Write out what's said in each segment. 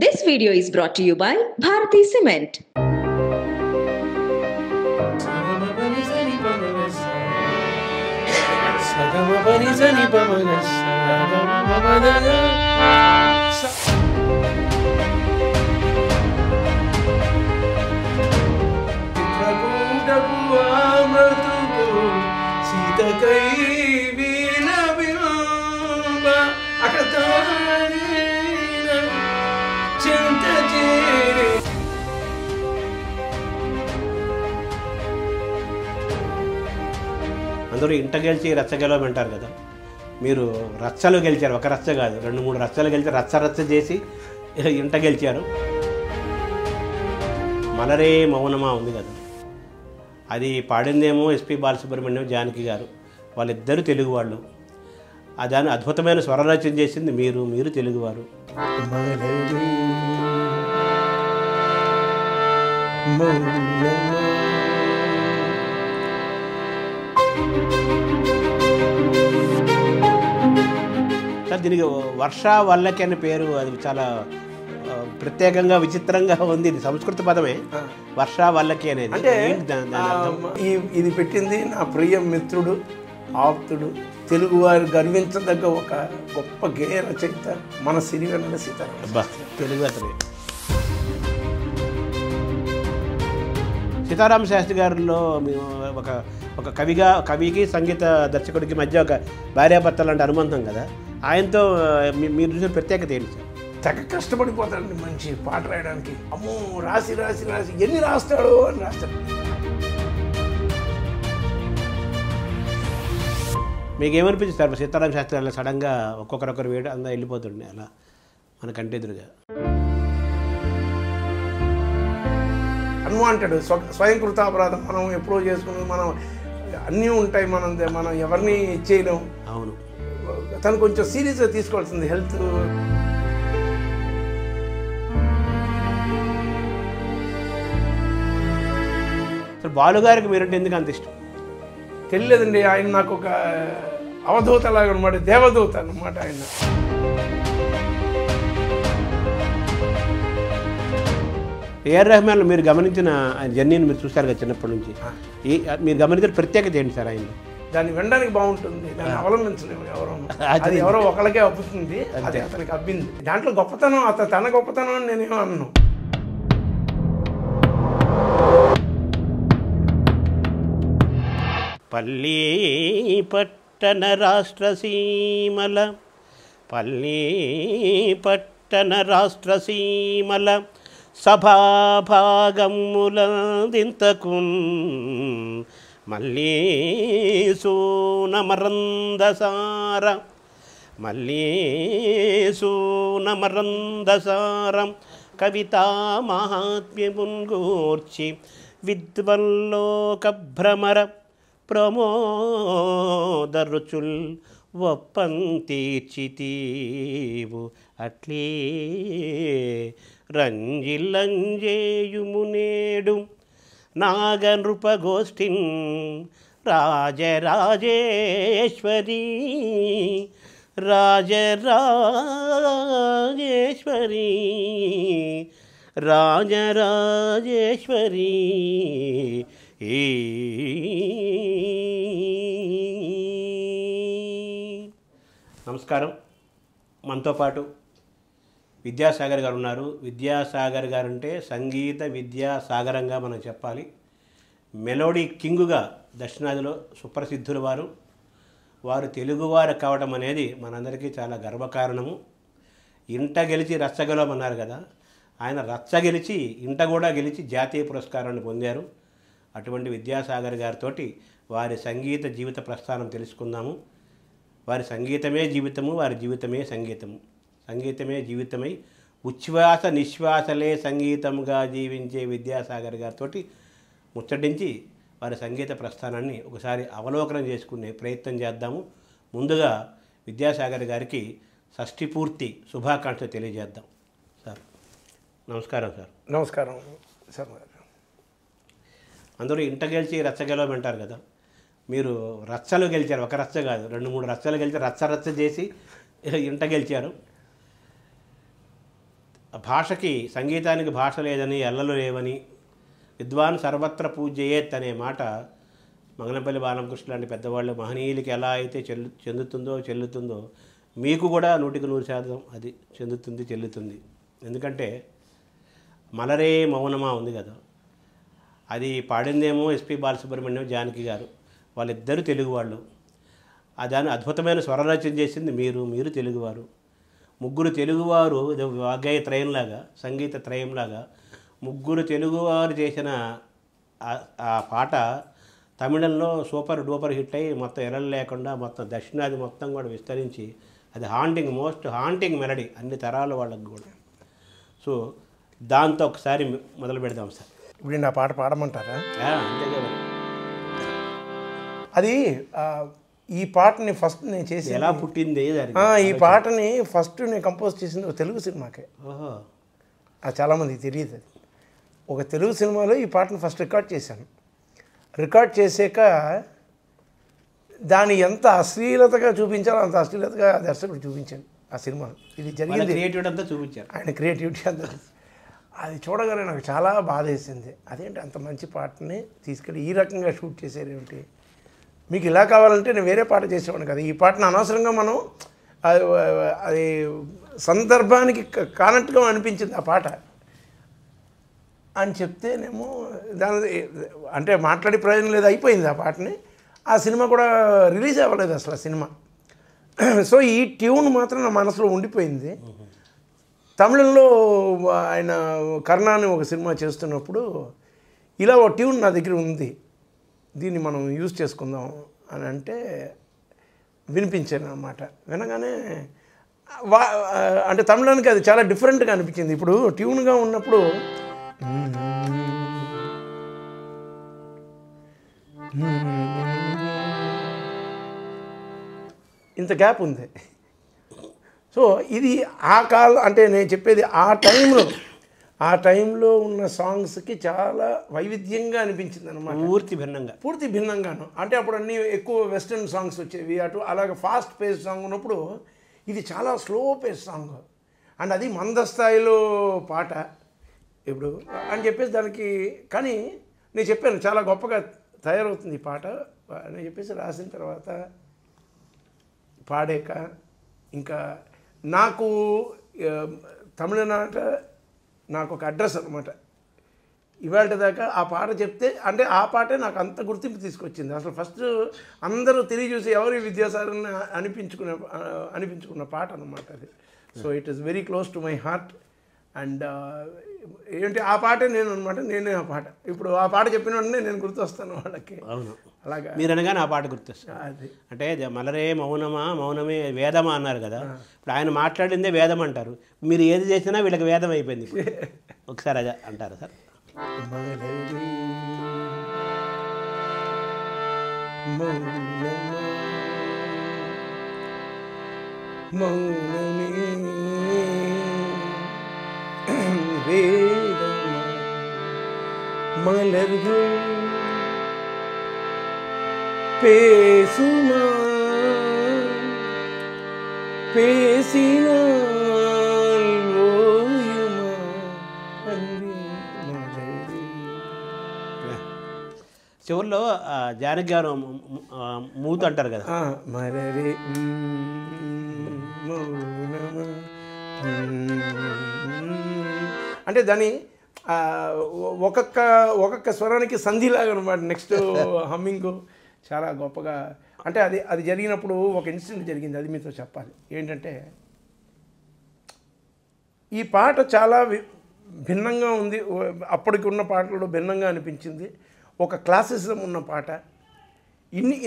This video is brought to you by Bharati Cement. అందరూ ఇంట గెలిచి రచ్చ గెలవమంటారు కదా. మీరు రచ్చలు గెలిచారు, ఒక రచ్చ కాదు 2-3 రచ్చలు గెలిచి రచ్చ చేసి ఇంట గెలిచారు. మలరే మౌనమా ఉంది కదా, అది పాడిందేమో ఎస్పి బాలసుబ్రహ్మణ్యం, జానకి గారు. వాళ్ళిద్దరూ తెలుగు వాళ్ళు. దాని అద్భుతమైన స్వరరచన చేసింది మీరు తెలుగువారు. సార్, దీనికి వర్ష వల్లకి అనే పేరు, అది చాలా ప్రత్యేకంగా విచిత్రంగా ఉంది. ఇది సంస్కృత పదమే, వర్ష వల్లకి అనేది. అంటే ఇది పెట్టింది నా ప్రియ మిత్రుడు, ఆప్తుడు, తెలుగువారు గర్వించదగ్గ ఒక గొప్ప గేయ రచయిత మన సిరివెన్నెల సీతారామ. తెలుగు అతనే సీతారామ శాస్త్రి గారిలో ఒక కవికి సంగీత దర్శకుడికి మధ్య ఒక భార్యాభర్త లాంటి అనుబంధం కదా. ఆయనతో మీరు చూసిన ప్రత్యేకత ఏంటి సార్? తెగ కష్టపడిపోతాడండి మంచి పాట రాయడానికి. అమ్మో, రాసి ఎన్ని రాస్తాడో అని రాస్తాడు. మీకు ఏమనిపించింది సార్ సీతారామ శాస్త్రి అలా సడన్గా ఒక్కొక్కరొకరు వేడు అందా వెళ్ళిపోతుండే అలా మన కంటి ఎదురుగా? అన్వాంటెడ్ స్వయంకృత అపరాధం మనం ఎప్పుడో చేసుకుని మనం అన్నీ ఉంటాయి, మనం ఎవరిని చేయలేము. అవును, తను కొంచెం సీరియస్గా తీసుకోవాల్సింది హెల్త్. సార్, బాలుగారికి మీరంటే ఎందుకు అంత ఇష్టం? తెలియదండి, ఆయన నాకు ఒక అవధూత లాగా అనమాట, దేవదూత అనమాట ఆయన. ఏఆర్ రెహమాన్ మీరు గమనించిన ఆయన జర్నీని మీరు చూస్తారు కదా చిన్నప్పటి నుంచి, మీరు గమనించిన ప్రత్యేకత ఏంటి సార్ ఆయన? దాన్ని వినడానికి బాగుంటుంది, దాన్ని అవలంబించలేము ఎవరో. అది ఎవరో ఒకరికే అబ్బుతుంది, అది అతనికి అబ్బింది. దాంట్లో గొప్పతనం తన గొప్పతనం అని నేనేమో అన్నాను. పల్లీ పట్టణ రాష్ట్రసీమల సభాభాగములందింతకున్ మల్లీసూనమరందసారం కవితా మహాత్మ్యమున్ గూర్చి విద్వల్లోక భ్రమర ప్రమోదరుచుల్ ఒప్పంతీర్చితీవు అట్లే రంజిలంజేయుమునేడు నాగనృపగోష్ఠిన్ రాజరాజేశ్వరీ రాజరాజేశ్వరీ. నమస్కారం. మనతో పాటు విద్యాసాగర్ గారు ఉన్నారు. విద్యాసాగర్ గారు అంటే సంగీత విద్యాసాగరంగా మనం చెప్పాలి. మెలోడీ కింగుగా దక్షిణాదిలో సుప్రసిద్ధుల వారు తెలుగువారు కావడం అనేది మనందరికీ చాలా గర్వకారణము. ఇంట గెలిచి రచ్చగలమన్నారు కదా, ఆయన రచ్చ గెలిచి ఇంట కూడా గెలిచి జాతీయ పురస్కారాన్ని పొందారు. అటువంటి విద్యాసాగర్ గారితో వారి సంగీత జీవిత ప్రస్థానం తెలుసుకుందాము. వారి సంగీతమే జీవితము, వారి జీవితమే సంగీతము. సంగీతమే జీవితమై ఉచ్ఛ్వాస నిశ్వాసలే సంగీతంగా జీవించే విద్యాసాగర్ గారితో ముచ్చటించి వారి సంగీత ప్రస్థానాన్ని ఒకసారి అవలోకనం చేసుకునే ప్రయత్నం చేద్దాము. ముందుగా విద్యాసాగర్ గారికి షష్ఠి పూర్తి శుభాకాంక్షలు తెలియజేద్దాం. సార్ నమస్కారం. సార్ నమస్కారం సార్. అందరూ ఇంట గెలిచి రచ్చ గెలవమంటారు కదా. మీరు రచ్చలు గెలిచారు, ఒక రచ్చ కాదు 2-3 రచ్చలు గెలిచి రచ్చ చేసి ఇంట గెలిచారు. భాషకి సంగీతానికి భాష లేదని ఎల్లలు లేవని విద్వాన్ సర్వత్ర పూజ్యయేత్ అనే మాట మంగళంపల్లి బాలకృష్ణ లాంటి పెద్దవాళ్ళు మహనీయులకి ఎలా అయితే చెల్లుతుందో మీకు కూడా 100% అది చెల్లుతుంది. ఎందుకంటే మలరే మౌనమా ఉంది కదా, అది పాడిందేమో ఎస్పి బాలసుబ్రహ్మణ్యం, జానకి గారు, వాళ్ళిద్దరూ తెలుగువాళ్ళు. దాన్ని అద్భుతమైన స్వరరచన చేసింది మీరు తెలుగువారు. ముగ్గురు తెలుగువారు వాగ్గేయ త్రయంలాగా, సంగీత త్రయంలాగా ముగ్గురు తెలుగువారు చేసిన ఆ పాట తమిళంలో సూపర్ డూపర్ హిట్ అయ్యి మొత్తం ఎరలు లేకుండా మొత్తం దక్షిణాది మొత్తం కూడా విస్తరించి అది మోస్ట్ హాంటింగ్ మెలడీ అన్ని తరాల వాళ్ళకి కూడా. సో దాంతో ఒకసారి మొదలు పెడదాం సార్. ఇప్పుడు నా పాట పాడమంటారా? అంతే కదా. అది ఈ పాటని ఫస్ట్ నేను చేసి ఎలా పుట్టింది ఈ పాటని ఫస్ట్ నేను కంపోజ్ చేసింది ఒక తెలుగు సినిమాకే. ఓహో, అది చాలామందికి తెలియదు. అది ఒక తెలుగు సినిమాలో ఈ పాటను ఫస్ట్ రికార్డ్ చేశాను. రికార్డ్ చేసాక దాన్ని ఎంత అశ్లీలతగా చూపించాలో అంత అశ్లీలతగా దర్శకుడు చూపించాను ఆ సినిమాలో. ఇది జరిగింది, క్రియేటివిటీ అంతా చూపించారు, ఆయన క్రియేటివిటీ అంతా. అది చూడగానే నాకు చాలా బాధ వేసింది. అదేంటి అంత మంచి పాటని తీసుకెళ్ళి ఈ రకంగా షూట్ చేశారు ఏమిటి, మీకు ఇలా కావాలంటే నేను వేరే పాట చేసేవాడిని కదా, ఈ పాటను అనవసరంగా మనం అది సందర్భానికి కానట్టుగా అనిపించింది ఆ పాట అని చెప్తేనేమో దాని అంటే మాట్లాడే ప్రయోజనం లేదు, అయిపోయింది ఆ పాటని. ఆ సినిమా కూడా రిలీజ్ అవ్వలేదు అసలు ఆ సినిమా. సో ఈ ట్యూన్ మాత్రం నా మనసులో ఉండిపోయింది. తమిళంలో ఆయన కర్ణ అని ఒక సినిమా చేస్తున్నప్పుడు ఇలా ఒక ట్యూన్ నా దగ్గర ఉంది, దీన్ని మనం యూజ్ చేసుకుందాం అని అంటే వినిపించాను అన్నమాట. వినగానే అంటే తమిళానికి అది చాలా డిఫరెంట్గా అనిపించింది. ఇప్పుడు ట్యూన్గా ఉన్నప్పుడు ఇంత గ్యాప్ ఉంది. సో ఇది ఆ అంటే నేను చెప్పేది ఆ టైంలో ఉన్న సాంగ్స్కి చాలా వైవిధ్యంగా అనిపించింది అనమాట. పూర్తి భిన్నంగాను. అంటే అప్పుడు అన్నీ ఎక్కువ వెస్ట్రన్ సాంగ్స్ వచ్చేవి, అటు అలాగే ఫాస్ట్ పేస్ సాంగ్ ఉన్నప్పుడు ఇది చాలా స్లో పేస్ సాంగ్ అండ్ అది మందస్థాయిలో పాట ఇప్పుడు అని చెప్పేసి దానికి. కానీ నేను చెప్పాను చాలా గొప్పగా తయారవుతుంది ఈ పాట అని చెప్పేసి రాసిన తర్వాత పాడాక ఇంకా నాకు తమిళనాట నాకు ఒక అడ్రస్ అనమాట. ఇవాళ దాకా ఆ పాట చెప్తే అంటే ఆ పాటే నాకు అంత గుర్తింపు తీసుకొచ్చింది. అసలు ఫస్ట్ అందరూ తెలియజూసి ఎవరి విద్యాసాగర్ని అనిపించుకున్న పాట అనమాట అది. So it is very close to my heart. And ఏంటి ఆ పాటే నేను అనమాట, నేనే ఆ పాట. ఇప్పుడు ఆ పాట చెప్పిన వెంటనే నేను గుర్తొస్తాను వాళ్ళకి. అవును, అలాగా మీరు అనగానే ఆ పాట గుర్తొస్తాను. అది అంటే మలరే మౌనమే వేదమా అన్నారు కదా, ఇప్పుడు ఆయన మాట్లాడిందే వేదం అంటారు. మీరు ఏది చేసినా వీళ్ళకి వేదం అయిపోయింది. ఒకసారి అదే అంటారా సార్? மலர்கள் பேசுமா பேசினால் ஓயுமா చివరిలో జానకి గారు మూత అంటారు కదా, మలరే అంటే దాని ఒక్కొక్క స్వరానికి సంధిలాగా అనమాట. నెక్స్ట్ హమ్మింగ్ చాలా గొప్పగా. అంటే అది జరిగినప్పుడు ఒక ఇన్సిడెంట్ జరిగింది, అది మీతో చెప్పాలి. ఏంటంటే ఈ పాట చాలా భిన్నంగా ఉంది, అప్పటికి ఉన్న పాటలలో భిన్నంగా అనిపించింది. ఒక క్లాసిజం ఉన్న పాట.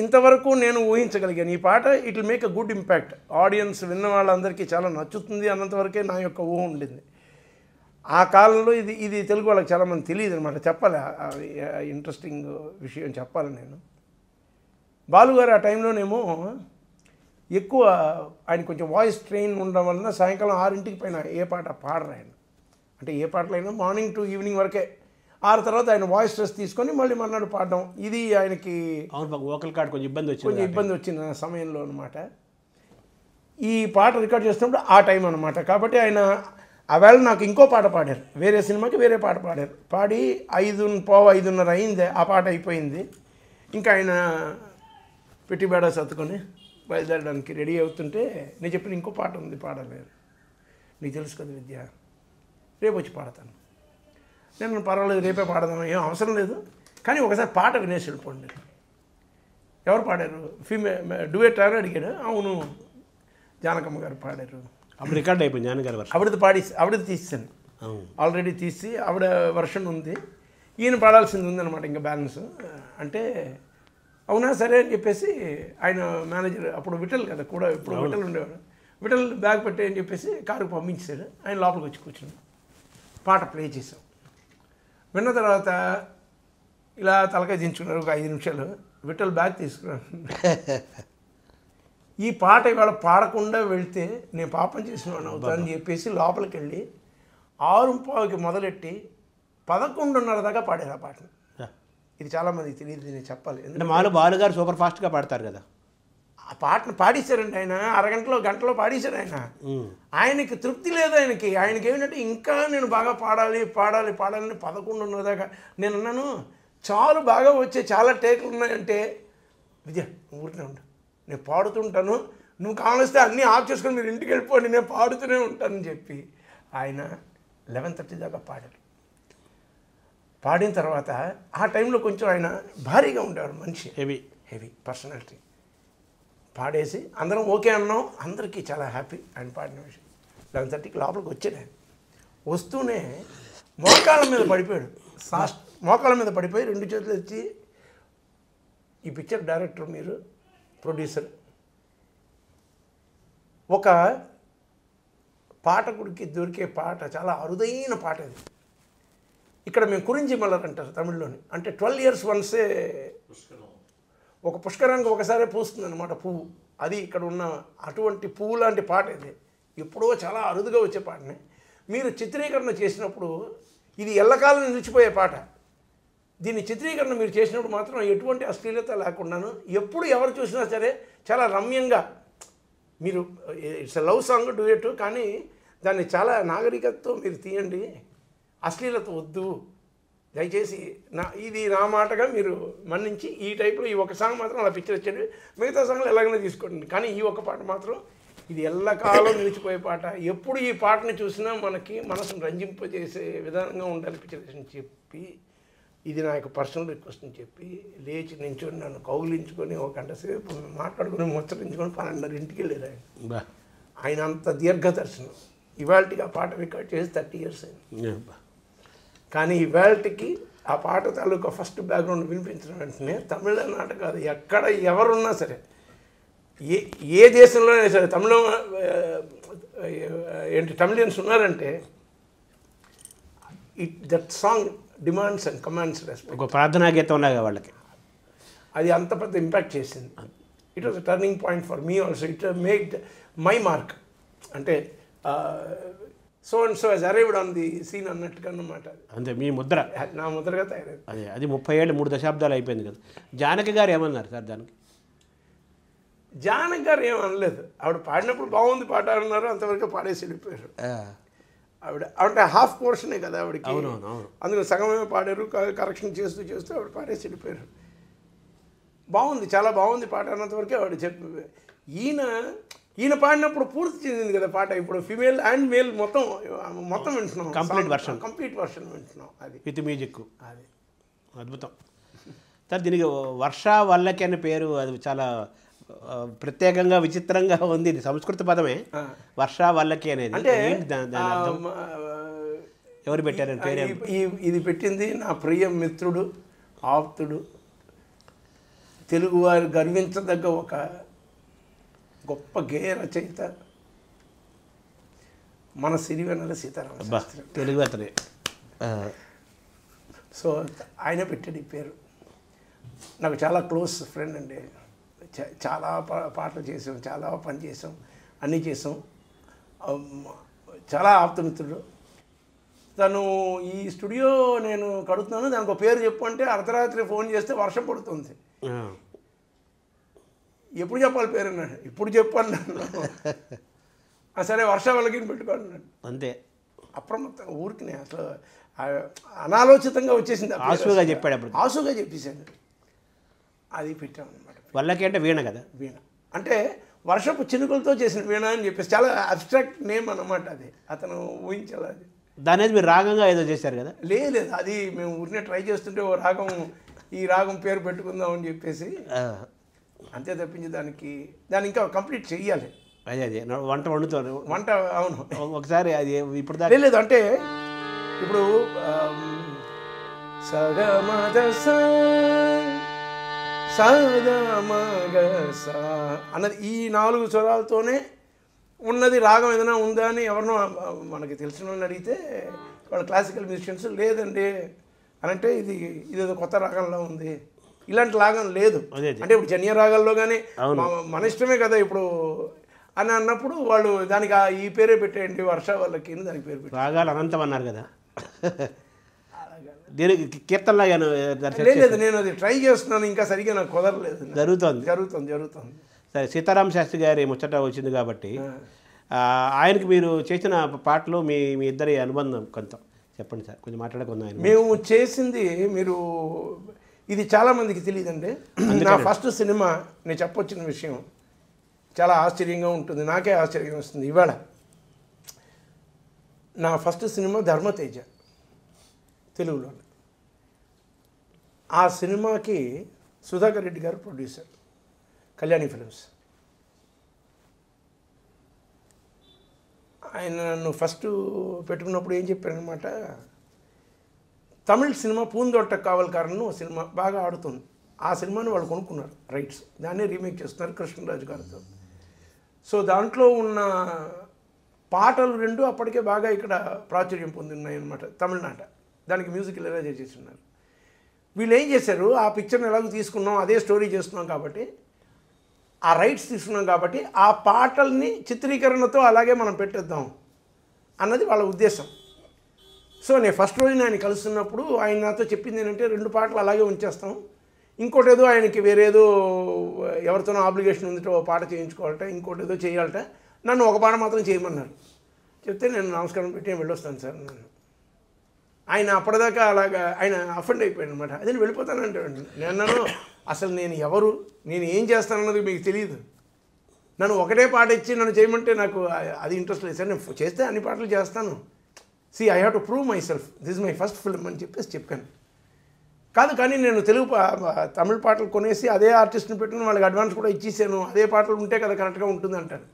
ఇంతవరకు నేను ఊహించగలిగాను ఈ పాట it will make a good impact, audience విన్న వాళ్ళందరికీ చాలా నచ్చుతుంది అన్నంతవరకే నా యొక్క ఊహ ఉండింది. ఆ కాలంలో ఇది తెలుగు వాళ్ళకి చాలామంది తెలియదు అనమాట. చెప్పాలి, ఇంట్రెస్టింగ్ విషయం చెప్పాలి నేను. బాలుగారు ఆ టైంలోనేమో ఎక్కువ ఆయన కొంచెం వాయిస్ ట్రైన్ ఉండడం వలన సాయంకాలం 6 పైన ఏ పాట పాడరు ఆయన. అంటే ఏ పాటలు అయినా మార్నింగ్ టు ఈవినింగ్ వరకే. 6 తర్వాత ఆయన వాయిస్ స్ట్రెస్ తీసుకొని మళ్ళీ మర్నాడు పాడడం, ఇది ఆయనకి వోకల్ కార్డ్ కొంచెం ఇబ్బంది వచ్చిన సమయంలో అనమాట. ఈ పాట రికార్డ్ చేస్తున్నప్పుడు ఆ టైం అనమాట. కాబట్టి ఆయన ఆవేళ నాకు ఇంకో పాట పాడారు, వేరే సినిమాకి వేరే పాట పాడారు. పాడి 5:15 అయింది, ఆ పాట అయిపోయింది. ఇంకా ఆయన పెట్టి బేడ సర్దుకొని బయలుదేరడానికి రెడీ అవుతుంటే నేను చెప్పిన ఇంకో పాట ఉంది, పాడలేరు. నీకు తెలుసు కదా విద్య, రేపు వచ్చి పాడతాను. నేను పర్వాలేదు రేపే పాడదాను, ఏం అవసరం లేదు, కానీ ఒకసారి పాట వినేసి వెళ్ళిపోండి. ఎవరు పాడారు? డ్యూయెట్ అని అడిగాడు. అవును, జానకమ్మ గారు పాడారు. అప్పుడు రికార్డ్ అయిపోయింది జానకి గారి వర్షం. ఆవిడది తీసాను, ఆల్రెడీ తీసి ఆవిడ వర్షన్ ఉంది, ఈయన పాడాల్సింది ఉందన్నమాట ఇంకా బ్యాలెన్స్. అంటే అవునా సరే అని చెప్పేసి ఆయన మేనేజర్, అప్పుడు విఠల్ కదా కూడా, ఇప్పుడు విఠల్ ఉండేవాడు, విఠల్ బ్యాగ్ పెట్టి అని చెప్పేసి కారుకు పంపించాడు. ఆయన లోపలికి వచ్చి కూర్చున్నాడు, పాట ప్లే చేసాం. విన్న తర్వాత ఇలా తలకాయ దించుకున్నారు ఒక 5 నిమిషాలు. విఠల్ బ్యాగ్ తీసుకున్నాను. ఈ పాట ఇవాళ పాడకుండా వెళ్తే నేను పాపం చేసిన వాడిని అవుతానని చెప్పేసి లోపలికి వెళ్ళి 6:15కి మొదలెట్టి 11:30 దాకా పాడారు ఆ పాటను. ఇది చాలామందికి తెలియదు, నేను చెప్పాలి. అంటే మాలో బాలుగారు సూపర్ ఫాస్ట్గా పాడతారు కదా, ఆ పాటను పాడేశారండి ఆయన, అరగంటలో గంటలో పాడేశారు ఆయన. ఆయనకి తృప్తి లేదు, ఆయనకి ఏమిటంటే ఇంకా నేను బాగా పాడాలి 11:30 దాకా. నేను అన్నాను చాలు బాగా వచ్చే చాలా టేకులు ఉన్నాయంటే, విజయ్ నువ్వు ఊరినే ఉండు, నేను పాడుతుంటాను, నువ్వు కావలిస్తే అన్నీ ఆఫ్ చేసుకొని మీరు ఇంటికి వెళ్ళిపోండి, నేను పాడుతూనే ఉంటానని చెప్పి ఆయన 11:30 దాకా పాడారు. పాడిన తర్వాత ఆ టైంలో కొంచెం ఆయన భారీగా ఉండేవాడు మనిషి, హెవీ పర్సనాలిటీ. పాడేసి అందరం ఓకే అన్నాం, అందరికీ చాలా హ్యాపీ ఆయన పాడిన విషయం. 11:30కి లోపలికి వచ్చాడు. ఆయన వస్తూనే మోకాళ్ళ మీద పడిపోయాడు, మోకాళ్ళ మీద పడిపోయి 2 చేతులు వచ్చి, ఈ పిక్చర్ డైరెక్టర్ మీరు, ప్రొడ్యూసర్, ఒక పాఠకుడికి దొరికే పాట చాలా అరుదైన పాట అది. ఇక్కడ మేము కురించి మల్లర్ అంటారు తమిళ్లోని, అంటే 12 years వన్సే ఒక పుష్కరానికి ఒకసారి పూస్తుంది అనమాట పువ్వు. అది ఇక్కడ ఉన్న అటువంటి పువ్వు లాంటి పాట ఇది, ఎప్పుడో చాలా అరుదుగా వచ్చే పాటనే. మీరు చిత్రీకరణ చేసినప్పుడు ఇది ఎల్లకాలం నిలిచిపోయే పాట. దీన్ని చిత్రీకరణ మీరు చేసినప్పుడు మాత్రం ఎటువంటి అశ్లీలత లేకుండాను, ఎప్పుడు ఎవరు చూసినా సరే చాలా రమ్యంగా, మీరు ఇట్స్ లవ్ సాంగ్ డ్యూయెట్, కానీ దాన్ని చాలా నాగరికతతో మీరు తీయండి, అశ్లీలత వద్దు దయచేసి, ఇది నా మాటగా మీరు మన్నించి ఈ టైప్లో ఈ ఒక సాంగ్ మాత్రం అలా పిక్చర్ వచ్చేది, మిగతా సాంగ్లు ఎలాగైనా తీసుకోండి, కానీ ఈ ఒక పాట మాత్రం ఇది ఎల్లకాలం నిలిచిపోయే పాట. ఎప్పుడు ఈ పాటని చూసినా మనకి మనసును రంజింపజేసే విధానంగా ఉండాలి పిక్చరేషన్ చెప్పి, ఇది నా యొక్క పర్సనల్ రిక్వెస్ట్ అని చెప్పి లేచి నించుని నన్ను కౌగిలించుకొని ఒక గంట సేపు మాట్లాడుకుని ముచ్చరించుకొని 12:30కి వెళ్ళారు ఆయన. ఆయన అంత దీర్ఘదర్శనం. ఇవాళకి ఆ పాట రికార్డ్ చేసి 30 years అయింది. కానీ ఇవాళకి ఆ పాట తాలూకా ఫస్ట్ బ్యాక్గ్రౌండ్ వినిపించిన వెంటనే తమిళనాట కాదు, ఎక్కడ ఎవరున్నా సరే, ఏ దేశంలోనే సరే, తమిళియన్స్ ఉన్నారంటే that song demands and commands respect. ఒక ప్రార్థనా గీతం ఉన్నాగా వాళ్ళకి, అది అంత పెద్ద ఇంపాక్ట్ చేసింది. It was a turning point for me also. It made my mark, అంటే so and so he's arrived on the scene అన్నట్టుగా అన్నమాట. అంతే మీ ముద్ర, నా ముద్రగా తయారైంది. అది 30 ఏళ్ళు 3 దశాబ్దాలు అయిపోయింది కదా. జానకి గారు ఏమన్నారు సార్ దానికి? జానకి గారు ఏమనలేదు, ఆవిడ పాడినప్పుడు బాగుంది పాట అన్నారు, అంతవరకు పాడేసి వెళ్ళిపోయారు. ఆవిడ అంటే హాఫ్ పోర్షనే కదా ఆవిడకి, అందులో సగమే పాడారు, కరెక్షన్ చేస్తూ ఆవిడ పాడేసి వెళ్ళిపోయారు. బాగుంది, చాలా బాగుంది పాట అన్నంతవరకు ఆవిడ చెప్పి, ఈయన పాడినప్పుడు పూర్తి చెందింది కదా పాట. ఇప్పుడు ఫిమేల్ అండ్ మేల్ మొత్తం వింటున్నాం, కంప్లీట్ వర్షన్ వింటున్నాం. అది విత్ మ్యూజిక్, అది అద్భుతం సార్. దీనికి వర్ష వల్లకి అనే పేరు, అది చాలా ప్రత్యేకంగా విచిత్రంగా ఉంది. ఇది సంస్కృత పదమే, వర్ష వల్లకి అనేది. అంటే ఎవరు పెట్టారని పేరు? ఇది పెట్టింది నా ప్రియ మిత్రుడు, ఆప్తుడు, తెలుగువారు గర్వించదగ్గ ఒక గొప్ప గేయ రచయిత మన సిరివెన్నెల సీతారామ తెలుగు అతనే. సో ఆయన పెట్టాడు ఈ పేరు. నాకు చాలా క్లోజ్ ఫ్రెండ్ అండి, చాలా పాటలు చేసాం, చాలా పని చేసాం, అన్నీ చేసాం. చాలా ఆప్తమిత్రుడు తను. ఈ స్టూడియో నేను కడుతున్నాను, దానికి ఒక పేరు చెప్పు అంటే అర్ధరాత్రి ఫోన్ చేస్తే వర్షం పడుతుంది. ఎప్పుడు చెప్పాలి పేరు అన్నాడు, ఇప్పుడు చెప్పు అన్నాను. సరే వర్షం వల్లకి పెట్టుకోండి అన్నాడు. అంతే. అప్రమత్తంగా ఊరికి అసలు అనాలోచితంగా వచ్చేసింది. ఆసుగా చెప్పాడు అప్పుడు. ఆసుగా చెప్పేశాడు. అది పెట్టామన్నమాట. వల్లకి అంటే వీణ కదా. వీణ అంటే వర్షపు చినుకులతో చేసిన వీణ అని చెప్పేసి చాలా అబ్స్ట్రాక్ట్ నేమ్ అన్నమాట. అది అతను ఊహించాలి. అది దాని మీరు రాగంగా ఏదో చేశారు కదా. లేదు, అది మేము ఊరినే ట్రై చేస్తుంటే ఓ రాగం, ఈ రాగం పేరు పెట్టుకుందాం అని చెప్పేసి అంతే తప్పించి దాన్ని ఇంకా కంప్లీట్ చెయ్యాలి. అదే వంట వండుతారు. వంట అవును. ఒకసారి అది ఇప్పుడు దాకా లేదు అంటే ఇప్పుడు సగమద సదమగ అన్నది ఈ 4 స్వరాలతోనే ఉన్నది. రాగం ఏదైనా ఉందా అని ఎవరినో మనకి తెలిసిన వాళ్ళని అడిగితే వాళ్ళు క్లాసికల్ మ్యూజిషియన్స్ లేదండి అని అంటే ఇదేదో కొత్త రాగంలో ఉంది, ఇలాంటి రాగం లేదు అంటే ఇప్పుడు జన్య రాగాల్లో కానీ మన ఇష్టమే కదా ఇప్పుడు అని అన్నప్పుడు వాళ్ళు దానికి ఈ పేరే పెట్టేయండి వర్ష వాళ్ళకి దానికి పేరు పెట్టి. రాగాలు అనంతం అన్నారు కదా. దీనికి కీర్తనలాగా లేదు, నేను అది ట్రై చేస్తున్నాను, ఇంకా సరిగ్గా నాకు కుదరలేదు. జరుగుతుంది. సరే, సీతారామ శాస్త్రి గారి ముచ్చట వచ్చింది కాబట్టి ఆయనకి మీరు చేసిన పాటలు మీ ఇద్దరి అనుబంధం కొంత చెప్పండి సార్, కొంచెం మాట్లాడుకుందాం. మేము చేసింది ఇది చాలామందికి తెలియదండి. నా ఫస్ట్ సినిమా నేను చెప్పొచ్చిన విషయం చాలా ఆశ్చర్యంగా ఉంటుంది, నాకే ఆశ్చర్యం వస్తుంది ఇవాళ. నా ఫస్ట్ సినిమా ధర్మతేజ తెలుగులో. ఆ సినిమాకి సుధాకర్ రెడ్డి గారు ప్రొడ్యూసర్, కళ్యాణి ఫిల్మ్స్. ఆయన నన్ను ఫస్ట్ పెట్టుకున్నప్పుడు ఏం చెప్పారనమాట, తమిళ సినిమా పూందొట్ట కావల్కారని ఒక సినిమా బాగా ఆడుతుంది, ఆ సినిమాని వాళ్ళు కొనుక్కున్నారు రైట్స్, దాన్ని రీమేక్ చేస్తున్నారు కృష్ణరాజు గారితో. సో దాంట్లో ఉన్న పాటలు 2 అప్పటికే బాగా ఇక్కడ ప్రాచుర్యం పొందున్నాయి అన్నమాట తమిళనాట. దానికి మ్యూజిక్ ఇళయరాజా చేస్తున్నారు. వీళ్ళు ఏం చేశారు, ఆ పిక్చర్ని ఎలాగో తీసుకున్నాం, అదే స్టోరీ చేస్తున్నాం కాబట్టి, ఆ రైట్స్ తీసుకున్నాం కాబట్టి ఆ పాటల్ని చిత్రీకరణతో అలాగే మనం పెట్టేద్దాం అన్నది వాళ్ళ ఉద్దేశం. సో నేను ఫస్ట్ రోజు ఆయన కలుస్తున్నప్పుడు ఆయన నాతో చెప్పింది ఏంటంటే 2 పాటలు అలాగే ఉంచేస్తాం, ఇంకోటి ఏదో ఆయనకి వేరేదో ఎవరితోనో ఆబ్లిగేషన్ ఉందిటో ఓ పాట చేయించుకోవాలట, ఇంకోటి ఏదో చేయాలట, నన్ను ఒక పాట మాత్రం చేయమన్నారు. చెప్తే నేను నమస్కారం పెట్టి వెళ్ళొస్తాను సార్ నన్ను. ఆయన అప్పటిదాకా అలాగా ఆయన అఫెండ్ అయిపోయాడు అనమాట. అదే నేను వెళ్ళిపోతానంటే నేను అన్నాను, అసలు నేను ఎవరు, నేను ఏం చేస్తానన్నది మీకు తెలియదు, నన్ను ఒకటే పాట ఇచ్చి నన్ను చేయమంటే నాకు అది ఇంట్రెస్ట్ లేదు సార్, నేను చేస్తే అన్ని పాటలు చేస్తాను, I have to prove my self, this my first film అని చెప్పాను. కాదు కానీ నేను తమిళ పాటలు కొనేసి అదే ఆర్టిస్ట్ని పెట్టుకుని వాళ్ళకి అడ్వాన్స్ కూడా ఇచ్చేసాను, అదే పాటలు ఉంటే కదా కరెక్ట్గా ఉంటుంది అంటారు.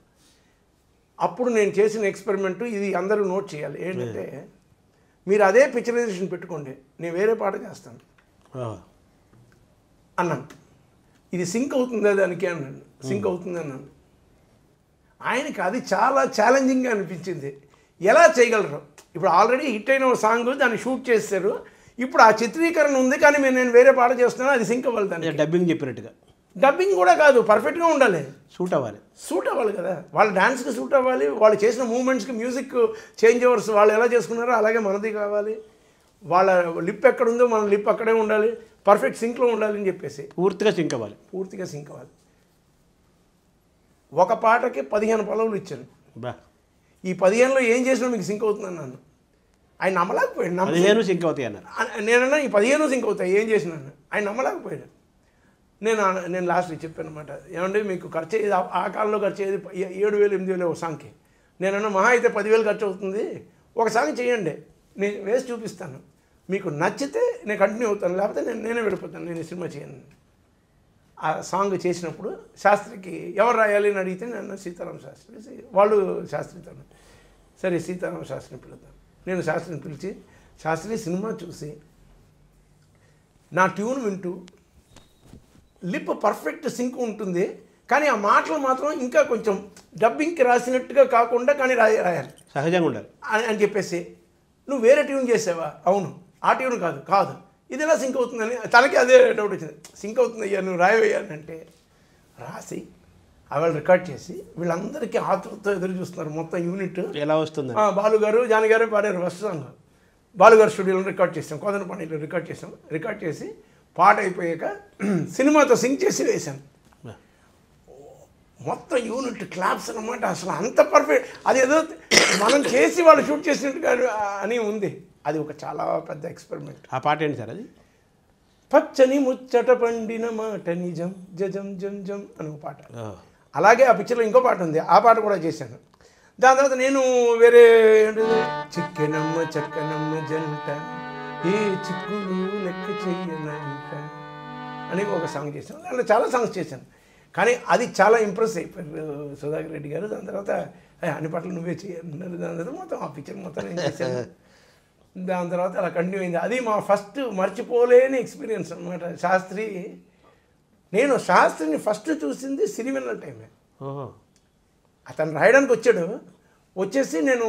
అప్పుడు నేను చేసిన ఎక్స్పెరిమెంటు ఇది అందరూ నోట్ చేయాలి, ఏంటంటే మీరు అదే పిక్చరైజేషన్ పెట్టుకోండి, నేను వేరే పాట చేస్తాను అన్నాను. ఇది సింక్ అవుతుందా దానికి అన్నాను. సింక్ అవుతుంది అన్నాను. ఆయనకి అది చాలా ఛాలెంజింగ్గా అనిపించింది. ఎలా చేయగలరు, ఇప్పుడు ఆల్రెడీ హిట్ అయిన ఒక సాంగ్ దాన్ని షూట్ చేస్తారు, ఇప్పుడు ఆ చిత్రీకరణ ఉంది కానీ నేను వేరే పాట చేస్తున్నాను, అది సింక్ అవ్వాలి. దాన్ని డబ్బింగ్ చెప్పినట్టుగా, డబ్బింగ్ కూడా కాదు, పర్ఫెక్ట్గా ఉండాలి, సూట్ అవ్వాలి కదా, వాళ్ళ డ్యాన్స్కి సూట్ అవ్వాలి, వాళ్ళు చేసిన మూమెంట్స్కి మ్యూజిక్ చేంజ్ ఓవర్స్ వాళ్ళు ఎలా చేసుకున్నారో అలాగే మనది కావాలి, వాళ్ళ లిప్ ఎక్కడుందో మన లిప్ అక్కడే ఉండాలి, పర్ఫెక్ట్ సింక్లో ఉండాలి అని చెప్పేసి పూర్తిగా సింక్ అవ్వాలి. ఒక పాటకి 15 పల్లవులు ఇచ్చాను. ఈ 15లో ఏం చేసినా మీకు సింక్ అవుతుందని నన్ను ఆయన నమ్మలేకపోయాడు. 15 సింక్ అవుతాయి అన్నారు. నేనన్నా ఈ 15 సింక్ అవుతాయి ఏం చేసినా ఆయన నమ్మలేకపోయాడు. నేను లాస్ట్కి చెప్పాను అనమాట, ఏమంటే మీకు ఖర్చు అయ్యేది ఆ కాలంలో ఖర్చు అయ్యేది 7,000-8,000 ఒక సాంగ్కి, నేనన్నా మహా అయితే 10,000 ఖర్చు అవుతుంది, ఒక సాంగ్ చేయండి, నేను వేసి చూపిస్తాను, మీకు నచ్చితే నేను కంటిన్యూ అవుతాను, లేకపోతే నేనే వెళ్ళిపోతాను, నేను ఈ సినిమా చేయను. ఆ సాంగ్ చేసినప్పుడు శాస్త్రికి ఎవరు రాయాలి అని అడిగితే నేను సీతారామ శాస్త్రి, వాళ్ళు శాస్త్రితో, సరే సీతారామ శాస్త్రిని పిలుద్దాం. నేను శాస్త్రిని పిలిచి, శాస్త్రి సినిమా చూసి నా ట్యూన్ వింటూ లిప్ పర్ఫెక్ట్ సింక్ ఉంటుంది, కానీ ఆ మాటలు మాత్రం ఇంకా కొంచెం డబ్బింగ్కి రాసినట్టుగా కాకుండా కానీ రాయాలి, సహజంగా ఉండాలి అని చెప్పేసి, నువ్వు వేరే ట్యూన్ చేసావా, అవును ఆ ట్యూన్ కాదు ఇది ఎలా సింక్ అవుతుందని తనకి అదే డౌట్ వచ్చింది. సింక్ అవుతుంది అయ్యా నువ్వు రాయవేయాలంటే రాసి వాళ్ళు రికార్డ్ చేసి వీళ్ళందరికీ ఆతృతతో ఎదురు చూస్తున్నారు. మొత్తం యూనిట్ ఎలా వస్తుంది, బాలుగారు జానగారే పాడారు ఫస్ట్ సాంగ్, బాలుగారు స్టూడియోలో రికార్డ్ చేసాం, కోదనపాణిలో రికార్డ్ చేసి పాట అయిపోయాక సినిమాతో సింక్ చేసి వేశాను. మొత్తం యూనిట్ క్లాప్స్ అనమాట. అసలు అంత పర్ఫెక్ట్, అదేదో మనం చేసి వాళ్ళు షూట్ చేసినట్టుగా అని ఉంది. అది ఒక చాలా పెద్ద ఎక్స్పెరిమెంట్. ఆ పాట ఏంటి సార్ అది? పచ్చని ముచ్చట పండిన మాట నిజం జజం జం జం అని ఒక పాట. అలాగే ఆ పిక్చర్లో ఇంకో పాట ఉంది, ఆ పాట కూడా చేశాను. దాని తర్వాత నేను వేరే చిక్కెనమ్మ చక్కనమ్మ జంట ఏ చిక్కులు లెక్క చెయ్యనంట అని ఒక సాంగ్ చేశాను. దాంట్లో చాలా సాంగ్స్ చేశాను, కానీ అది చాలా ఇంప్రెస్ అయిపోయారు సుధాకర్ రెడ్డి గారు. దాని తర్వాత అన్ని పాటలు నువ్వే చేయన్నారు. దాని తర్వాత మొత్తం ఆ పిక్చర్ మొత్తం నేను చేశాను. దాని తర్వాత అలా కంటిన్యూ అయింది. అది మా ఫస్ట్ మర్చిపోలేని ఎక్స్పీరియన్స్ అనమాట. శాస్త్రి, నేను శాస్త్రిని ఫస్ట్ చూసింది సిరివెన్నెల టైమే. అతను రాయడానికి వచ్చాడు, వచ్చేసి నేను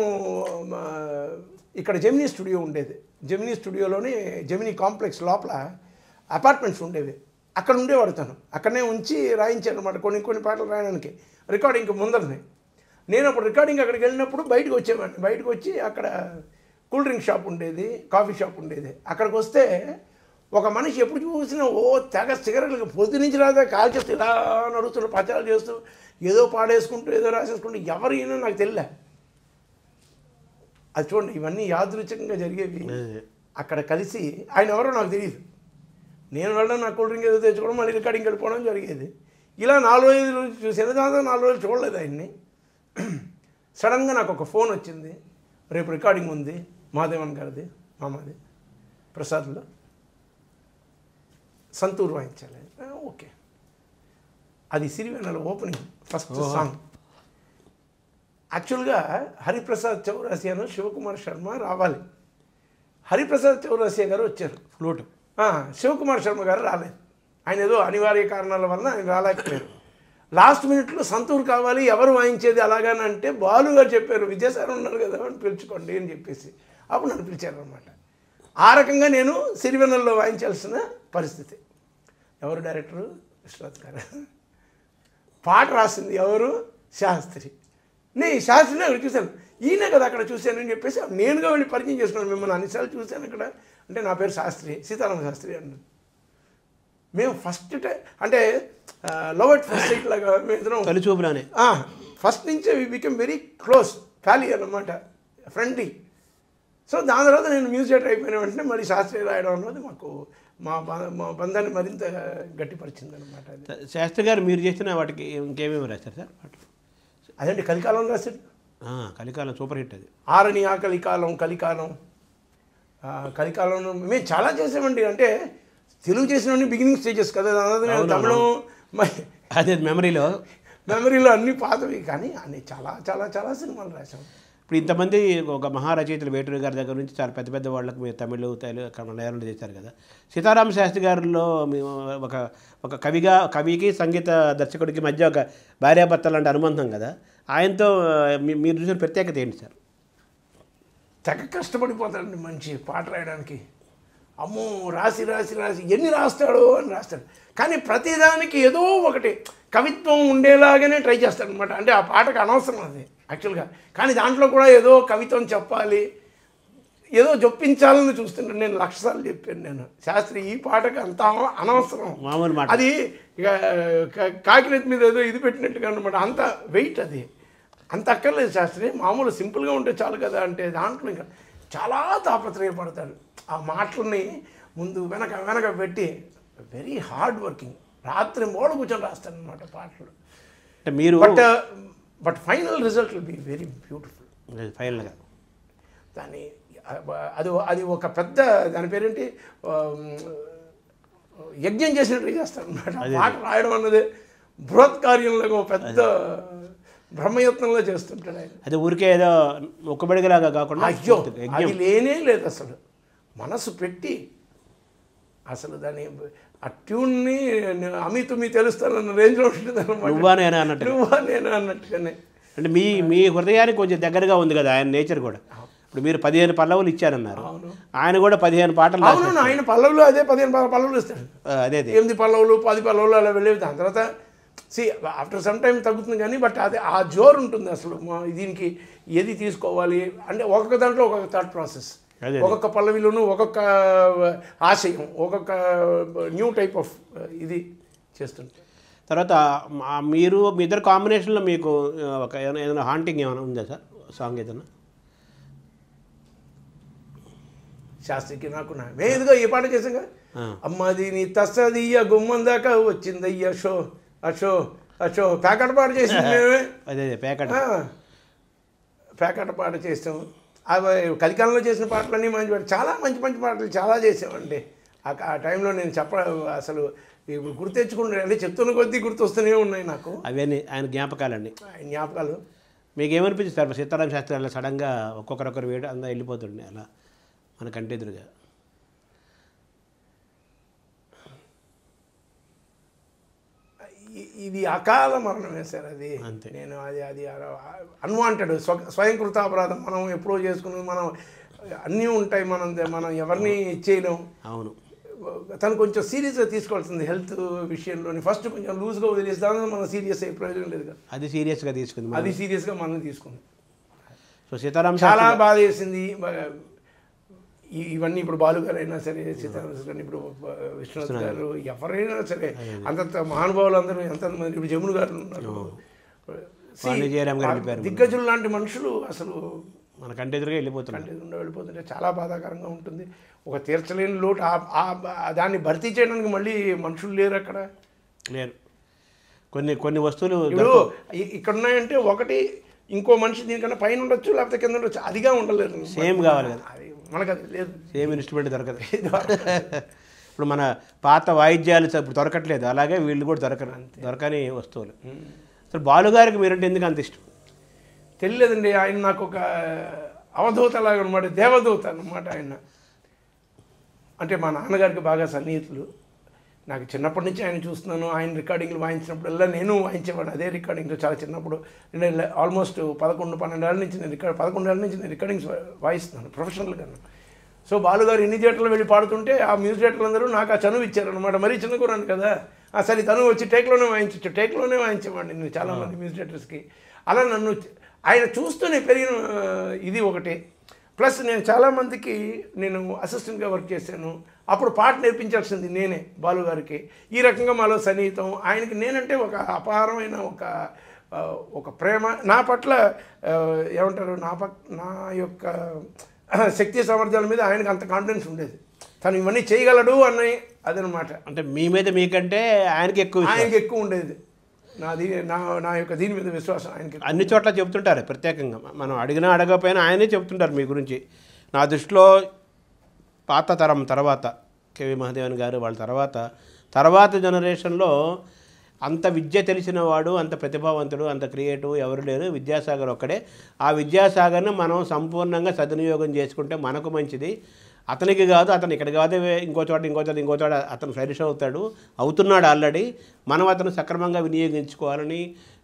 ఇక్కడ జెమినీ స్టూడియో ఉండేది, జెమినీ స్టూడియోలోని జెమినీ కాంప్లెక్స్ లోపల అపార్ట్మెంట్స్ ఉండేవి, అక్కడ ఉండేవాడు తను. అక్కడనే ఉంచి రాయించాను అనమాట కొన్ని పాటలు రాయడానికి, రికార్డింగ్కి ముందరనే. నేను అప్పుడు రికార్డింగ్ అక్కడికి వెళ్ళినప్పుడు బయటకు వచ్చేవాడిని. బయటకు వచ్చి అక్కడ కూల్ డ్రింక్ షాప్ ఉండేది, కాఫీ షాప్ ఉండేది. అక్కడికి వస్తే ఒక మనిషి ఎప్పుడు చూసినా తెగ సిగరెట్లకి పొద్దు నుంచి రాదా కాల్చేస్తూ ఇలా నడుస్తూ ప్రచారాలు చేస్తూ ఏదో పాడేసుకుంటూ ఏదో రాసేసుకుంటూ ఎవరు ఈయన నాకు తెలియలే. అది చూడండి, ఇవన్నీ యాదృచ్ఛికంగా జరిగేవి. అక్కడ కలిసి ఆయన ఎవరో నాకు తెలియదు, నేను వెళ్ళడం నా కూల్ డ్రింక్ ఏదో తెచ్చుకోవడం మళ్ళీ రికార్డింగ్కి వెళ్ళిపోవడం జరిగేది. ఇలా 4-5 రోజులు చూసాను. దాంతో 4 రోజులు చూడలేదు ఆయన్ని. సడన్గా నాకు ఒక ఫోన్ వచ్చింది, రేపు రికార్డింగ్ ఉంది మాదేవన్ గారిది, మామాది ప్రసాద్లో, సంతూర్ వాయించాలి. ఓకే, అది సిరివెన్నెల ఓపెనింగ్ ఫస్ట్ సాంగ్. యాక్చువల్గా హరిప్రసాద్ చౌరాసియాను శివకుమార్ శర్మ రావాలి. హరిప్రసాద్ చౌరాసియా గారు వచ్చారు ఫ్లూట్, శివకుమార్ శర్మ గారు రాలేదు. ఆయన ఏదో అనివార్య కారణాల వలన ఆయన రాలేకపోయారు. లాస్ట్ మినిట్లో సంతూర్ కావాలి, ఎవరు వాయించేది అలాగని అంటే బాలు గారు చెప్పారు, విద్యాసాగర్ ఉన్నారు కదా అని పిలుచుకోండి అని చెప్పేసి అప్పుడు నన్ను పిలిచారనమాట. ఆ రకంగా నేను సిరివెన్నెలలో వాయించాల్సిన పరిస్థితి. ఎవరు డైరెక్టరు? విశ్వనాథ్ గారు. పాట రాసింది ఎవరు? శాస్త్రి. నేను శాస్త్రిని అక్కడ చూశాను, ఈయన కదా అక్కడ చూశానని చెప్పేసి నేనుగా వెళ్ళి పరిచయం చేసుకున్నాను. మిమ్మల్ని అన్నిసార్లు చూశాను అక్కడ అంటే, నా పేరు శాస్త్రి, సీతారామ శాస్త్రి అన్నాను. మేము ఫస్ట్ టైం అంటే లవ్ ఎట్ ఫస్ట్ సైట్ లాగా మేము కలిచూపురానే ఫస్ట్ నుంచే వి బికెమ్ వెరీ క్లోజ్, ఫ్యాలీ అన్నమాట, ఫ్రెండ్లీ. సో దాని తర్వాత నేను మ్యూజిక్ డైరెక్టర్ అయిపోయిన వెంటనే మరి శాస్త్రీయ రాయడం అన్నది మాకు మా బంధాన్ని మరింత గట్టిపరిచింది అనమాట. శాస్త్రి గారు మీరు చేసిన వాటికి ఇంకేమేమి రాస్తారు సార్ పాటలు? అదండి కలికాలం రాశాడు. కలికాలం సూపర్ హిట్ అది. ఆరని ఆ కలికాలం, కలికాలంలో మేము చాలా చేసామండి. అంటే తెలుగు చేసినవన్నీ బిగినింగ్ స్టేజెస్ కదా, తమిళం అదే మెమరీలో అన్నీ పాతవి, కానీ అన్ని చాలా చాలా చాలా సినిమాలు రాసాం. ఇప్పుడు ఇంతమంది ఒక మహారచయితలు వేటూరి గారి దగ్గర నుంచి చాలా పెద్ద పెద్ద వాళ్ళకి మీరు తమిళ మలయాళంలో చేశారు కదా. సీతారామ శాస్త్రి గారిలో మేము ఒక కవికి సంగీత దర్శకుడికి మధ్య ఒక భార్యాభర్త లాంటి అనుబంధం కదా, ఆయనతో మీరు చూసిన ప్రత్యేకత ఏంటి సార్? తెగ కష్టపడిపోతాడండి మంచి పాట రాయడానికి. అమ్మో రాసి ఎన్ని రాస్తాడో అని రాస్తాడు, కానీ ప్రతిదానికి ఏదో ఒకటి కవిత్వం ఉండేలాగానే ట్రై చేస్తాడనమాట. అంటే ఆ పాటకు అనవసరం అది యాక్చువల్గా, కానీ దాంట్లో కూడా ఏదో కవిత్వం చెప్పాలి, ఏదో జొప్పించాలని చూస్తుంటాను. నేను 1,00,000 సార్లు చెప్పాను, నేను శాస్త్రి ఈ పాటకు అంత అనవసరం, అది ఇక కాకిరెత్తి మీద ఏదో ఇది పెట్టినట్టుగా అనమాట, అంత వెయిట్ అది అంత అక్కర్లేదు శాస్త్రి, మామూలు సింపుల్గా ఉంటే చాలు కదా అంటే దాంట్లో ఇంకా చాలా తాపత్రయపడతాడు. ఆ మాటలని ముందు వెనక పెట్టి వెరీ హార్డ్ వర్కింగ్, రాత్రి మూల కూర్చొని రాస్తాను అనమాట పాటలు. మీరు but final result will be very beautiful. ఫైనల్గా దాన్ని అది ఒక పెద్ద దాని పేరేంటి యజ్ఞం చేసినట్టు చేస్తాను అనమాట. పాట రాయడం అన్నది బృహత్ కార్యంలో ఒక పెద్ద బ్రహ్మయత్నంలో చేస్తుంటాడు ఆయన. అది ఊరికే ఏదో ఒక్కబడిగలాగా కాకుండా అయ్యో అది లేనే లేదు అసలు, మనసు పెట్టి అసలు దాన్ని ఆ ట్యూన్ని అమితుమి తెలుస్తానన్న రేంజ్లో ఉంటుంది అనమాట. నువ్వా నేనా అన్నట్టుగానే. అంటే మీ హృదయానికి కొంచెం దగ్గరగా ఉంది కదా ఆయన నేచర్ కూడా. ఇప్పుడు మీరు 15 పల్లవులు ఇచ్చారన్నారు, ఆయన కూడా 15 పాటలు. అవును, ఆయన పల్లవులు అదే 15 పల్లవులు ఇస్తాడు. అదే 8 పల్లవులు 10 పల్లవులు అలా వెళ్ళేవి. దాని తర్వాత ఆఫ్టర్ సమ్ టైం తగ్గుతుంది కానీ బట్ అదే ఆ జోరు ఉంటుంది అసలు. దీనికి ఏది తీసుకోవాలి అంటే ఒక్కొక్క దాంట్లో ఒక్కొక్క థాట్ ప్రాసెస్, ఒక్కొక్క పల్లవిలోనూ ఒక్కొక్క ఆశయం, ఒక్కొక్క న్యూ టైప్ ఆఫ్ ఇది చేస్తుంటారు. తర్వాత మీరు మీ ఇద్దరు కాంబినేషన్లో మీకు ఒక ఏదైనా హాంటింగ్ ఏమైనా ఉందా సార్ సాంగ్ ఏదైనా? శాస్త్రికి నాకు మేము ఇదిగో ఈ పాట చేసాం. అమ్మది నీ తస్సదియ్య గుమ్మం దాకా వచ్చిందయ్య షో అషో అషో ప్యాకెట్ పాట చేసింది మేమే. అదే ప్యాకెట్ పాట చేసాం. అవి కలికాలంలో చేసిన పాటలన్నీ మంచి పాటలు, చాలా మంచి మంచి పాటలు చాలా చేసామండి. ఆ టైంలో నేను అసలు ఇప్పుడు గుర్తు తెచ్చుకుంటే అంటే చెప్తున్న కొద్దీ గుర్తు వస్తూనే ఉన్నాయి నాకు అవన్నీ ఆయన జ్ఞాపకాలండి. ఆయన జ్ఞాపకాలు. మీకు ఏమనిపించింది సార్ సీతారామ శాస్త్రి అలా సడన్గా ఒక్కొక్కరొకరు వేడు అంతా వెళ్ళిపోతుండే అలా మన కంటి ఎదురుగా? ఇది అకాల మరణమే సార్. అది నేను అది అన్వాంటెడ్ స్వయంకృత అపరాధం. మనం ఎప్పుడో చేసుకున్నది, మనం అన్నీ ఉంటాయి, మనం ఎవరిని చేయలేం. అవును, తను కొంచెం సీరియస్గా తీసుకోవాల్సింది హెల్త్ విషయంలోని. ఫస్ట్ కొంచెం లూజ్గా వదిలేస్తాను, మనం సీరియస్ అయ్యే ప్రయోజనం లేదు కదా. అది సీరియస్గా తీసుకుంది, అది సీరియస్గా మనం తీసుకుంది. సో సీతారామ చాలా బాధ వేసింది. ఇవన్నీ ఇప్పుడు బాలు గారు అయినా సరే, సీతారామ గారు, ఇప్పుడు విశ్వనాథ్ గారు, ఎవరైనా సరే అంత మహానుభావులు అందరూ ఎంతమంది, ఇప్పుడు జమును గారు ఉన్నారు, దిగ్గజులు లాంటి మనుషులు అసలు మన కంటి ఎదురుగా వెళ్ళిపోతుంటే చాలా బాధాకరంగా ఉంటుంది. ఒక తీర్చలేని లోటు. దాన్ని భర్తీ చేయడానికి మళ్ళీ మనుషులు లేరు అక్కడ, లేరు. కొన్ని వస్తువులు ఇప్పుడు ఇక్కడ ఉన్నాయంటే ఒకటి ఇంకో మనిషి దీనికన్నా పైన ఉండొచ్చు, లేకపోతే కింద ఉండొచ్చు, అదిగా ఉండలేరు. సేమ్ కావాలి కదా, మనకు అది లేదు, సేమ్ ఇన్స్ట్రుమెంట్ దొరకదు. ఇప్పుడు మన పాత వాయిద్యాలు ఇప్పుడు దొరకట్లేదు, అలాగే వీళ్ళు కూడా దొరకని వస్తువులు. అసలు బాలుగారికి మీరంటే ఎందుకు అంత ఇష్టం? తెలియలేదండి. ఆయన నాకు ఒక అవధూత లాగా అనమాట, దేవదూత అనమాట ఆయన. అంటే మా నాన్నగారికి బాగా సన్నిహితులు. నాకు చిన్నప్పటి నుంచి ఆయన చూస్తున్నాను. ఆయన రికార్డింగ్లు వాయించినప్పుడల్లా నేను వాయించేవాడు అదే రికార్డింగ్లో. చాలా చిన్నప్పుడు నేను ఆల్మోస్ట్ 11-12 ఏళ్ళ నుంచి 11 ఏళ్ళ నుంచి నేను రికార్డింగ్స్ వాయిస్తున్నాను ప్రొఫెషనల్గా. సో బాలుగారు ఎన్ని థియేటర్లు వెళ్ళి పాడుతుంటే ఆ మ్యూజిక్ డైరెక్టర్లు అందరూ నాకు ఆ చనువు ఇచ్చారనమాట. మరీ చిన్న కూరాను కదా, సరే తను వచ్చి టేక్లోనే వాయించేవాడిని నేను చాలామంది మ్యూజిక్ డైరెక్టర్స్కి. అలా నన్ను ఆయన చూస్తూనే పెరిగిన ఇది ఒకటి. ప్లస్ నేను చాలామందికి నేను అసిస్టెంట్గా వర్క్ చేశాను. అప్పుడు పాట నేర్పించాల్సింది నేనే బాలుగారికి. ఈ రకంగా మాలో సన్నిహితం. ఆయనకి నేనంటే ఒక అపారమైన ఒక ప్రేమ నా పట్ల. ఏమంటారు, నా యొక్క శక్తి సామర్థ్యాల మీద ఆయనకు అంత కాన్ఫిడెన్స్ ఉండేది. తను ఇవన్నీ చేయగలడు అన్నది అదనమాట. అంటే మీ మీద మీకంటే ఆయనకి ఎక్కువ ఉండేది. నా యొక్క దీని మీద విశ్వాసం ఆయనకి. అన్ని చోట్ల చెప్తుంటారు ప్రత్యేకంగా, మనం అడిగినా అడగకపోయినా ఆయనే చెప్తుంటారు మీ గురించి. నా దృష్టిలో పాత తరం తర్వాత కేవి మహాదేవన్ గారు వాళ్ళ తర్వాత జనరేషన్లో అంత విద్య తెలిసిన వాడు, అంత ప్రతిభావంతుడు, అంత క్రియేటివ్ ఎవరు లేరు, విద్యాసాగర్ ఒక్కడే. ఆ విద్యాసాగర్ని మనం సంపూర్ణంగా సద్వినియోగం చేసుకుంటే మనకు మంచిది. అతనికి కాదు, అతను ఇక్కడ కాదు, ఇంకో చోట అతను ఫ్లరిష్ అవుతున్నాడు ఆల్రెడీ. మనం అతను సక్రమంగా వినియోగించుకోవాలని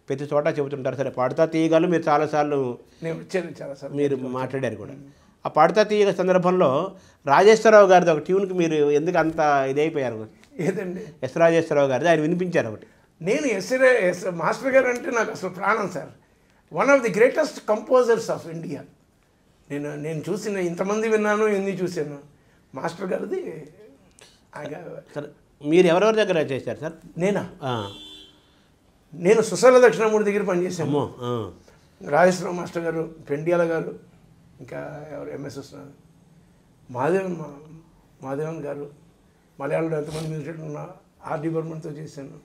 ప్రతి చోట చెబుతుంటారు. సరే, పాడుతా తీయగలు మీరు చాలాసార్లు మీరు మాట్లాడారు కూడా. ఆ పాడుతా తీయగల సందర్భంలో రాజేశ్వరరావు గారిది ఒక ట్యూన్కి మీరు ఎందుకు అంత ఇదైపోయారు? ఏదండి? ఎస్ రాజేశ్వరరావు గారిది ఆయన వినిపించారు ఒకటి. నేను మాస్టర్ గారు అంటే నాకు అసలు ప్రాణం sir. One of the greatest composers of India. నేను చూసిన ఇంతమంది విన్నాను, ఎన్ని చూశాను. మాస్టర్ గారిది. సార్ మీరు ఎవరెవరి దగ్గర చేశారు సార్? నేను సుశల దక్షిణామూర్తి దగ్గర పనిచేశాను. రాజేశ్వరరావు మాస్టర్ గారు, పెండియాల గారు, ఇంకా ఎవరు ఎంఎస్ మాధవన్ గారు, మలయాళంలో ఎంతమంది మ్యూజిక్ ఉన్న ఆర్డి బర్మన్తో చేశాను.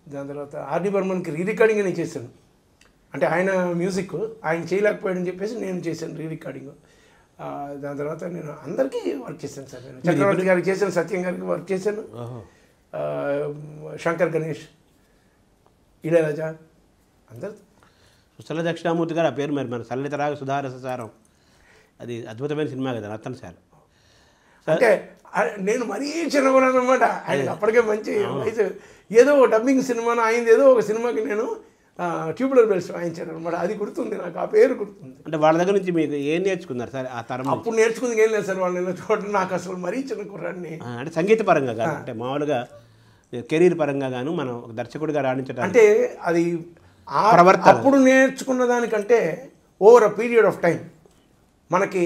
దాని తర్వాత ఆర్డి బర్మన్కి రీరికార్డింగ్ నేను చేశాను. అంటే ఆయన మ్యూజిక్ ఆయన చేయలేకపోయాడని చెప్పేసి నేను చేశాను రీరికార్డింగ్. దాని తర్వాత నేను అందరికీ వర్క్ చేశాను సార్. నేను చక్రవర్తి గారికి చేశాను, సత్యం గారికి వర్క్ చేశాను, శంకర్ గణేష్, ఇళయరాజా, అందరు. సుశల దక్షిణామూర్తి గారు ఆ పేరు మరి మన సల్లితరాగ సుధారససారం, అది అద్భుతమైన సినిమా కదా రతన్ సార్. అంటే నేను మరీ చిన్నగున్నాను అనమాట. ఆయన అప్పటికే మంచి వయసు. ఏదో ఒక డబ్బింగ్ సినిమాను అయింది, ఏదో ఒక సినిమాకి నేను ట్యూబులర్ బెల్స్ వాయించాను అనమాట. అది గుర్తుంది నాకు, ఆ పేరు గుర్తుంది. అంటే వాళ్ళ దగ్గర నుంచి మీకు ఏం నేర్చుకున్నారు సార్ ఆ తరం? అప్పుడు నేర్చుకుంది ఏం లేదు సార్, వాళ్ళని చూడండి నాకు అసలు మరీ చిన్న కుర్రాడిని. అంటే సంగీత పరంగా కాదు, అంటే మామూలుగా కెరీర్ పరంగా గాను మనం ఒక దర్శకుడిగా రాణించడం అంటే అది అప్పుడు నేర్చుకున్న దానికంటే over a period of time మనకి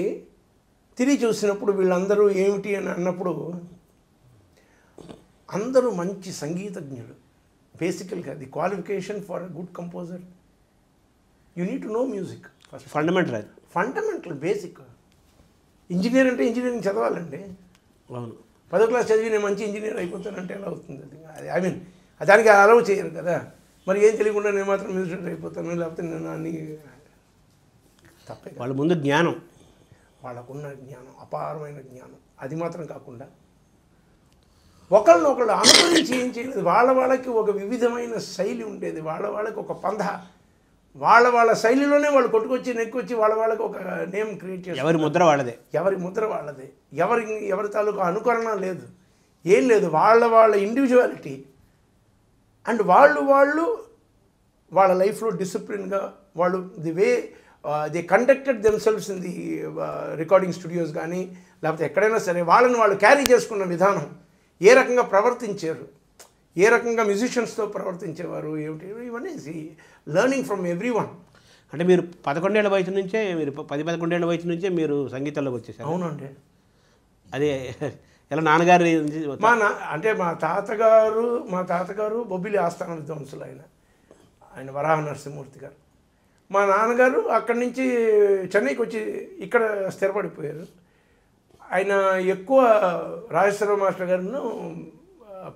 తిరిగి చూసినప్పుడు వీళ్ళందరూ ఏమిటి అని అన్నప్పుడు అందరూ మంచి సంగీతజ్ఞులు, బేసికల్గా the qualification for a good composer you need to know music first. Fundamental అది. Fundamental basic. ఇంజనీర్ అంటే ఇంజనీరింగ్ చదవాలండి. అవును. 10వ క్లాస్ చదివి నేను మంచి ఇంజనీర్ అయిపోతానంటే ఎలా అవుతుంది అది? ఐ మీన్ దానికి అలవ్ చేయరు కదా. మరి ఏం తెలియకుండా నేను మాత్రం మ్యూజిక్ అయిపోతాను, లేకపోతే నేను అన్ని తప్పే. వాళ్ళ ముందు జ్ఞానం, వాళ్ళకున్న జ్ఞానం అపారమైన జ్ఞానం. అది మాత్రం కాకుండా ఒకళ్ళనొకళ్ళు అనుసరించి ఏం చేయలేదు. వాళ్ళకి ఒక వివిధమైన శైలి ఉండేది, వాళ్ళకి ఒక పంధ, వాళ్ళ శైలిలోనే వాళ్ళు కొట్టుకొచ్చి నెక్కొచ్చి వాళ్ళకి ఒక నేమ్ క్రియేట్ చేస్తారు. ఎవరి ముద్ర వాళ్ళదే, ఎవరి ముద్ర వాళ్ళదే. ఎవరి తాలూకా అనుకరణ లేదు, ఏం లేదు. వాళ్ళ ఇండివిజువాలిటీ. అండ్ వాళ్ళ లైఫ్లో డిసిప్లిన్గా వాళ్ళు the way they conducted themselves in the recording studios కానీ లేకపోతే ఎక్కడైనా సరే వాళ్ళని వాళ్ళు క్యారీ చేసుకున్న విధానం, ఏ రకంగా ప్రవర్తించారు, ఏ రకంగా మ్యూజిషియన్స్తో ప్రవర్తించేవారు, ఏమిటి, ఇవన్నీ లెర్నింగ్ ఫ్రమ్ ఎవ్రీ వన్. అంటే మీరు 11 ఏళ్ల వయసు నుంచే, మీరు 10-11 ఏళ్ల వయసు నుంచే మీరు సంగీతంలోకి వచ్చేసారు. అవునండి. అదే ఎలా నాన్నగారు అంటే మా తాతగారు బొబ్బిలి ఆస్థాన విద్వాంసులు. ఆయన వరాహ నరసింహమూర్తి గారు. మా నాన్నగారు అక్కడి నుంచి చెన్నైకి వచ్చి ఇక్కడ స్థిరపడిపోయారు. ఆయన ఎక్కువ రాజేశ్వరరావు మాస్టర్ గారును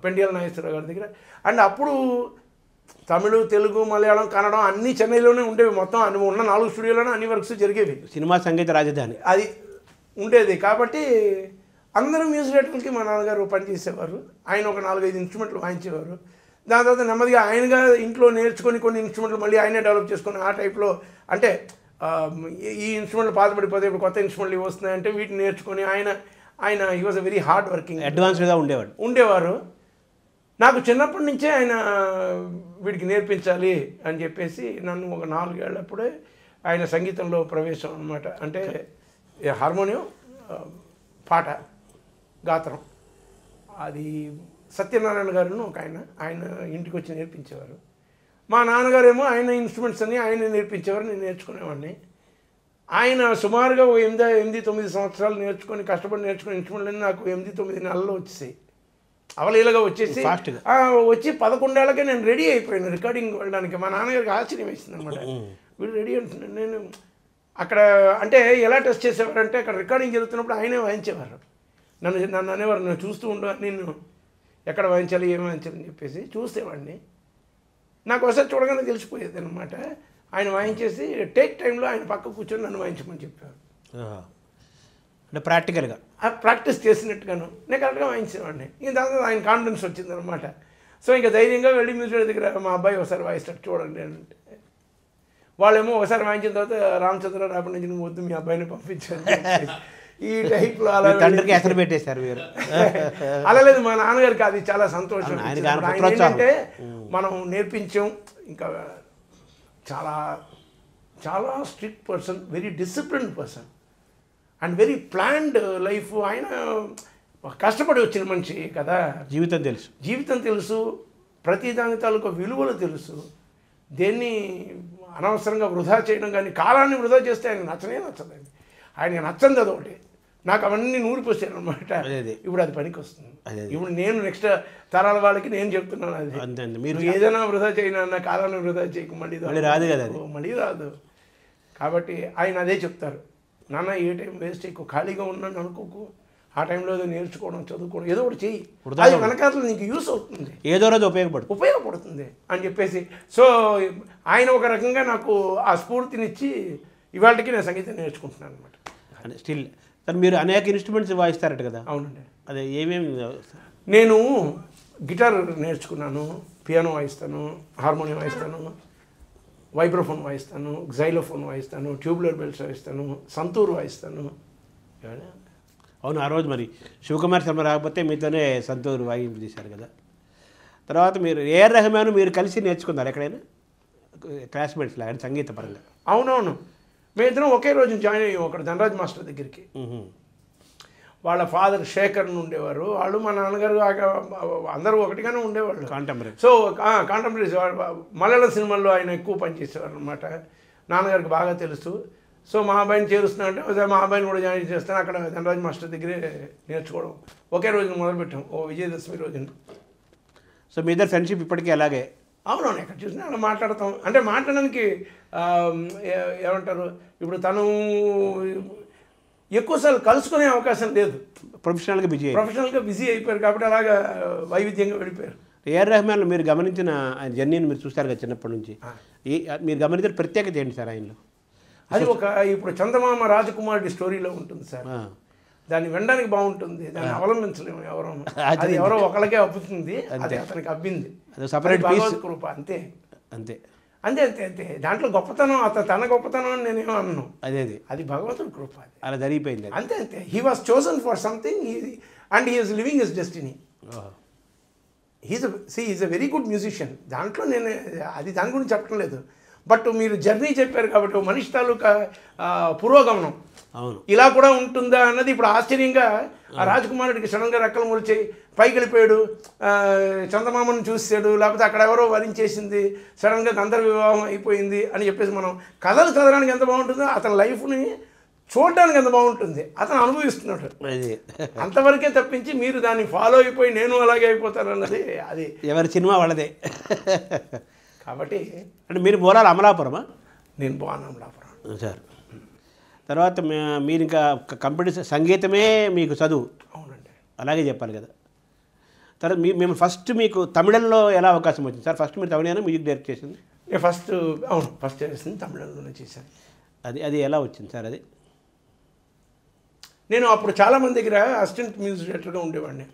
పెండియాల నాగేశ్వరరావు గారి దగ్గర. అండ్ అప్పుడు తమిళ, తెలుగు, మలయాళం, కన్నడం అన్నీ చెన్నైలోనే ఉండేవి. మొత్తం అన్ని ఉన్న 4 స్టూడియోలోనే అన్ని వర్క్స్ జరిగేవి. సినిమా సంగీత రాజధాని అది ఉండేది. కాబట్టి అందరూ మ్యూజిక్ డైరెక్టర్కి మా నాన్నగారు పనిచేసేవారు. ఆయన ఒక 4-5 ఇన్స్ట్రుమెంట్లు వాయించేవారు. దాని తర్వాత నెమ్మదిగా ఆయనగా ఇంట్లో నేర్చుకొని కొన్ని ఇన్స్ట్రుమెంట్లు మళ్ళీ ఆయనే డెవలప్ చేసుకొని ఆ టైప్లో, అంటే ఈ ఇన్స్ట్రుమెంట్లు పాతపడిపోతే ఇప్పుడు కొత్త ఇన్స్ట్రుమెంట్లు ఇవి వస్తున్నాయంటే వీటిని నేర్చుకొని ఆయన he was a very hard working, అడ్వాన్స్డ్గా ఉండేవారు. నాకు చిన్నప్పటి నుంచే ఆయన వీడికి నేర్పించాలి అని చెప్పేసి నన్ను ఒక 4 ఏళ్ళప్పుడే ఆయన సంగీతంలో ప్రవేశం అనమాట. అంటే హార్మోనియం, పాట, గాత్రం. అది సత్యనారాయణ గారును ఒక ఆయన ఇంటికి వచ్చి నేర్పించేవారు. మా నాన్నగారేమో ఆయన ఇన్స్ట్రుమెంట్స్ అన్నీ ఆయన నేర్పించేవారు, నేను నేర్చుకునేవాడిని. ఆయన సుమారుగా 8-9 సంవత్సరాలు కష్టపడి నేర్చుకునే ఇన్స్ట్రుమెంట్లన్నీ నాకు 8-9 నెలల్లో వచ్చేసాయి. అవలీలగా వచ్చేసి వచ్చి 11 ఏళ్ళకే నేను రెడీ అయిపోయాను రికార్డింగ్ వెళ్ళడానికి. మా నాన్నగారికి ఆశ్చర్యం వేసింది అనమాట. వీడు రెడీ అంటున్నాను. నేను అక్కడ అంటే ఎలా టెస్ట్ చేసేవారంటే అక్కడ రికార్డింగ్ జరుగుతున్నప్పుడు ఆయనే వాయించేవారు. నన్ను అనేవారు, నేను చూస్తూ నేను ఎక్కడ వాయించాలి, ఏం వాయించాలని చెప్పేసి చూసేవాడిని. నాకు ఒకసారి చూడగానే తెలిసిపోయేది అనమాట. ఆయన వాయించేసి టేక్ టైంలో ఆయన పక్క కూర్చొని నన్ను వాయించమని చెప్పారు. అంటే ప్రాక్టికల్గా ప్రాక్టీస్ చేసినట్టుగాను నేను కరెక్ట్గా వాయించేవాడిని. ఇంక దాంతో ఆయన కాన్ఫిడెన్స్ వచ్చిందనమాట. సో ఇంకా ధైర్యంగా వెళ్ళి మ్యూజిక్ దగ్గర మా అబ్బాయి ఒకసారి వాయిస్తాడు చూడండి అంటే, వాళ్ళేమో ఒకసారి వాయించిన తర్వాత రామచంద్ర రాపటి నుంచి నువ్వు వద్దు, మీ అబ్బాయిని పంపించాను ఈ టైప్లో. అలా తండ్రికి ఎసరు పెట్టేశారు మీరు? అలా లేదు, మా నాన్నగారికి అది చాలా సంతోషం. ఆయన ఏంటంటే మనం నేర్పించాం. ఇంకా చాలా చాలా strict person, very disciplined person and very planned life. ఆయన కష్టపడి వచ్చిన మనిషి కదా, జీవితం తెలుసు, ప్రతి దాని తాలూకు విలువలు తెలుసు. దేన్ని అనవసరంగా వృధా చేయడం కానీ, కాలాన్ని వృధా చేస్తే ఆయనకు నచ్చదండి. ఆయనకి నచ్చంది అదొకటి. నాకు అవన్నీ నూరిపోసాను అనమాట. ఇప్పుడు అది పనికి వస్తుంది. ఇప్పుడు నేను నెక్స్ట్ తరాల వాళ్ళకి నేను చెప్తున్నాను, అది మీరు ఏదైనా వృధా చేయనన్న కాలాన్ని వృధా చేయకు, మళ్ళీ రాదు కదా, మళ్ళీ రాదు. కాబట్టి ఆయన అదే చెప్తారు, నాన్న ఏ టైం వేస్ట్ చేయకు, ఖాళీగా ఉన్నాను అనుకోకు, ఆ టైంలో ఏదో నేర్చుకోవడం, చదువుకోవడం, ఏదో ఒకటి చెయ్యి, అది వెనకాతలు నీకు యూస్ అవుతుంది, ఏదో రోజు ఉపయోగపడుతుంది అని చెప్పేసి. సో ఆయన ఒక రకంగా నాకు ఆ స్ఫూర్తినిచ్చి ఇవాళకి నేను సంగీతం నేర్చుకుంటున్నాను అనమాట. స్టిల్ మీరు అనేక ఇన్స్ట్రుమెంట్స్ వాయిస్తారట కదా? అవునండి. అదే ఏమేమి? నేను గిటార్ నేర్చుకున్నాను, పియానో వాయిస్తాను, హార్మోనియం వాయిస్తాను, వైబ్రోఫోన్ వాయిస్తాను, జైలోఫోన్ వాయిస్తాను, ట్యూబ్లర్ బెల్స్ వాయిస్తాను, సంతూర్ వాయిస్తాను. అవును, ఆ రోజు మరి శివకుమార్ శర్మ రాకపోతే మీతోనే సంతూర్ వాయింపు తీశారు కదా. తర్వాత మీరు ఏఆర్ రెహమాన్ మీరు కలిసి నేర్చుకున్నారు ఎక్కడైనా క్లాస్మేట్స్ లాగా సంగీత పరంగా? అవునవును, మేమిద్దరం ఒకే రోజు జాయిన్ అయ్యాం అక్కడ ధనరాజ్ మాస్టర్ దగ్గరికి. వాళ్ళ ఫాదర్ శేఖర్ ఉండేవారు, వాళ్ళు మా నాన్నగారు అందరూ ఒకటిగానే ఉండేవాళ్ళు. కాంటెంపరీ. సో కాంటెంపరీస్ మలయాళం సినిమాల్లో ఆయన ఎక్కువ పనిచేసేవారు అనమాట. నాన్నగారికి బాగా తెలుసు. సో మా అబ్బాయిని చేరుస్తున్నా అంటే మా అబ్బాయిని కూడా జాయిన్ చేస్తాను. అక్కడ ధనరాజ్ మాస్టర్ దగ్గరే నేర్చుకోవడం ఒకే రోజున మొదలుపెట్టాం, ఓ విజయదశమి రోజున. సో మీ ఇద్దరు ఫ్రెండ్షిప్ ఇప్పటికీ అలాగే? అవునవును, ఎక్కడ చూసినా అలా మాట్లాడతాం. అంటే మాట్లాడడానికి ఏమంటారు, ఇప్పుడు తను ఎక్కువసార్లు కలుసుకునే అవకాశం లేదు, ప్రొఫెషనల్గా బిజీ అయిపోయారు కాబట్టి అలాగా వైవిధ్యంగా వెళ్ళిపోయారు. ఏఆర్ రెహమాన్ మీరు గమనించిన ఆయన జర్నీని మీరు చూస్తారు కదా చిన్నప్పటి నుంచి, మీరు గమనించిన ప్రత్యేకత ఏంటి సార్ ఆయనలో? అది ఇప్పుడు చందమామ రాజకుమారుడి స్టోరీలో ఉంటుంది సార్. దాన్ని వినడానికి బాగుంటుంది, దాన్ని అవలంబించలేము ఎవరో, అది ఎవరో ఒకళ్ళకే అబ్బుతుంది, అది అతనికి అబ్బింది, భగవత్ కృప, అంతే అంతే అంతే అంతే అంతే. దాంట్లో గొప్పతనం తన గొప్పతనం అని నేనేమో అన్నాను, అది భగవంతుడి కృప, అలా జరిగిపోయింది, అంతే అంతే. He was chosen for something and he is living his destiny. Is a very good musician. దాంట్లో నేను దాని గురించి చెప్పడం లేదు, బట్ మీరు జర్నీ చెప్పారు కాబట్టి మనిషి తాలూకా పురోగమనం ఇలా కూడా ఉంటుందా అన్నది ఇప్పుడు ఆశ్చర్యంగా. ఆ రాజకుమారుడికి సడన్గా రెక్కలు మొలిచాయి, పైకి వెళ్ళిపోయాడు, చందమామను చూసాడు, లేకపోతే అక్కడ ఎవరో వరించేసింది, సడన్గా గంధర్వ వివాహం అయిపోయింది అని చెప్పేసి మనం కథలు చదవడానికి ఎంత బాగుంటుందో అతని లైఫ్ని చూడడానికి ఎంత బాగుంటుంది, అతను అనుభవిస్తున్నాడు, అంతవరకే తప్పించి మీరు దాన్ని ఫాలో అయిపోయి నేను అలాగే అయిపోతాను అన్నది అది ఎవరి సినిమా వాళ్ళదే. కాబట్టి అంటే మీరు బోలాలి అమలాపురమా? నేను బాగా అమలాపురం సార్. తర్వాత మీరు ఇంకా కంప్యూటర్ సంగీతమే మీకు చదువు? అవునండి. అలాగే చెప్పాలి కదా. తర్వాత మేము ఫస్ట్ మీకు తమిళంలో ఎలా అవకాశం వచ్చింది సార్? ఫస్ట్ మీరు తమిళంలో మ్యూజిక్ డైరెక్ట్ చేసింది? నేను ఫస్ట్ చేసింది తమిళంలోనే చేశాను. అది ఎలా వచ్చింది సార్? అది నేను అప్పుడు చాలామంది దగ్గర అసిస్టెంట్ మ్యూజిక్ డైరెక్టర్గా ఉండేవాడిని.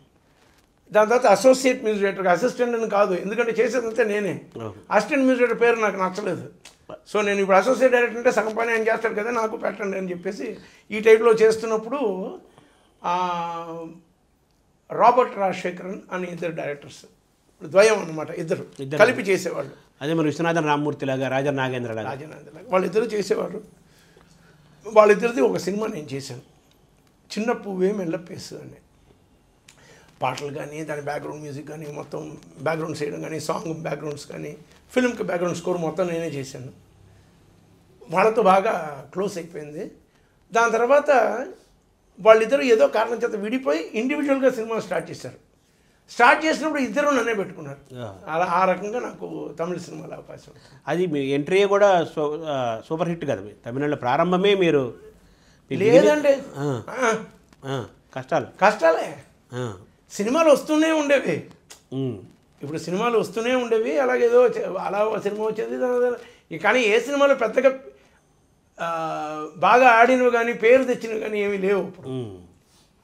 దాని తర్వాత అసోసియేట్ మ్యూజిక్ డైరెక్టర్గా, అసిస్టెంట్ అని కాదు, ఎందుకంటే చేసేదంతా నేనే. అసిస్టెంట్ మ్యూజిక్ డైరెక్టర్ పేరు నాకు నచ్చలేదు. సో నేను ఇప్పుడు అసోసియేట్ డైరెక్టర్ అంటే సగం పని ఆయన చేస్తాడు కదా, నాకు పెట్టండి అని చెప్పేసి ఈ టైప్లో చేస్తున్నప్పుడు రాబర్ట్ రాజశేఖరన్ అని ఇద్దరు డైరెక్టర్స్, ద్వయం అనమాట, ఇద్దరు కలిపి చేసేవాళ్ళు. అదే మన విశ్వనాథన్ రామ్మూర్తి లాగా, రాజా నాగేంద్ర లాగా వాళ్ళిద్దరు చేసేవారు. వాళ్ళిద్దరిది ఒక సినిమా నేను చేశాను, చిన్న పువ్వే మెల్లపేసు అని. పాటలు కానీ, దాని బ్యాక్గ్రౌండ్ మ్యూజిక్ కానీ, మొత్తం బ్యాక్గ్రౌండ్స్ చేయడం కానీ, సాంగ్ బ్యాక్గ్రౌండ్స్ కానీ, ఫిల్మ్కి బ్యాక్గ్రౌండ్ స్కోర్ మొత్తం నేనే చేశాను. వాళ్ళతో బాగా క్లోజ్ అయిపోయింది. దాని తర్వాత వాళ్ళిద్దరూ ఏదో కారణం చేత విడిపోయి ఇండివిజువల్గా సినిమా స్టార్ట్ చేశారు. స్టార్ట్ చేసినప్పుడు ఇద్దరు నన్నే పెట్టుకున్నారు. అలా ఆ రకంగా నాకు తమిళ సినిమాలో అవకాశం. అది మీ ఎంట్రీ కూడా సూపర్ హిట్ కదా, తమిళనాడులో ప్రారంభమే మీరు? లేదండి, కష్టాలే. సినిమాలు వస్తూనే ఉండేవి, ఇప్పుడు సినిమాలు వస్తూనే ఉండేవి, అలాగేదో అలా సినిమా వచ్చేది. కానీ ఏ సినిమాలో పెద్దగా బాగా ఆడినవి కానీ పేరు తెచ్చినవి కానీ ఏమీ లేవు.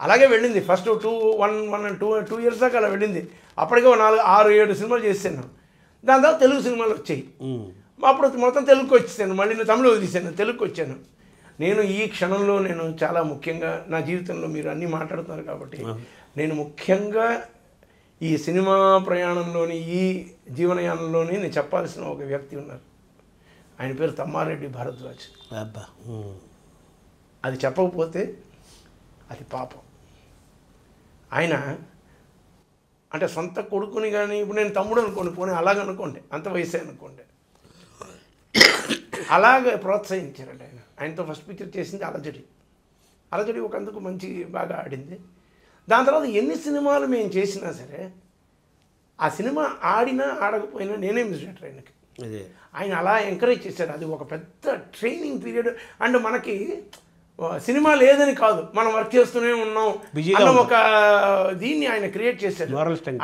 అలాగే వెళ్ళింది ఫస్ట్ 2 years దాకా అలా వెళ్ళింది. అప్పటికే 4, 6, 7 సినిమాలు చేశాను. దాని తర్వాత తెలుగు సినిమాలు వచ్చాయి. అప్పుడు మొత్తం తెలుగుకి వచ్చేసాను, మళ్ళీ నేను తమిళ వదిలేసాను, తెలుగుకి వచ్చాను. నేను ఈ క్షణంలో నేను చాలా ముఖ్యంగా నా జీవితంలో మీరు అన్నీ మాట్లాడుతున్నారు కాబట్టి నేను ముఖ్యంగా ఈ సినిమా ప్రయాణంలోని, ఈ జీవనయానంలోని నేను చెప్పాల్సిన ఒక వ్యక్తి ఉన్నారు. ఆయన పేరు తమ్మారెడ్డి భరద్వాజ్. అది చెప్పకపోతే అది పాపం. ఆయన అంటే సొంత కొడుకుని కానీ, ఇప్పుడు నేను తమ్ముడు అనుకోండి, పోనీ అలాగనుకోండి, అంత వయసే అనుకోండి, అలాగే ప్రోత్సహించారండి ఆయన. ఆయనతో ఫస్ట్ పిక్చర్ చేసింది అలజడి ఒక అందుకు మంచి బాగా ఆడింది. దాని తర్వాత ఎన్ని సినిమాలు మేము చేసినా సరే ఆ సినిమా ఆడినా ఆడకపోయినా నేనే మ్యూజిక్ డైరెక్టర్ ఆయనకి. ఆయన అలా ఎంకరేజ్ చేశారు. అది ఒక పెద్ద ట్రైనింగ్ పీరియడ్. అండ్ మనకి సినిమా లేదని కాదు, మనం వర్క్ చేస్తూనే ఉన్నాం అన్న ఒక దీన్ని ఆయన క్రియేట్ చేశారు.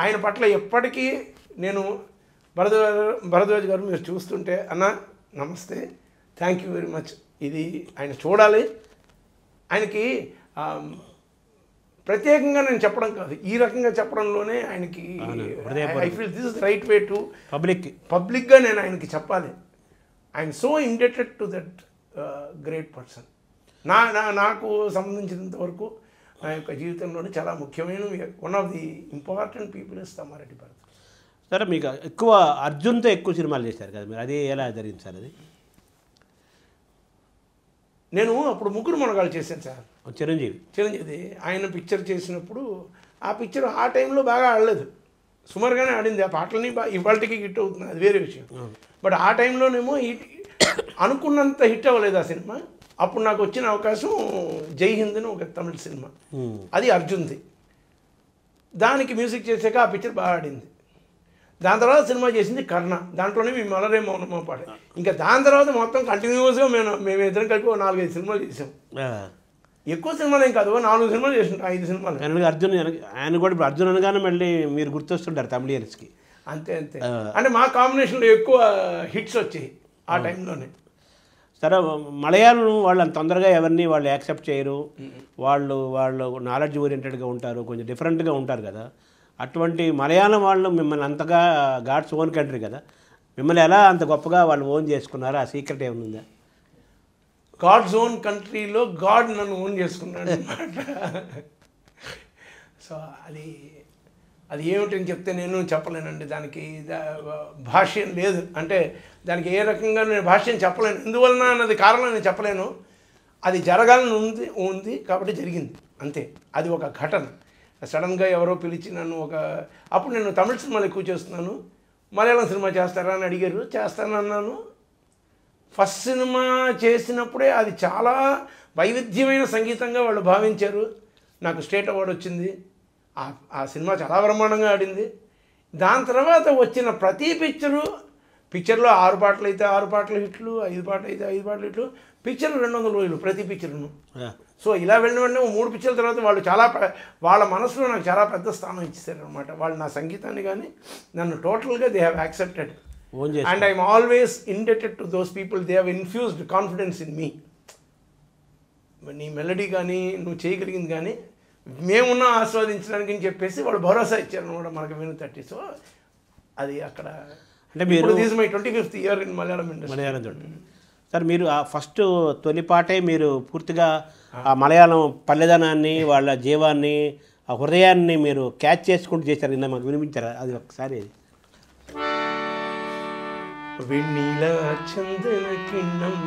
ఆయన పట్ల ఎప్పటికీ నేను భరద్వాజ్ గారు మీరు చూస్తుంటే అన్న నమస్తే, థ్యాంక్ యూ వెరీ మచ్, ఇది ఆయన చూడాలి. ఆయనకి ప్రత్యేకంగా నేను చెప్పడం కాదు, ఈ రకంగా చెప్పడంలోనే ఆయనకి I feel this is right way to పబ్లిక్గా నేను ఆయనకి చెప్పాలి. I'm so indebted to that great person. నాకు సంబంధించినంత వరకు నా యొక్క జీవితంలోనే చాలా ముఖ్యమైన one of the important people is Tammareddy Bharat. సరే, మీకు ఎక్కువ అర్జున్తో ఎక్కువ సినిమాలు చేశారు కదా మీరు, అది ఎలా జరిగింది సార్? అది నేను అప్పుడు ముగ్గురు మనగాళ్ళు చేశాను సార్. చిరంజీవి ఆయన పిక్చర్ చేసినప్పుడు ఆ పిక్చర్ ఆ టైంలో బాగా ఆడలేదు, సుమారుగానే ఆడింది. ఆ పాటలని ఇవాళకి హిట్ అవుతుంది, అది వేరే విషయం. బట్ ఆ టైంలోనేమో అనుకున్నంత హిట్ అవ్వలేదు ఆ సినిమా. అప్పుడు నాకు వచ్చిన అవకాశం జై హింద్ అని ఒక తమిళ సినిమా, అది అర్జున్ది. దానికి మ్యూజిక్ చేశాక ఆ పిక్చర్ బాగా ఆడింది. దాని తర్వాత సినిమా చేసింది కర్ణ, దాంట్లోనే మేము మలరే మౌనమా పాట. ఇంకా దాని తర్వాత మొత్తం కంటిన్యూస్గా మేము ఇద్దరం కలిపి 4-5 సినిమాలు చేసాం. ఎక్కువ సినిమాలు ఏం కాదు, 4 సినిమాలు చేసింటాం, 5 సినిమాలు. అర్జున్ ఆయన కూడా ఇప్పుడు అర్జున్ అనగానే మళ్ళీ మీరు గుర్తొస్తుంటారు తమిళియన్స్కి. అంతే అంటే మా కాంబినేషన్లో ఎక్కువ హిట్స్ వచ్చాయి ఆ టైంలోనే. సరే, మలయాళం వాళ్ళు అంత తొందరగా ఎవరిని వాళ్ళు యాక్సెప్ట్ చేయరు, వాళ్ళు నాలెడ్జ్ ఓరియంటెడ్గా ఉంటారు, కొంచెం డిఫరెంట్గా ఉంటారు కదా. అటువంటి మలయాళం వాళ్ళు మిమ్మల్ని అంతగా గాడ్స్ ఓన్ కంట్రీ కదా, మిమ్మల్ని ఎలా అంత గొప్పగా వాళ్ళు ఓన్ చేసుకున్నారు? ఆ సీక్రెట్ ఏముందా? గాడ్స్ ఓన్ కంట్రీలో గాడ్ నన్ను ఓన్ చేసుకున్నాడు అనమాట. సో అది ఏమిటని చెప్తే నేను చెప్పలేనండి. దానికి భాష్యం లేదు, అంటే దానికి ఏ రకంగా నేను భాష్యం చెప్పలేను. ఎందువలన అన్నది కారణం నేను చెప్పలేను. అది జరగాలని ఉంది కాబట్టి జరిగింది అంతే. అది ఒక ఘటన. సడన్గా ఎవరో పిలిచి నన్ను అప్పుడు నేను తమిళ సినిమాలు ఎక్కువ చేస్తున్నాను, మలయాళం సినిమా చేస్తారా అని అడిగారు, చేస్తానన్నాను. ఫస్ట్ సినిమా చేసినప్పుడే అది చాలా వైవిధ్యమైన సంగీతంగా వాళ్ళు భావించారు. నాకు స్టేట్ అవార్డు వచ్చింది. ఆ సినిమా చాలా బ్రహ్మాండంగా ఆడింది. దాని తర్వాత వచ్చిన ప్రతి పిక్చర్లో 6 పాటలు అయితే 6 పాటలు హిట్లు, 5 పాటలు అయితే 5 పాటలు హిట్లు, పిక్చర్లు 200 రోజులు ప్రతి పిక్చర్ను. సో ఇలా వెళ్ళిన వెంటనే 3 పిక్చర్ల తర్వాత వాళ్ళు వాళ్ళ మనసులో నాకు చాలా పెద్ద స్థానం ఇచ్చేసారు అనమాట. వాళ్ళు నా సంగీతాన్ని కానీ నన్ను టోటల్గా they have accepted. And I'm always indebted to those people. They have infused confidence in me. నీ మెలడీ కానీ నువ్వు చేయగలిగింది కానీ మేమున్నా ఆస్వాదించడానికి అని చెప్పేసి వాళ్ళు భరోసా ఇచ్చారు అనమాట మనకు వెనుతట్టి. సో అది అక్కడ అంటే మీరు this my 25th year in Malayalam industry. Sir, మీరు ఆ ఫస్ట్ తొలిపాటే మీరు పూర్తిగా ఆ మలయాళం పల్లెదనాన్ని, వాళ్ళ జీవాన్ని, ఆ హృదయాన్ని మీరు క్యాచ్ చేసుకుంటూ చేశారు. కింద మాకు వినిపించారా అది ఒకసారి? వెన్నీల చందన కిన్నం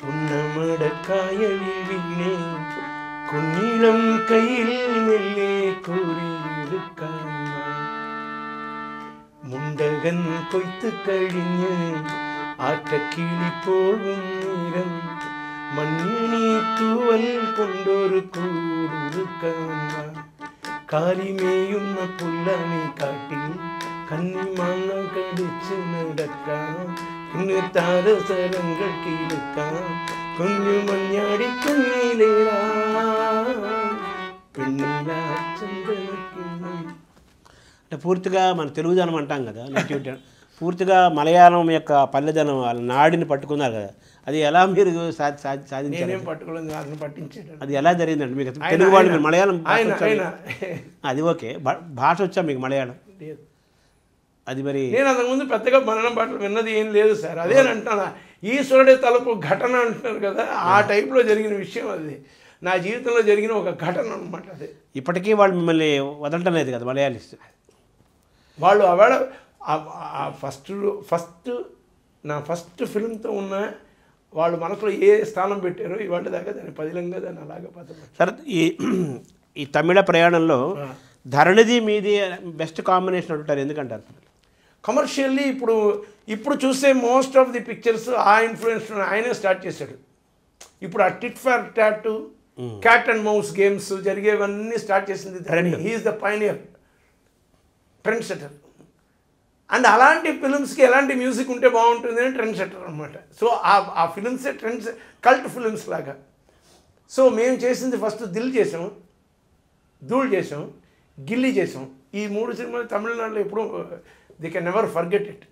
പുന്നമടക്കായ വീണേ കുഞ്ഞിളം കയ്യിൽ മെല്ലെ കോരിയെടുക്കാൻ മുണ്ടകൻ കൊയ്ത്ത് കഴിഞ്ഞ് ആറ്റക്കിളി പോകും നേരം മണ്ണിനി തൂവൽ കൊണ്ടൊരു കൂടുക്കാൻ കാലിമേയുന്ന പുല്ലണി കാട്ടിൽ കന്നിമാങ്ങ കടിച്ച് നടക്കാം ഇന്ന് താരസരങ്ങൾ കീഴക്കാം കുഞ്ഞു മഞ്ഞാടി കുഞ്ഞിലേറാ పెన్నీల చందనకిన్నం. అంటే పూర్తిగా మన తెలుగుదనం అంటాం కదా, నేటివిటీ పూర్తిగా మలయాళం యొక్క పల్లెదనం వాళ్ళ నాడిని పట్టుకున్నారు కదా. అది ఎలా మీరు సాధించారు? పట్టుకోలేదు, అతను పట్టించాడు. అది ఎలా జరిగిందండి? మీకు తెలుగు వాళ్ళు మీరు మలయాళం అది ఓకే, భాష వచ్చా మీకు మలయాళం? అది మరి నేను అంతకుముందు పెద్దగా మలయాళం పాటలు విన్నది ఏం లేదు సార్. అదేనంటాను, ఈశ్వరుడే తలుపు ఘటన అంటున్నారు కదా, ఆ టైప్లో జరిగిన విషయం అది. నా జీవితంలో జరిగిన ఒక ఘటన అనమాట అది. ఇప్పటికీ వాళ్ళు మిమ్మల్ని వదలటం లేదు కదా మలయాళిస్ వాళ్ళు. ఆవిడ నా ఫస్ట్ ఫిల్మ్తో ఉన్న వాళ్ళు మనసులో ఏ స్థానం పెట్టారో ఇవాళ దాకా దాన్ని పదిలంగా దాన్ని అలాగే పదపడతారు. సార్, ఈ తమిళ ప్రయాణంలో ధరణిది మీది బెస్ట్ కాంబినేషన్ అంటారు, ఎందుకంటారు? కమర్షియల్లీ ఇప్పుడు చూస్తే మోస్ట్ ఆఫ్ ది పిక్చర్స్ ఆ ఇన్ఫ్లుయెన్స్ ఆయనే స్టార్ట్ చేశాడు. ఇప్పుడు ఆ tit for tat, cat and mouse games జరిగేవన్నీ స్టార్ట్ చేసింది Dharani. He is the pioneer, trend setter. And అలాంటి ఫిల్మ్స్కి ఎలాంటి మ్యూజిక్ ఉంటే బాగుంటుంది అని ట్రెండ్ సెటర్ అనమాట. సో ఆ ఫిల్మ్సే ట్రెండ్స్, కల్ట్ ఫిల్మ్స్ లాగా. సో మేము చేసింది ఫస్ట్ దిల్ చేసాం, ధూళ్ చేసాం, గిల్లీ చేసాం. ఈ 3 సినిమాలు తమిళనాడులో ఎప్పుడు they can never forget it.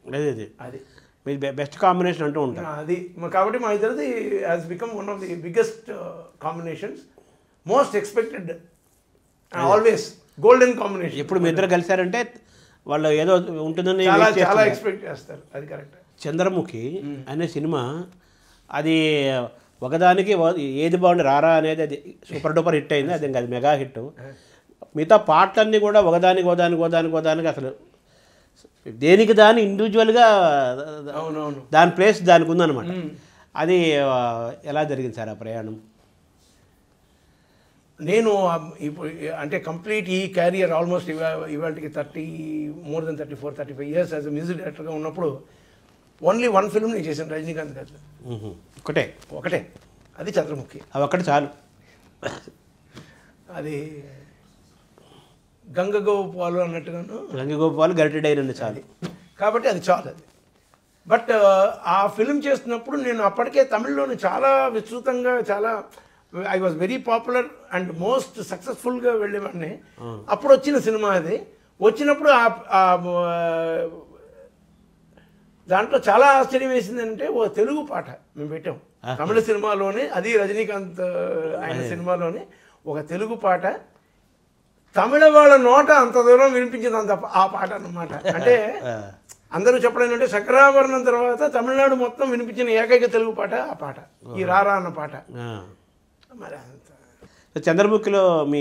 అది మీ బెస్ట్ కాంబినేషన్ అంటూ ఉంటారు అది. కాబట్టి మా ఇద్దరిది has become one of the biggest combinations, most expected, always golden combination. ఎప్పుడు మీ ఇద్దరు కలిశారంటే వాళ్ళు ఏదో ఉంటుందని చాలా ఎక్స్పెక్ట్ చేస్తారు. అది కరెక్ట్. చంద్రముఖి అనే సినిమా అది ఒకదానికి ఏది బాగుంది రారా అనేది అది సూపర్ డూపర్ హిట్ అయింది. అది ఇంకా అది మెగా హిట్. మిగతా పాటలన్నీ కూడా ఒకదానికి అసలు దేనికి దాని ఇండివిజువల్గా దాని ప్లేస్ దానికి ఉందన్నమాట. అది ఎలా జరిగింది సార్ ఆ ప్రయాణం? నేను ఇప్పుడు అంటే కంప్లీట్ ఈ క్యారియర్ ఆల్మోస్ట్ ఇవాళకి more than 34-35 years as a music డైరెక్టర్గా ఉన్నప్పుడు ఓన్లీ 1 ఫిల్మ్ నేను చేశాను రజనీకాంత్ గారు. ఒకటే, అది చంద్రముఖి. అది ఒక్కటి చాలు. అది గంగగోవు పాలు అన్నట్టుగాను. గంగగోపాల్ గరిటెడైనండి చాలు. కాబట్టి అది చాలు అది. బట్ ఆ ఫిల్మ్ చేస్తున్నప్పుడు నేను అప్పటికే తమిళ్లోని చాలా విస్తృతంగా చాలా I was very popular and most సక్సెస్ఫుల్గా వెళ్ళేవాడిని. అప్పుడు వచ్చిన సినిమా అది. వచ్చినప్పుడు దాంట్లో చాలా ఆశ్చర్యం వేసింది అంటే ఓ తెలుగు పాట మేము పెట్టాం తమిళ సినిమాలోనే, అది రజనీకాంత్ ఆయన సినిమాలోనే ఒక తెలుగు పాట. తమిళ వాళ్ళ నోట అంత దూరం వినిపించింది అంత ఆ పాట అన్నమాట. అంటే అందరూ చెప్పడం ఏంటంటే శంకరాభరణం తర్వాత తమిళనాడు మొత్తం వినిపించిన ఏకైక తెలుగు పాట ఆ పాట, ఈ రారా అన్న పాట. మరి అంత చంద్రముఖిలో మీ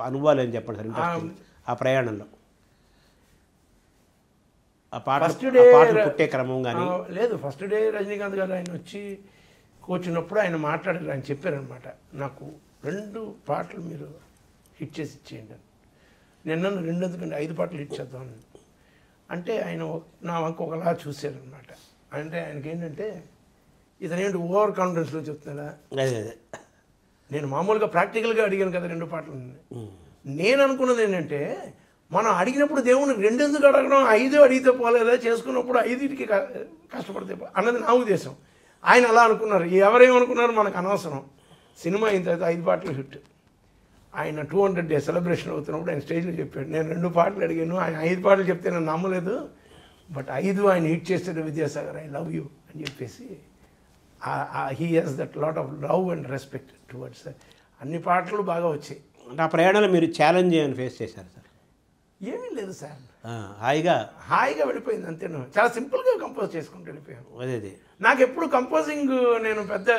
అనుభవాలు ఏం చెప్పండి సార్, ఇంట్రెస్టింగ్ ఆ ప్రయాణంలో ఆ పాట పుట్టే క్రమం కానీ. లేదు, ఫస్ట్ డే రజనీకాంత్ గారు ఆయన వచ్చి కూర్చున్నప్పుడు ఆయన మాట్లాడారు. ఆయన చెప్పారనమాట, నాకు 2 పాటలు మీరు హిట్ చేసి ఇచ్చేయండి అని. నిన్న 2 ఎందుకంటే 5 పాటలు హిట్ చేద్దాం అంటే ఆయన నా వంక ఒకలా చూశారనమాట. అంటే ఆయనకి ఏంటంటే ఇతనేంటి ఓవర్ కాన్ఫిడెన్స్లో చెప్తున్నాడా. నేను మామూలుగా ప్రాక్టికల్గా అడిగాను కదా 2 పాటలు. నేను అనుకున్నది ఏంటంటే మనం అడిగినప్పుడు దేవునికి 2 ఎందుకు అడగడం, 5 అడిగితే పోలేదా, చేసుకున్నప్పుడు 5కి కష్టపడితే అన్నది నా ఉద్దేశం. ఆయన అలా అనుకున్నారు. ఎవరేమనుకున్నారు మనకు అనవసరం. సినిమా అయిన తర్వాత 5 పాటలు హిట్. ఆయన 200 days సెలబ్రేషన్ అవుతున్నప్పుడు ఆయన స్టేజ్లో చెప్పాడు, నేను 2 పాటలు అడిగాను, ఆయన 5 పాటలు చెప్తే నేను నమ్మలేదు, బట్ 5 ఆయన హిట్ చేస్తాడు విద్యాసాగర్, ఐ లవ్ యూ అని చెప్పేసి. He has that lot of love and respect towards. అన్ని పాటలు బాగా వచ్చాయి. అంటే ఆ ప్రయాణంలో మీరు ఛాలెంజ్ ఏమైనా ఫేస్ చేశారు సార్? ఏమీ లేదు సార్, హాయిగా వెళ్ళిపోయింది అంతేను. చాలా సింపుల్గా కంపోజ్ చేసుకుంటూ వెళ్ళిపోయాను. అదే నాకు ఎప్పుడు కంపోజింగ్ నేను పెద్ద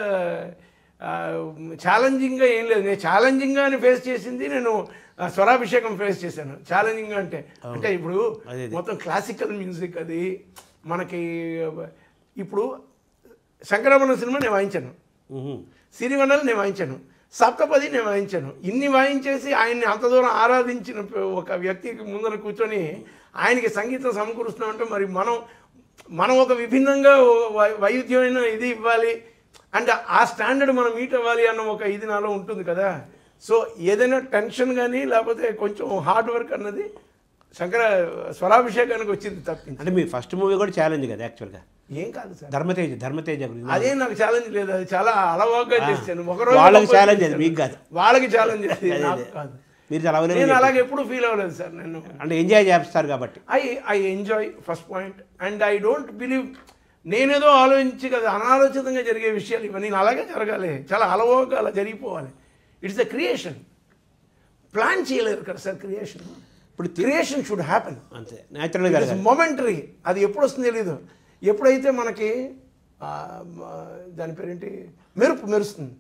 ఛాలెంజింగ్గా ఏం లేదు. నేను ఛాలెంజింగ్గాని ఫేస్ చేసింది నేను స్వరాభిషేకం ఫేస్ చేశాను. ఛాలెంజింగ్గా అంటే ఇప్పుడు మొత్తం క్లాసికల్ మ్యూజిక్ అది మనకి. ఇప్పుడు శంకరాభరణం సినిమా నేను వాయించాను, సిరివెన్నెల నేను వాయించాను, సప్తపది నేను వాయించాను. ఇన్ని వాయించేసి ఆయన్ని అంత దూరం ఆరాధించిన ఒక వ్యక్తికి ముందర కూర్చొని ఆయనకి సంగీతం సమకూరుస్తున్నామంటే మరి మనం ఒక విభిన్నంగా వైవిధ్యమైన ఇది ఇవ్వాలి అంటే ఆ స్టాండర్డ్ మనం మీట్ అవ్వాలి అన్న ఒక ఇది నాలో ఉంటుంది కదా. సో ఏదైనా టెన్షన్ కానీ లేకపోతే కొంచెం హార్డ్ వర్క్ అన్నది స్వరాభిషేకానికి వచ్చింది తప్పింది. అంటే మీ ఫస్ట్ మూవీ కూడా ఛాలెంజ్ కదా యాక్చువల్గా? ఏం కాదు సార్, ధర్మతేజ గురించి అదే నాకు ఛాలెంజ్ లేదు. అది చాలా అలవాటుగా చేశాను. ఒకరోజు వాళ్ళకి ఛాలెంజ్ అది, మీకు కాదు. వాళ్ళకి ఛాలెంజ్ అది, నాకు కాదు. మీరు చాలా నేను అలాగే ఎప్పుడు ఫీల్ అవ్వలేదు సార్. నేను అంటే ఎంజాయ్ చేస్తారు కాబట్టి I enjoy first point. And I don't believe నేనేదో ఆలోచించి కదా అనాలోచితంగా జరిగే విషయాలు ఇవన్నీ అలాగే జరగాలి, చాలా అలవోగా అలా జరిగిపోవాలి. It's the creation. ప్లాన్ చేయలేరు కదా సార్ క్రియేషన్. ఇప్పుడు క్రియేషన్ షుడ్ హ్యాపెన్ అంతే, న్యాచురల్గా మొమెంటరీ. అది ఎప్పుడు వస్తుంది తెలీదు. ఎప్పుడైతే మనకి దాని పేరేంటి మెరుస్తుంది,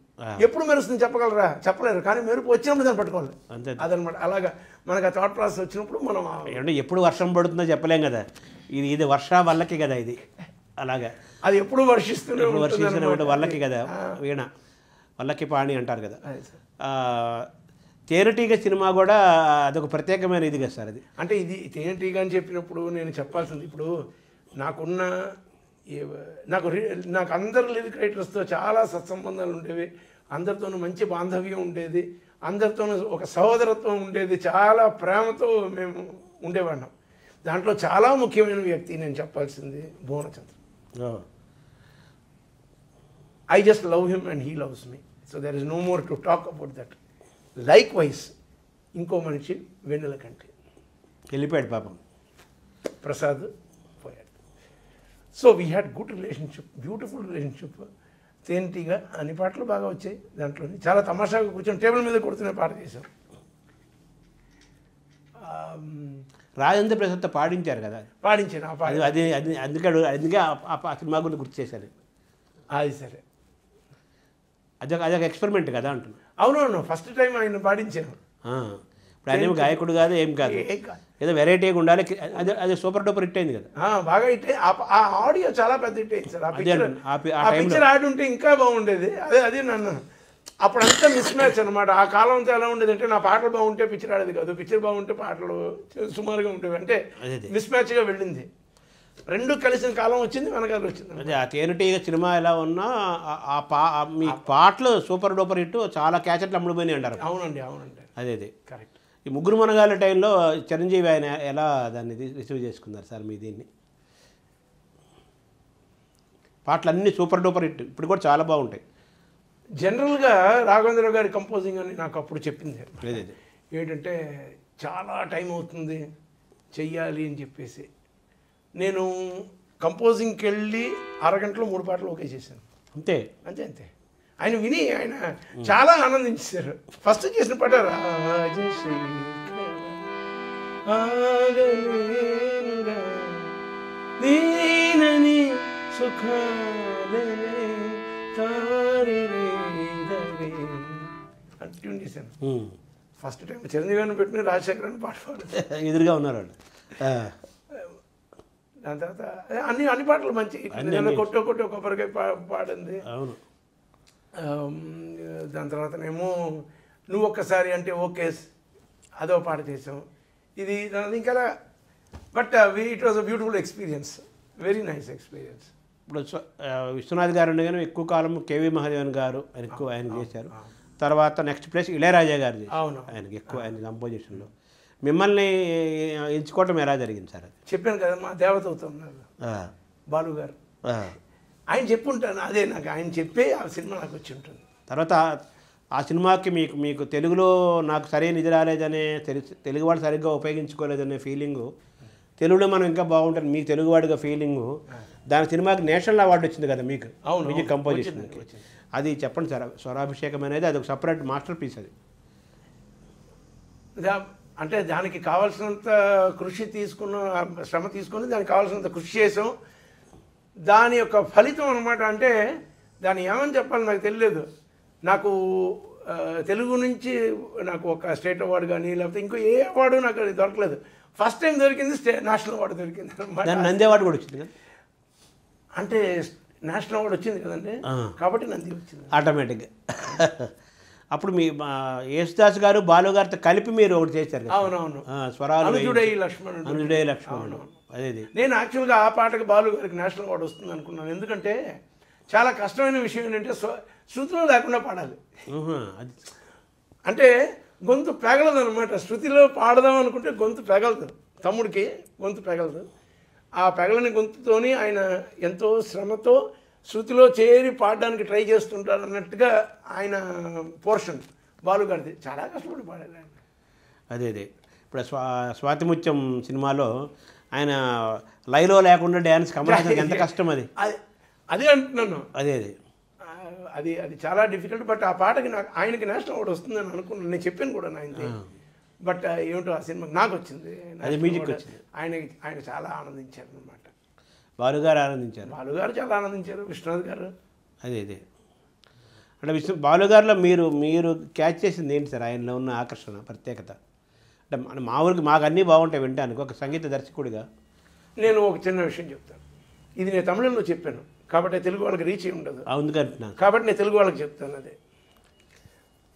ఎప్పుడు మెరుస్తుంది చెప్పగలరా? చెప్పలేరు. కానీ మెరుపు వచ్చినప్పుడు దాన్ని పట్టుకోవాలి అంతే. అదనమాట. అలాగా మనకు ఆ థాట్ ప్రాసెస్ వచ్చినప్పుడు మనం అంటే ఎప్పుడు వర్షం పడుతుందో చెప్పలేం కదా. ఇది వర్ష వల్లకి కదా ఇది. అలాగా అది ఎప్పుడు వర్షిస్తూనే వల్లకి కదా, వీణ వల్లకి పాణి అంటారు కదా. తేనెటీగ సినిమా కూడా అదొక ప్రత్యేకమైన ఇది కదా సార్. అది అంటే ఇది తేనెటీగ అని చెప్పినప్పుడు నేను చెప్పాల్సింది, ఇప్పుడు నాకు అందరు లిరిక్ రైటర్స్తో చాలా సత్సంబంధాలు ఉండేవి, అందరితోనూ మంచి బాంధవ్యం ఉండేది, అందరితోనూ ఒక సహోదరత్వం ఉండేది, చాలా ప్రేమతో మేము ఉండేవాళ్ళం. దాంట్లో చాలా ముఖ్యమైన వ్యక్తి నేను చెప్పాల్సింది Bhuvanachandra. I just love him and he loves me. So there is no more to talk about that. Likewise ఇంకో మనిషి వెన్నెల కంటి వెళ్ళిపోయాడు పాపం, ప్రసాద్ పోయాడు. So we had good relationship, beautiful relationship. తేనెటీగా అన్ని పాటలు బాగా వచ్చాయి. దాంట్లో చాలా తమాషాగా కూర్చొని టేబుల్ మీద కొడుతున్న పాట చేశాం. రాజేంద్ర ప్రసాద్తో పాడించారు కదా, పాడించాను ఆ పాట. అందుకే ఆ సినిమా గురించి గుర్తు చేశారు. అది సరే, అదొక ఎక్స్పెరిమెంట్ కదా అంటున్నాను. అవునవును, ఫస్ట్ టైం ఆయన పాడించాను. ఇప్పుడు ఆయన గాయకుడు కాదు, ఏం కాదు, ఏదో వెరైటీగా ఉండాలి. అది సూపర్ డూపర్ హిట్ అయింది కదా, బాగా హిట్. ఆ ఆడియో చాలా పెద్ద హిట్ అయింది సార్. ఆ పిక్చర్ ఆడి ఉంటే ఇంకా బాగుండేది. అదే నన్ను అప్పుడంతా మిస్ మ్యాచ్ అనమాట. ఆ కాలం అంతా ఎలా ఉండేది అంటే నా పాటలు బాగుంటే పిక్చర్ ఆడేది కాదు, పిక్చర్ బాగుంటే పాటలు సుమారుగా ఉండేవి. అంటే మిస్ మ్యాచ్గా వెళ్ళింది. రెండు కలిసిన కాలం వచ్చింది, వెనకాల వచ్చింది. అదే ఆ తేనెటీగ సినిమా ఎలా ఉన్నా మీ పాటలు సూపర్ డూపర్ హిట్, చాలా క్యాసెట్లు అమ్ముడుపోయినాయి అంటారు. అవునండి. అదే కరెక్ట్. ఈ ముగ్గురు మనగాళ్ళ టైంలో చిరంజీవి ఆయన ఎలా దాన్ని రిసీవ్ చేసుకున్నారు సార్ మీ దీన్ని? పాటలు అన్నీ సూపర్ డూపర్ హిట్, ఇప్పుడు కూడా చాలా బాగుంటాయి. జనరల్గా రాఘవేంద్రరావు గారి కంపోజింగ్ అని నాకు అప్పుడు చెప్పింది అదే ఏంటంటే చాలా టైం అవుతుంది చెయ్యాలి అని చెప్పేసి, నేను కంపోజింగ్కి వెళ్ళి అరగంటలో 3 పాటలు ఓకే చేశాను. అంతే అంతే అంతే. ఆయన విని ఆయన చాలా ఆనందించారు. ఫస్ట్ చేసిన పాట రాజశ్రీ దీనని సుఖాలే అని ట్యూన్ చేశాను. ఫస్ట్ టైం చిరంజీవి గారిని పెట్టుకుని రాజశేఖర్ అని పాట పాడారు. ఎదురుగా ఉన్నారు వాళ్ళు. దాని తర్వాత అన్ని పాటలు మంచి కొట్టో కొబ్బరికాయ పాడింది. అవును. దాని తర్వాతనేమో నువ్వు ఒక్కసారి అంటే ఓకే అదో పాట చేసాం. ఇది ఇంకా but it was a beautiful experience, very nice experience. ఇప్పుడు విశ్వనాథ్ గారు ఉండగానే ఎక్కువ కాలం కేవీ మహాదేవన్ గారు ఆయన చేశారు. తర్వాత నెక్స్ట్ ప్లేస్ ఇళయరాజా గారు చేశారు ఆయనకి ఎక్కువ, ఆయన కంపోజిషన్లో. మిమ్మల్ని ఎంచుకోవటం ఎలా జరిగింది సార్? అది చెప్పాను కదా, మా దేవత అవుతున్నారు బాలు గారు. ఆయన చెప్పుంటాను, అదే నాకు ఆయన చెప్పే ఆ సినిమా నాకు వచ్చి ఉంటుంది. తర్వాత ఆ సినిమాకి మీకు తెలుగులో నాకు సరైన ఇది రాలేదనే, తెలుగు వాడు సరిగ్గా ఉపయోగించుకోలేదనే ఫీలింగు, తెలుగులో మనం ఇంకా బాగుంటుంది మీకు తెలుగువాడిగా ఫీలింగు, దాని సినిమాకి నేషనల్ అవార్డు వచ్చింది కదా మీకు మ్యూజిక్ కంపోజిషన్కి. అది చెప్పండి సార్. స్వరాభిషేకం అనేది అది ఒక సపరేట్ మాస్టర్ పీస్. అది అంటే దానికి కావాల్సినంత కృషి శ్రమ తీసుకుని దానికి కావాల్సినంత కృషి చేసాం. దాని యొక్క ఫలితం అనమాట. అంటే దాన్ని ఏమని చెప్పాలి నాకు తెలియలేదు. నాకు తెలుగు నుంచి నాకు ఒక స్టేట్ అవార్డు కానీ లేకపోతే ఇంకో ఏ అవార్డు నాకు దొరకలేదు. ఫస్ట్ టైం దొరికింది నేషనల్ అవార్డు దొరికింది అనమాట. నంది అవార్డు కూడా వచ్చింది కదా. అంటే నేషనల్ అవార్డు వచ్చింది కదండి, కాబట్టి నంది వచ్చింది ఆటోమేటిక్గా. అప్పుడు మీ యేసుదాస్ గారు బాలు గారితో కలిపి మీరు ఒకటి చేశారు. అవునవును, స్వరాలు అనుజుడై లక్ష్మణుడు. అదే నేను యాక్చువల్గా ఆ పాటకి బాలు గారికి నేషనల్ అవార్డు వస్తుంది అనుకున్నాను. ఎందుకంటే చాలా కష్టమైన విషయం ఏంటంటే శృతిలో లేకుండా పాడాలి. అంటే గొంతు పెగలదు అనమాట. శృతిలో పాడదాం అనుకుంటే గొంతు పెగలదు, తమ్ముడికి గొంతు పెగలదు. ఆ పెగలని గొంతుతోని ఆయన ఎంతో శ్రమతో శృతిలో చేరి పాడడానికి ట్రై చేస్తుంటారు అన్నట్టుగా ఆయన పోర్షన్ బాలుగారిది చాలా కష్టపడి పాడారు ఆయన. అదే ఇప్పుడు స్వాతిముత్యం సినిమాలో ఆయన లైలో లేకుండా డ్యాన్స్ కమల్ ఎంత కష్టం అది. అదే అంటున్నాను. అది చాలా డిఫికల్ట్. బట్ ఆ పాటకి ఆయనకి నేషనల్ అవార్డు వస్తుందని అనుకున్నాను. నేను చెప్పాను కూడా ఆయనది. బట్ ఏమిటో ఆ సినిమాకి నాకు వచ్చింది, మ్యూజిక్ వచ్చింది. ఆయన చాలా ఆనందించారు అనమాట. బాలుగారు ఆనందించారు, బాలుగారు చాలా ఆనందించారు, విశ్వనాథ్ గారు. అదే అంటే బాలుగారిలో మీరు క్యాచ్ చేసింది ఏంటి సార్? ఆయనలో ఉన్న ఆకర్షణ ప్రత్యేకత అంటే మా ఊరికి మాకు అన్నీ బాగుంటాయి వింటానికి ఒక సంగీత దర్శకుడిగా. నేను ఒక చిన్న విషయం చెప్తాను. ఇది నేను తమిళంలో చెప్పాను కాబట్టి తెలుగు వాళ్ళకి రీచ్ అయి ఉండదు, అవునుకంటున్నాను కాబట్టి నేను తెలుగు వాళ్ళకి చెప్తాను. అదే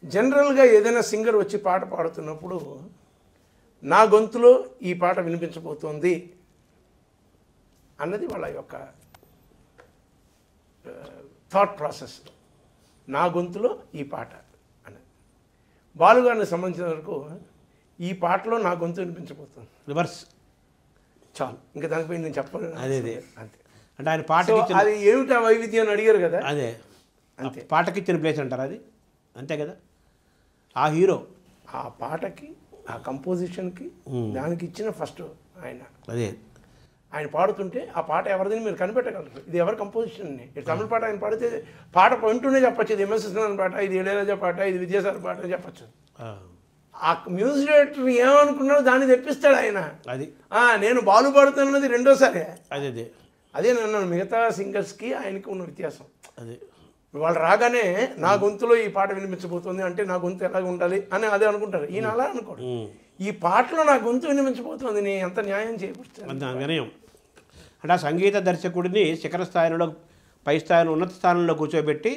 జనరల్గా ఏదైనా సింగర్ వచ్చి పాట పాడుతున్నప్పుడు నా గొంతులో ఈ పాట వినిపించబోతోంది అన్నది వాళ్ళ యొక్క థాట్ ప్రాసెస్. నా గొంతులో ఈ పాట అన్నది. బాలుగారిని సంబంధించిన వరకు ఈ పాటలో నా గొంతు వినిపించబోతుంది, రివర్స్ చాలు. ఇంకా దానిపై నేను చెప్పను. అదే అంతే. అంటే ఆయన పాట అది ఏమిటి ఆ వైవిధ్యం అని అడిగారు కదా. అదే అంతే. పాటకి ఇచ్చిన ప్లేస్ అంటారు అది, అంతే కదా. ఆ హీరో ఆ పాటకి ఆ కంపోజిషన్కి దానికి ఇచ్చిన ఫస్ట్ ఆయన. అదే ఆయన పాడుతుంటే ఆ పాట ఎవరిదని మీరు కనిపెట్టగలరు. ఇది ఎవరి కంపోజిషన్. ఇది తమిళ పాట ఆయన పాడితే పాట వింటూనే చెప్పచ్చు, ఇది ఎంఎస్ విశ్వనాథన్ పాట, ఇది ఇళయరాజా పాట, ఇది విద్యాసాగర్ పాట అని చెప్పచ్చు. ఆ మ్యూజిక్ డైరెక్టర్ ఏమనుకున్నాడో దాన్ని తెప్పిస్తాడు ఆయన. అది నేను బాలు పాడుతున్నది రెండోసారి. అదే నన్ను మిగతా సింగర్స్కి ఆయనకి ఉన్న వ్యత్యాసం అదే. వాళ్ళు రాగానే నా గొంతులో ఈ పాట వినిపించబోతుంది అంటే నా గొంతు ఎలాగ ఉండాలి అని అదే అనుకుంటారు. ఈయన అలా అనుకోడు. ఈ పాటలో నా గొంతు వినిపించబోతుంది, నేను ఎంత న్యాయం చేయకూడదు వినయం. అంటే ఆ సంగీత దర్శకుడిని శిఖర స్థాయిలో పై స్థాయిలో ఉన్నత స్థానంలో కూర్చోబెట్టి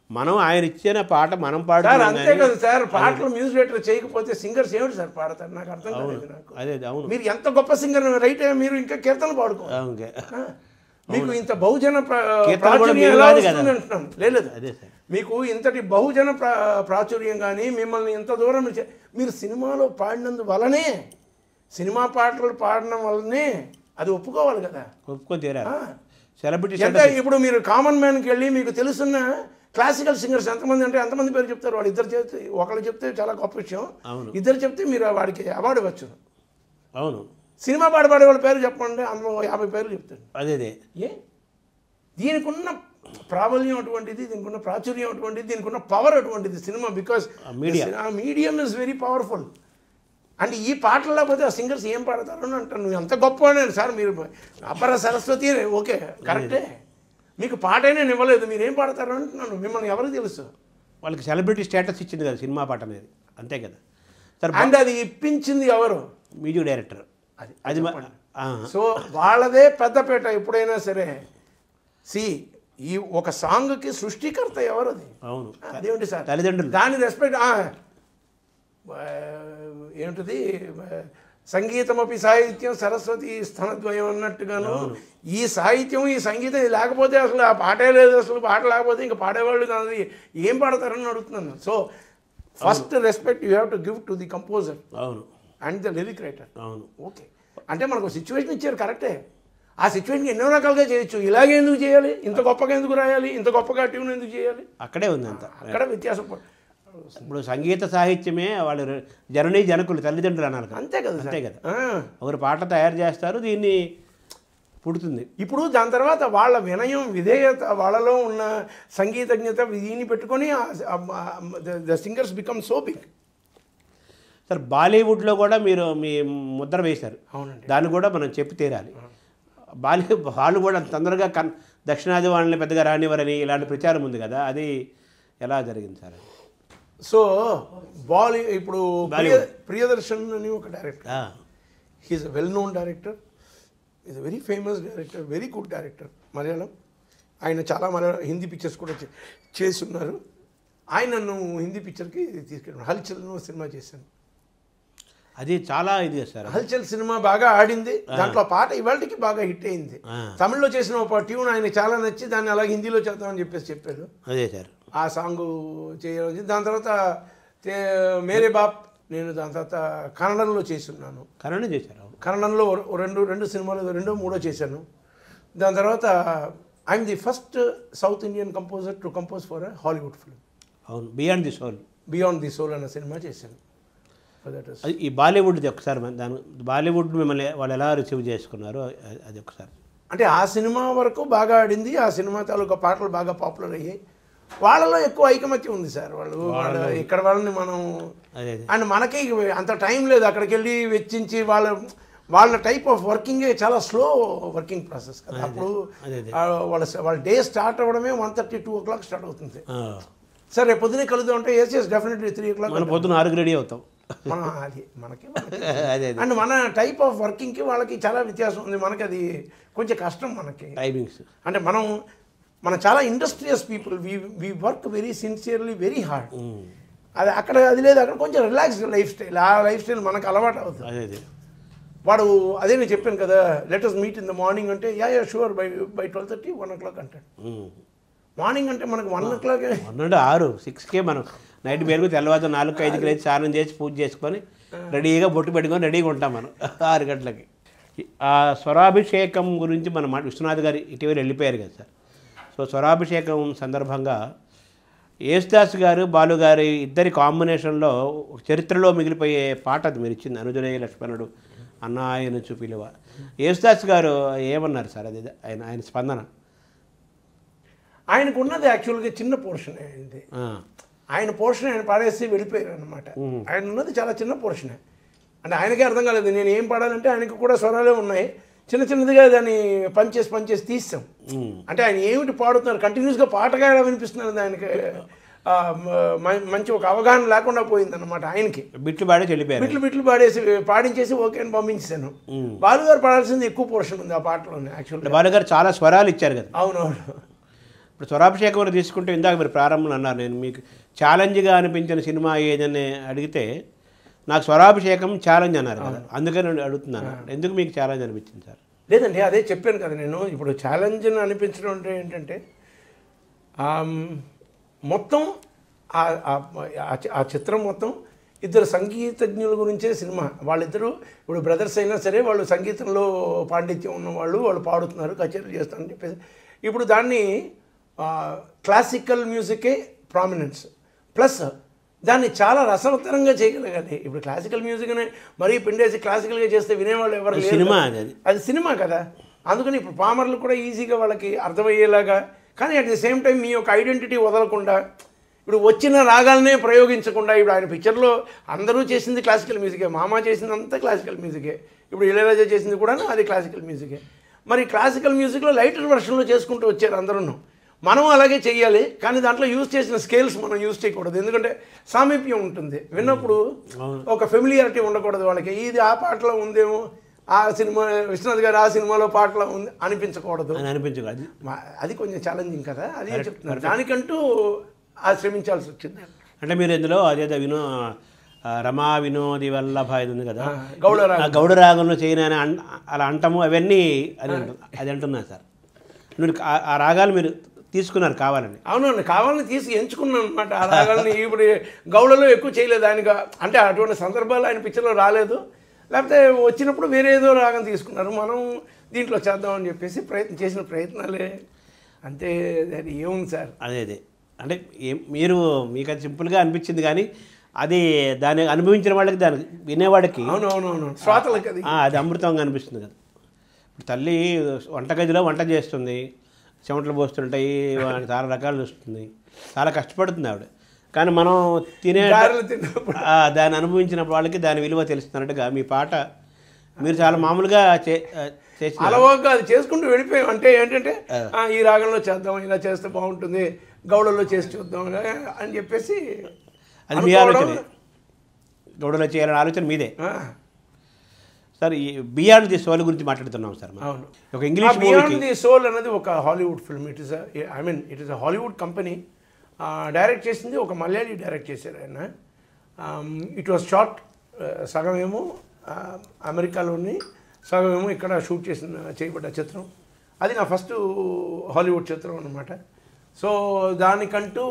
మనం ఆయన ఇచ్చిన పాట మనం పాడాలి. అంతే కదా సార్. పాటలు మ్యూజిక్ డైరెక్టర్ చేయకపోతే సింగర్స్ ఏమిటి సార్ పాడతారు? నాకు అర్థం కాలేదు. నాకు అదే అవును. మీరు ఎంత గొప్ప సింగర్ రైట్ మీరు ఇంకా కీర్తనలు పాడుకోవాలి. మీకు ఇంత బహుజన కీర్తనలు కూడా ప్రాచుర్యం మీరు ఎలా కాదు కదా. వస్తుంది అంటున్నాను. లేదు అదే సార్. మీకు ఇంతటి బహుజన ప్రాచుర్యం కానీ మిమ్మల్ని ఇంత దూరం మీరు సినిమాలో పాడినందు వలనే, సినిమా పాటలు పాడడం వల్లనే అది ఒప్పుకోవాలి కదా. ఒప్పుకొని తీరారు. సెలబ్రిటీ ఎంత ఇప్పుడు మీరు కామన్ మ్యాన్కి వెళ్ళి మీకు తెలుసున్న క్లాసికల్ సింగర్స్ ఎంతమంది అంటే ఎంతమంది పేరు చెప్తారు. వాడు ఇద్దరు చెప్తే, ఒకళ్ళు చెప్తే చాలా గొప్ప విషయం, ఇద్దరు చెప్తే మీరు వాడికి అవార్డు ఇవ్వచ్చు. అవును. సినిమా పాడే వాళ్ళ పేరు చెప్పండి, అందులో 50 పేర్లు చెప్తాడు. అదే ఏ దీనికి ఉన్న ప్రాబల్యం అటువంటిది, దీనికి ఉన్న ప్రాచుర్యం అటువంటిది, దీనికి ఉన్న పవర్ అటువంటిది cinema. Because medium is very powerful. అంటే ఈ పాటలు లేకపోతే ఆ సింగర్స్ ఏం పాడతారు అని అంటాను. నువ్వు ఎంత గొప్ప సార్, మీరు అబ్బర సరస్వతి ఓకే కరెక్టే, మీకు పాటే నేను ఇవ్వలేదు, మీరు ఏం పాడతారు అంటున్నాను. మిమ్మల్ని ఎవరికి తెలుసు? వాళ్ళకి సెలబ్రిటీ స్టేటస్ ఇచ్చింది కదా సినిమా పాట అనేది, అంతే కదా సార్. అండ్ అది ఇప్పించింది ఎవరు? Music director. అది సో వాళ్ళదే పెద్దపేట ఎప్పుడైనా సరే. ఈ ఒక సాంగ్కి సృష్టికర్త ఎవరు? అది అవును. అదేమిటి సార్ తల్లిదండ్రులు. దాని రెస్పెక్ట్ ఏమిటిది, సంగీతమపి సాహిత్యం సరస్వతి స్థనద్వయం అన్నట్టుగాను ఈ సాహిత్యం ఈ సంగీతం లేకపోతే అసలు ఆ పాటే లేదు. అసలు పాట లేకపోతే ఇంకా పాడేవాళ్ళు కాదు, ఏం పాడతారని అడుగుతున్నాను. So first respect you have to give to the composer. అవును. And the lyric writer. అవును. ఓకే, అంటే మనకు సిచ్యువేషన్ ఇచ్చారు కరెక్టే. ఆ సిచ్యువేషన్కి ఎన్నో రకాలుగా చేయొచ్చు. ఇలాగే ఎందుకు చేయాలి, ఇంత గొప్పగా ఎందుకు రాయాలి, ఇంత గొప్పగా ట్యూన్ ఎందుకు చేయాలి, అక్కడే ఉంది అంత. అక్కడ వ్యత్యాసం. ఇప్పుడు సంగీత సాహిత్యమే వాళ్ళు జననీ జనకులు తల్లిదండ్రులు అన్నారు. అంతే కదా, అంతే కదా. ఒకరు పాట తయారు చేస్తారు, దీన్ని పుడుతుంది. ఇప్పుడు దాని తర్వాత వాళ్ళ వినయం విధేయత, వాళ్ళలో ఉన్న సంగీతజ్ఞత, దీన్ని పెట్టుకొని the singers become so big. Sir బాలీవుడ్లో కూడా మీరు మీ ముద్ర వేశారు. అవునండి. దాన్ని కూడా మనం చెప్పి తీరాలి. వాళ్ళు కూడా తొందరగా దక్షిణాది వాళ్ళని పెద్దగా రానివ్వరని ఇలాంటి ప్రచారం ఉంది కదా, అది ఎలా జరిగింది సార్? సో ఇప్పుడు ప్రియదర్శన్ అని ఒక director, he is a well known director, is a very famous director, very good director, Malayalam. ఆయన చాలా హిందీ పిక్చర్స్ కూడా చేస్తున్నారు. ఆయన నన్ను హిందీ పిక్చర్కి తీసుకెళ్ళాను. హల్చల్ సినిమా చేశాను. అది చాలా ఇది సార్. హల్చల్ సినిమా బాగా ఆడింది, దాంట్లో పాట ఇవాళకి బాగా హిట్ అయింది. తమిళ్లో చేసిన ఒక ట్యూన్ ఆయన చాలా నచ్చి దాన్ని అలాగే హిందీలో చేద్దామని చెప్పాడు. అదే సార్, ఆ సాంగ్ చేయడం. దాని తర్వాత మేరే బాప్, నేను దాని తర్వాత కన్నడంలో చేస్తున్నాను. కన్నడం చేశారు. కన్నడంలో రెండు సినిమాలు, రెండో మూడో చేశాను. దాని తర్వాత I'm the first south Indian composer to compose for a Hollywood film. అవును, బియాండ్ ది సోల్ అన్న సినిమా చేశాను. ఈ బాలీవుడ్ది ఒకసారి దాని బాలీవుడ్ మిమ్మల్ని వాళ్ళు ఎలా రిసీవ్ చేసుకున్నారో అది ఒకసారి. అంటే ఆ సినిమా వరకు బాగా ఆడింది, ఆ సినిమా తాలూకా పాటలు బాగా పాపులర్ అయ్యాయి. వాళ్ళలో ఎక్కువ ఐకమత్యం ఉంది సార్. వాళ్ళు ఇక్కడ వాళ్ళని మనం, అండ్ మనకి అంత టైం లేదు అక్కడికి వెళ్ళి వెచ్చించి వాళ్ళ టైప్ ఆఫ్ వర్కింగే చాలా స్లో వర్కింగ్ ప్రాసెస్ కదా. అప్పుడు వాళ్ళ డే స్టార్ట్ అవ్వడమే 1:30, 2 o'clock స్టార్ట్ అవుతుంది. సార్ రేపు పొద్దునే కలుద్దాం అంటే ఎస్ డెఫినెట్లీ 3 o'clock. మన పొద్దున 6కి రెడీ అవుతాం. అది మనకి అండ్ మన టైప్ ఆఫ్ వర్కింగ్కి వాళ్ళకి చాలా వ్యత్యాసం ఉంది. మనకి అది కొంచెం కష్టం. మనకి టైమింగ్స్ అంటే మనం చాలా industrious people, we work very sincerely, very hard. అది అక్కడ అది లేదు. అక్కడ కొంచెం రిలాక్స్డ్ లైఫ్ స్టైల్, ఆ లైఫ్ స్టైల్ మనకు అలవాటు అవుతుంది. వాడు అదే నేను చెప్పాను కదా, let us meet in the morning అంటే యా షూర్ బై 12:30, 1 o'clock అంటాడు. మార్నింగ్ అంటే మనకు 1 o'clock 6కే మనం నైట్ మేరకు తెల్లవారు 4-5కి లేచి స్నానం చేసి పూజ చేసుకొని రెడీగా బొట్టు పెట్టుకొని రెడీగా ఉంటాం మనం 6 గంటలకి. ఆ స్వరాభిషేకం గురించి మనం విశ్వనాథ్ గారు ఇటీవల వెళ్ళిపోయారు కదా సార్. సో స్వరాభిషేకం సందర్భంగా యేసుదాస్ గారు బాలు గారి ఇద్దరి కాంబినేషన్లో చరిత్రలో మిగిలిపోయే పాట అది మీరు ఇచ్చింది, అనుజనే లక్ష్మణుడు అన్నాయను చూపిలువ. యేసుదాస్ గారు ఏమన్నారు సార్? అది ఆయన స్పందన. ఆయనకు ఉన్నది యాక్చువల్గా చిన్న పోర్షన్ అయింది. ఆయన పోర్షన్ ఆయన పాడేసి వెళ్ళిపోయారు అనమాట. ఆయన ఉన్నది చాలా చిన్న పోర్షనే. అంటే ఆయనకే అర్థం కాలేదు నేను ఏం పాడాలంటే. ఆయనకు కూడా స్వరాలే ఉన్నాయి, చిన్నదిగా దాన్ని పనిచేసి తీస్తాం. అంటే ఆయన ఏమిటి పాడుతున్నారు, కంటిన్యూస్గా పాటగా వినిపిస్తున్నారు. ఆయనకి మంచి ఒక అవగాహన లేకుండా పోయిందన్నమాట. ఆయనకి బిట్లు పాడేసి పాడించేసి ఓకే అని పంపించాను. బాలుగారు పాడాల్సింది ఎక్కువ పోర్షన్ ఉంది ఆ పాటలోనే. యాక్చువల్గా బాలుగారు చాలా స్వరాలు ఇచ్చారు కదా. అవునవును. ఇప్పుడు స్వరాభిషేకం తీసుకుంటే ఇందాక మీరు ప్రారంభంలో అన్నారు, నేను మీకు ఛాలెంజ్గా అనిపించిన సినిమా ఏదని అడిగితే నాకు స్వరాభిషేకం ఛాలెంజ్ అన్నారు కదా, అందుకని అడుగుతున్నాను. ఎందుకు మీకు ఛాలెంజ్ అనిపించింది సార్? లేదండి, అదే చెప్పాను కదా నేను. ఇప్పుడు ఛాలెంజ్ని అనిపించడం అంటే ఏంటంటే మొత్తం ఆ చిత్రం మొత్తం ఇద్దరు సంగీతజ్ఞుల గురించే సినిమా. వాళ్ళిద్దరూ ఇప్పుడు బ్రదర్స్ అయినా సరే వాళ్ళు సంగీతంలో పాండిత్యం ఉన్నవాళ్ళు, వాళ్ళు పాడుతున్నారు, కచేరీలు చేస్తారని చెప్పేసి. ఇప్పుడు దాన్ని క్లాసికల్ మ్యూజికే ప్రామినెన్స్, ప్లస్ దాన్ని చాలా రసవత్తరంగా చేయగలగాలి. ఇప్పుడు క్లాసికల్ మ్యూజిక్ అనే మరీ పిండేసి క్లాసికల్గా చేస్తే వినేవాళ్ళు ఎవరు లేరు. సినిమా అది సినిమా కదా. అందుకని ఇప్పుడు పామర్లు కూడా ఈజీగా వాళ్ళకి అర్థమయ్యేలాగా, కానీ అట్ ది సేమ్ టైం మీ యొక్క ఐడెంటిటీ వదలకుండా, ఇప్పుడు వచ్చిన రాగాలనే ప్రయోగించకుండా. ఇప్పుడు ఆయన పిక్చర్లో అందరూ చేసింది క్లాసికల్ మ్యూజికే, మామ చేసిందంతా క్లాసికల్ మ్యూజికే, ఇప్పుడు ఇళయరాజా చేసింది కూడా అది క్లాసికల్ మ్యూజికే. మరి క్లాసికల్ మ్యూజిక్లో లైటర్ వెర్షన్లో చేసుకుంటూ వచ్చారు అందరూ. మనం అలాగే చెయ్యాలి, కానీ దాంట్లో యూజ్ చేసిన స్కేల్స్ మనం యూజ్ చేయకూడదు. ఎందుకంటే సామీప్యం ఉంటుంది, విన్నప్పుడు ఒక ఫెమిలియారిటీ ఉండకూడదు వాళ్ళకి. ఇది ఆ పాటలో ఉందేమో, ఆ సినిమా విశ్వనాథ్ గారు ఆ సినిమాలో పాటలో ఉంది అనిపించకూడదు. అది కొంచెం ఛాలెంజింగ్ కదా, అది చెప్తున్నారు. దానికంటూ శ్రమించాల్సి వచ్చింది. అంటే మీరు ఇందులో అదేదో రమా వినోది వల్లభ ఇది ఉంది కదా, గౌడ రాగంలో చేయని అలా అంటాము, అవన్నీ అది అంటున్నారు సార్. మీరు ఆ రాగాలు మీరు తీసుకున్నారు కావాలని? అవునండి, కావాలని ఎంచుకున్నాను అనమాట ఆ రాగాలని. ఇప్పుడు గౌడలో ఎక్కువ చేయలేదు ఆయనగా, అంటే అటువంటి సందర్భాలు ఆయన పిక్చర్లో రాలేదు, లేకపోతే వచ్చినప్పుడు వేరే ఏదో రాగం తీసుకున్నారు. మనం దీంట్లో చేద్దామని చెప్పేసి చేసిన ప్రయత్నాలే అంతే. అది ఏముంది సార్, అదే అంటే మీకు అది సింపుల్గా అనిపించింది, కానీ అది దాన్ని అనుభవించిన వాళ్ళకి, దాన్ని వినేవాడికి అవునవునవును శ్రోతలకి అది అమృతంగా అనిపిస్తుంది కదా. ఇప్పుడు తల్లి వంటగదిలో వంట చేస్తుంది, చెమటలు పోస్తుంటాయి, చాలా రకాలు చూస్తుంది, చాలా కష్టపడుతుంది ఆవిడ. కానీ మనం దాన్ని అనుభవించిన వాళ్ళకి దాని విలువ తెలుస్తున్నట్టుగా మీ పాట మీరు చాలా మామూలుగా చేసి అలవాగా అది చేసుకుంటూ వెళ్ళిపోయాం. అంటే ఏంటంటే ఈ రాగంలో చేద్దాం, ఇలా చేస్తే బాగుంటుంది, గౌడలో చేసి చూద్దాం అని చెప్పేసి. అది మీ ఆలోచన, గౌడలో చేయాలనే ఆలోచన మీదే సార్. ఈ బియాండ్ ది సోల్ గురించి మాట్లాడుతున్నాం సార్. అవును, ఒక ఇంగ్లీష్ బియాండ్ ది సోల్ అనేది ఒక Hollywood film. It is it is a Hollywood company. Direct చేసింది ఒక మలయాళీ డైరెక్ట్ చేశారు ఆయన. ఇట్ వాజ్ షార్ట్, సగమేమో అమెరికాలోని, సగమేమో ఇక్కడ షూట్ చేయబడ్డ చిత్రం. అది నా ఫస్ట్ హాలీవుడ్ చిత్రం అన్నమాట. సో దానికంటూ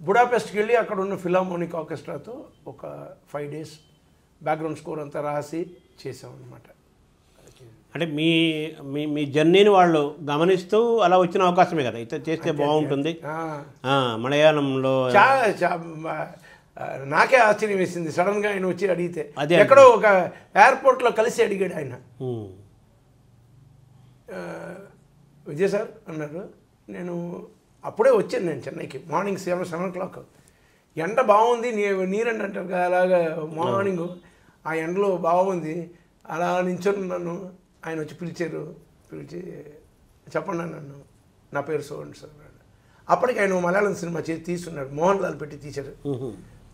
బుడాపెస్ట్కి వెళ్ళి అక్కడ ఉన్న ఫిలార్మోనిక్ ఆర్కెస్ట్రాతో ఒక 5 days బ్యాక్గ్రౌండ్ స్కోర్ అంతా రాసి చేసాం అన్నమాట. అంటే మీ మీ మీ జర్నీని వాళ్ళు గమనిస్తూ అలా వచ్చిన అవకాశమే కదా, ఇట్లా చేస్తే బాగుంటుంది. మలయాళంలో నాకే ఆశ్చర్యం వేసింది, సడన్గా ఆయన వచ్చి అడిగితే. ఎక్కడో ఒక ఎయిర్పోర్ట్లో కలిసి అడిగాడు ఆయన, విజయ్ సార్ అన్నారు. నేను అప్పుడే వచ్చాను, నేను చెన్నైకి మార్నింగ్ 7 o'clock. ఎండ బాగుంది, నీరండి అంటారు కదా, అలాగా మార్నింగ్ ఆ ఎండలో బాగుంది, అలా నించున్నాను. ఆయన వచ్చి పిలిచి చెప్పండి నన్ను, నా పేరు సోహన్ సార్ అన్నాడు. అప్పటికి ఆయన మలయాళం సినిమా తీస్తున్నాడు, మోహన్ లాల్ పెట్టి తీశారు.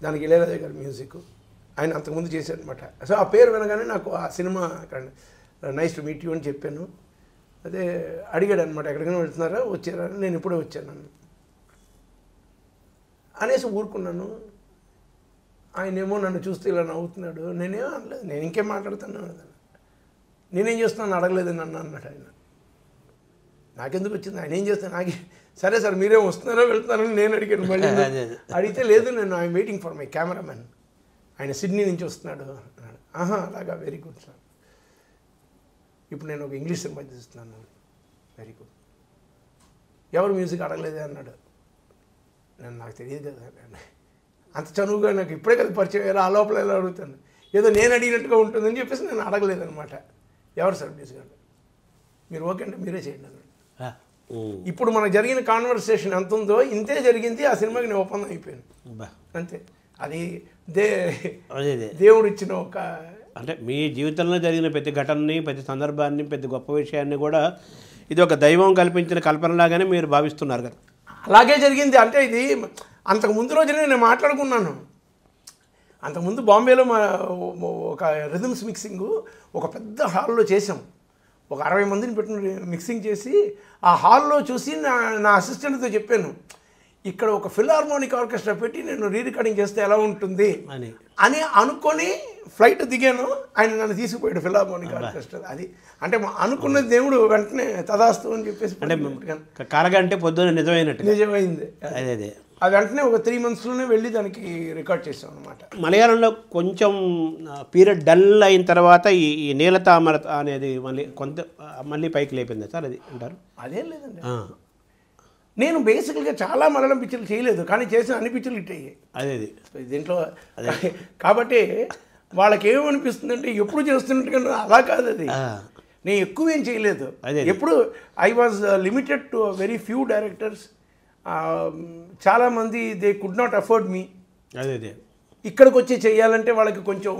దానికి ఇళయరాజా గారి మ్యూజిక్ ఆయన అంతకుముందు చేశారు అనమాట. సో ఆ పేరు వినగానే నాకు ఆ cinema nice to meet you అని చెప్పాను. అదే అడిగాడు అనమాట, ఎక్కడికైనా వెళ్తున్నారా, వచ్చారా? నేను ఇప్పుడే వచ్చాను అనేసి ఊరుకున్నాను. ఆయనేమో నన్ను చూస్తే ఇలా నవ్వుతున్నాడు. నేనేమో అనలేదు, నేను ఇంకేం మాట్లాడుతున్నాను, నేనేం చేస్తున్నాను అడగలేదు నన్ను అన్నాడు ఆయన. నాకెందుకు వచ్చింది, ఆయన ఏం చేస్తాను నాకే. సరే సార్ మీరేం వస్తున్నారో వెళ్తున్నారని నేను అడిగాను. మళ్ళీ అడిగితే లేదు, నేను I'm waiting for my cameraman, ఆయన సిడ్నీ నుంచి వస్తున్నాడు అన్నాడు. అలాగా, వెరీ గుడ్ సార్. ఇప్పుడు నేను ఒక ఇంగ్లీష్ సినిమా తీస్తున్నాను, వెరీ గుడ్. ఎవరు మ్యూజిక్ అడగలేదే అన్నాడు. నాకు తెలియదు కదా, అంత చనువుగా నాకు ఇప్పుడే కదా పరిచయం, ఆ లోపల ఎలా అడుగుతాను, ఏదో నేను అడిగినట్టుగా ఉంటుందని చెప్పేసి నేను అడగలేదనమాట. ఎవరు సార్ మ్యూజిక్ అంటే, మీరు ఓకే అంటే మీరే చేయండి అన్నాడు. ఇప్పుడు మనకు జరిగిన కాన్వర్సేషన్ ఎంత ఉందో ఇంతే జరిగింది. ఆ సినిమాకి నేను ఒప్పందం అయిపోయాను అంతే. అది దేవుడు ఇచ్చిన ఒక, అంటే మీ జీవితంలో జరిగిన ప్రతి ఘటనని, ప్రతి సందర్భాన్ని, ప్రతి గొప్ప విషయాన్ని కూడా ఇది ఒక దైవం కల్పించిన కల్పనలాగానే మీరు భావిస్తున్నారు కదా. అలాగే జరిగింది. అంటే ఇది అంతకు ముందు రోజునే నేను మాట్లాడుకున్నాను. అంతకుముందు బాంబేలో ఒక రిథమ్స్ మిక్సింగ్ ఒక పెద్ద హాల్లో చేసాం. ఒక 60 మందిని పెట్టిన మిక్సింగ్ చేసి ఆ హాల్లో చూసి నా అసిస్టెంట్తో చెప్పాను, ఇక్కడ ఒక ఫిలార్మోనిక్ ఆర్కెస్ట్రా పెట్టి నేను రీ రికార్డింగ్ చేస్తే ఎలా ఉంటుంది అని అనుకొని ఫ్లైట్ దిగాను, ఆయన నన్ను తీసుకుపోయాడు ఫిలార్మోనిక్ ఆర్కెస్ట్రా. అది అంటే అనుకున్న దేవుడు వెంటనే తదాస్తు అని చెప్పేసి అంటే కలగ అంటే పొద్దున్న నిజమైనట్టు నిజమైంది. అదే అది వెంటనే ఒక 3 monthsలోనే వెళ్ళి దానికి రికార్డ్ చేసాం అనమాట. మలయాళంలో కొంచెం పీరియడ్ డల్ అయిన తర్వాత ఈ నీలతామర అనేది మళ్ళీ పైకి లేపింది సార్, అది అంటారు? అదేం లేదండి, నేను బేసికల్గా చాలా మలయాళం పిక్చర్లు చేయలేదు, కానీ చేసిన అన్ని పిక్చర్లు హిట్ అయ్యాయి అదే దీంట్లో. కాబట్టి వాళ్ళకి ఏమనిపిస్తుందంటే ఎప్పుడు చేస్తున్నట్టుగా అలా కాదు, అది నేను ఎక్కువ ఏం చేయలేదు. ఎప్పుడు I was limited to very few directors. చాలామంది దే కుడ్ నాట్ అఫోర్డ్ మీ. అదే ఇక్కడికి వచ్చి చెయ్యాలంటే వాళ్ళకి కొంచెం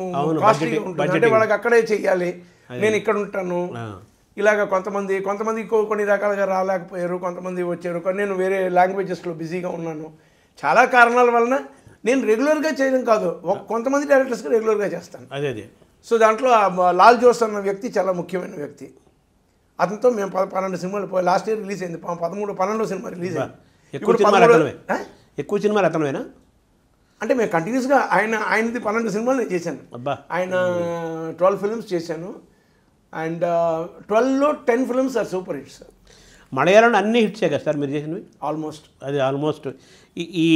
కాస్ట్లీగా ఉంటుంది, అంటే వాళ్ళకి అక్కడే చెయ్యాలి, నేను ఇక్కడ ఉంటాను. ఇలాగ కొంతమంది కొన్ని రకాలుగా రాలేకపోయారు, కొంతమంది వచ్చారు, నేను వేరే లాంగ్వేజెస్లో బిజీగా ఉన్నాను. చాలా కారణాల వలన నేను రెగ్యులర్గా చేయడం కాదు, కొంతమంది డైరెక్టర్స్కి రెగ్యులర్గా చేస్తాను. అదే సో దాంట్లో లాల్ జోస్ అన్న వ్యక్తి చాలా ముఖ్యమైన వ్యక్తి. అతనితో మేము 12 సినిమాలు పోయి లాస్ట్ ఇయర్ రిలీజ్ అయింది, 12 సినిమా రిలీజ్ అయింది. ఎక్కువ సినిమాలు అతనువేనా? అంటే మేము కంటిన్యూస్గా ఆయనది 12 సినిమాలు నేను చేశాను. ఆయన 12 ఫిల్మ్స్ చేశాను, అండ్ 12లో 10 ఫిల్మ్స్ ఆర్ సూపర్ హిట్స్. మలయాళంలో అన్ని హిట్సే కదా సార్ మీరు చేసినవి? ఆల్మోస్ట్. ఈ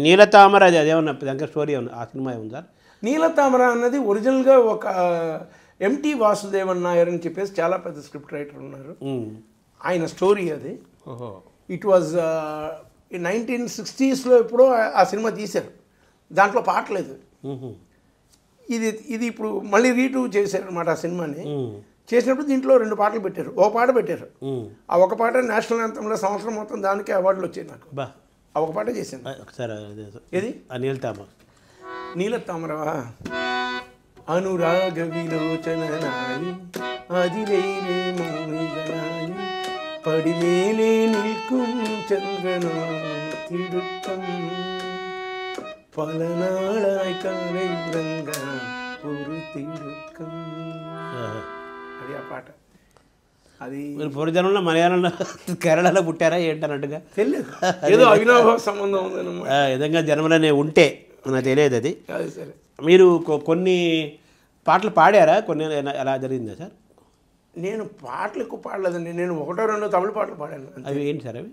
నీలతామర అదేమన్నా దగ్గర స్టోరీ ఏమన్నా ఆ సినిమా ఏముంది సార్? నీలతామర అన్నది ఒరిజినల్గా ఒక ఎంటీ వాసుదేవన్ నాయర్ అని చెప్పేసి చాలా పెద్ద స్క్రిప్ట్ రైటర్ ఉన్నారు, ఆయన స్టోరీ అది. ఇట్ వాజ్ 1960sలో ఎప్పుడో ఆ సినిమా తీశారు, దాంట్లో పాట లేదు. ఇది ఇప్పుడు మళ్ళీ రీటూ చేశారు అనమాట ఆ సినిమాని. చేసినప్పుడు దీంట్లో 2 పాటలు పెట్టారు, ఒక పాట పెట్టారు. ఆ ఒక పాట నేషనల్ యాంథమ్లో సంవత్సరం మొత్తం దానికి అవార్డులు వచ్చాయి నాకు. ఆ ఒక పాట చేశాను. ఏది? నీలతామర. అనురాగ విలోచన నాయి அதிலேயே மோகிதனாய் படிமேலே நிற்கும் சந்திரனோ திடுக்கம் பல நாளாய் காலை உறங்க ஒரு తిడుకం. అది ఆ పాట. అది మీరు పూర్వజనంలో మలయాళంలో కేరళలో పుట్టారా ఏంటన్నట్టుగా తెలియదు, ఏదో అవినాభావ సంబంధం ఉందన్నమాట. విధంగా జన్మలనే ఉంటే నాకు తెలియదు అది. సరే, మీరు కొన్ని పాటలు పాడారా? కొన్ని ఎలా జరిగిందా సార్? నేను పాటలు ఎక్కువ పాడలేదండి, నేను 1-2 తమిళ పాటలు పాడాను. అవి ఏంటి సార్? అవి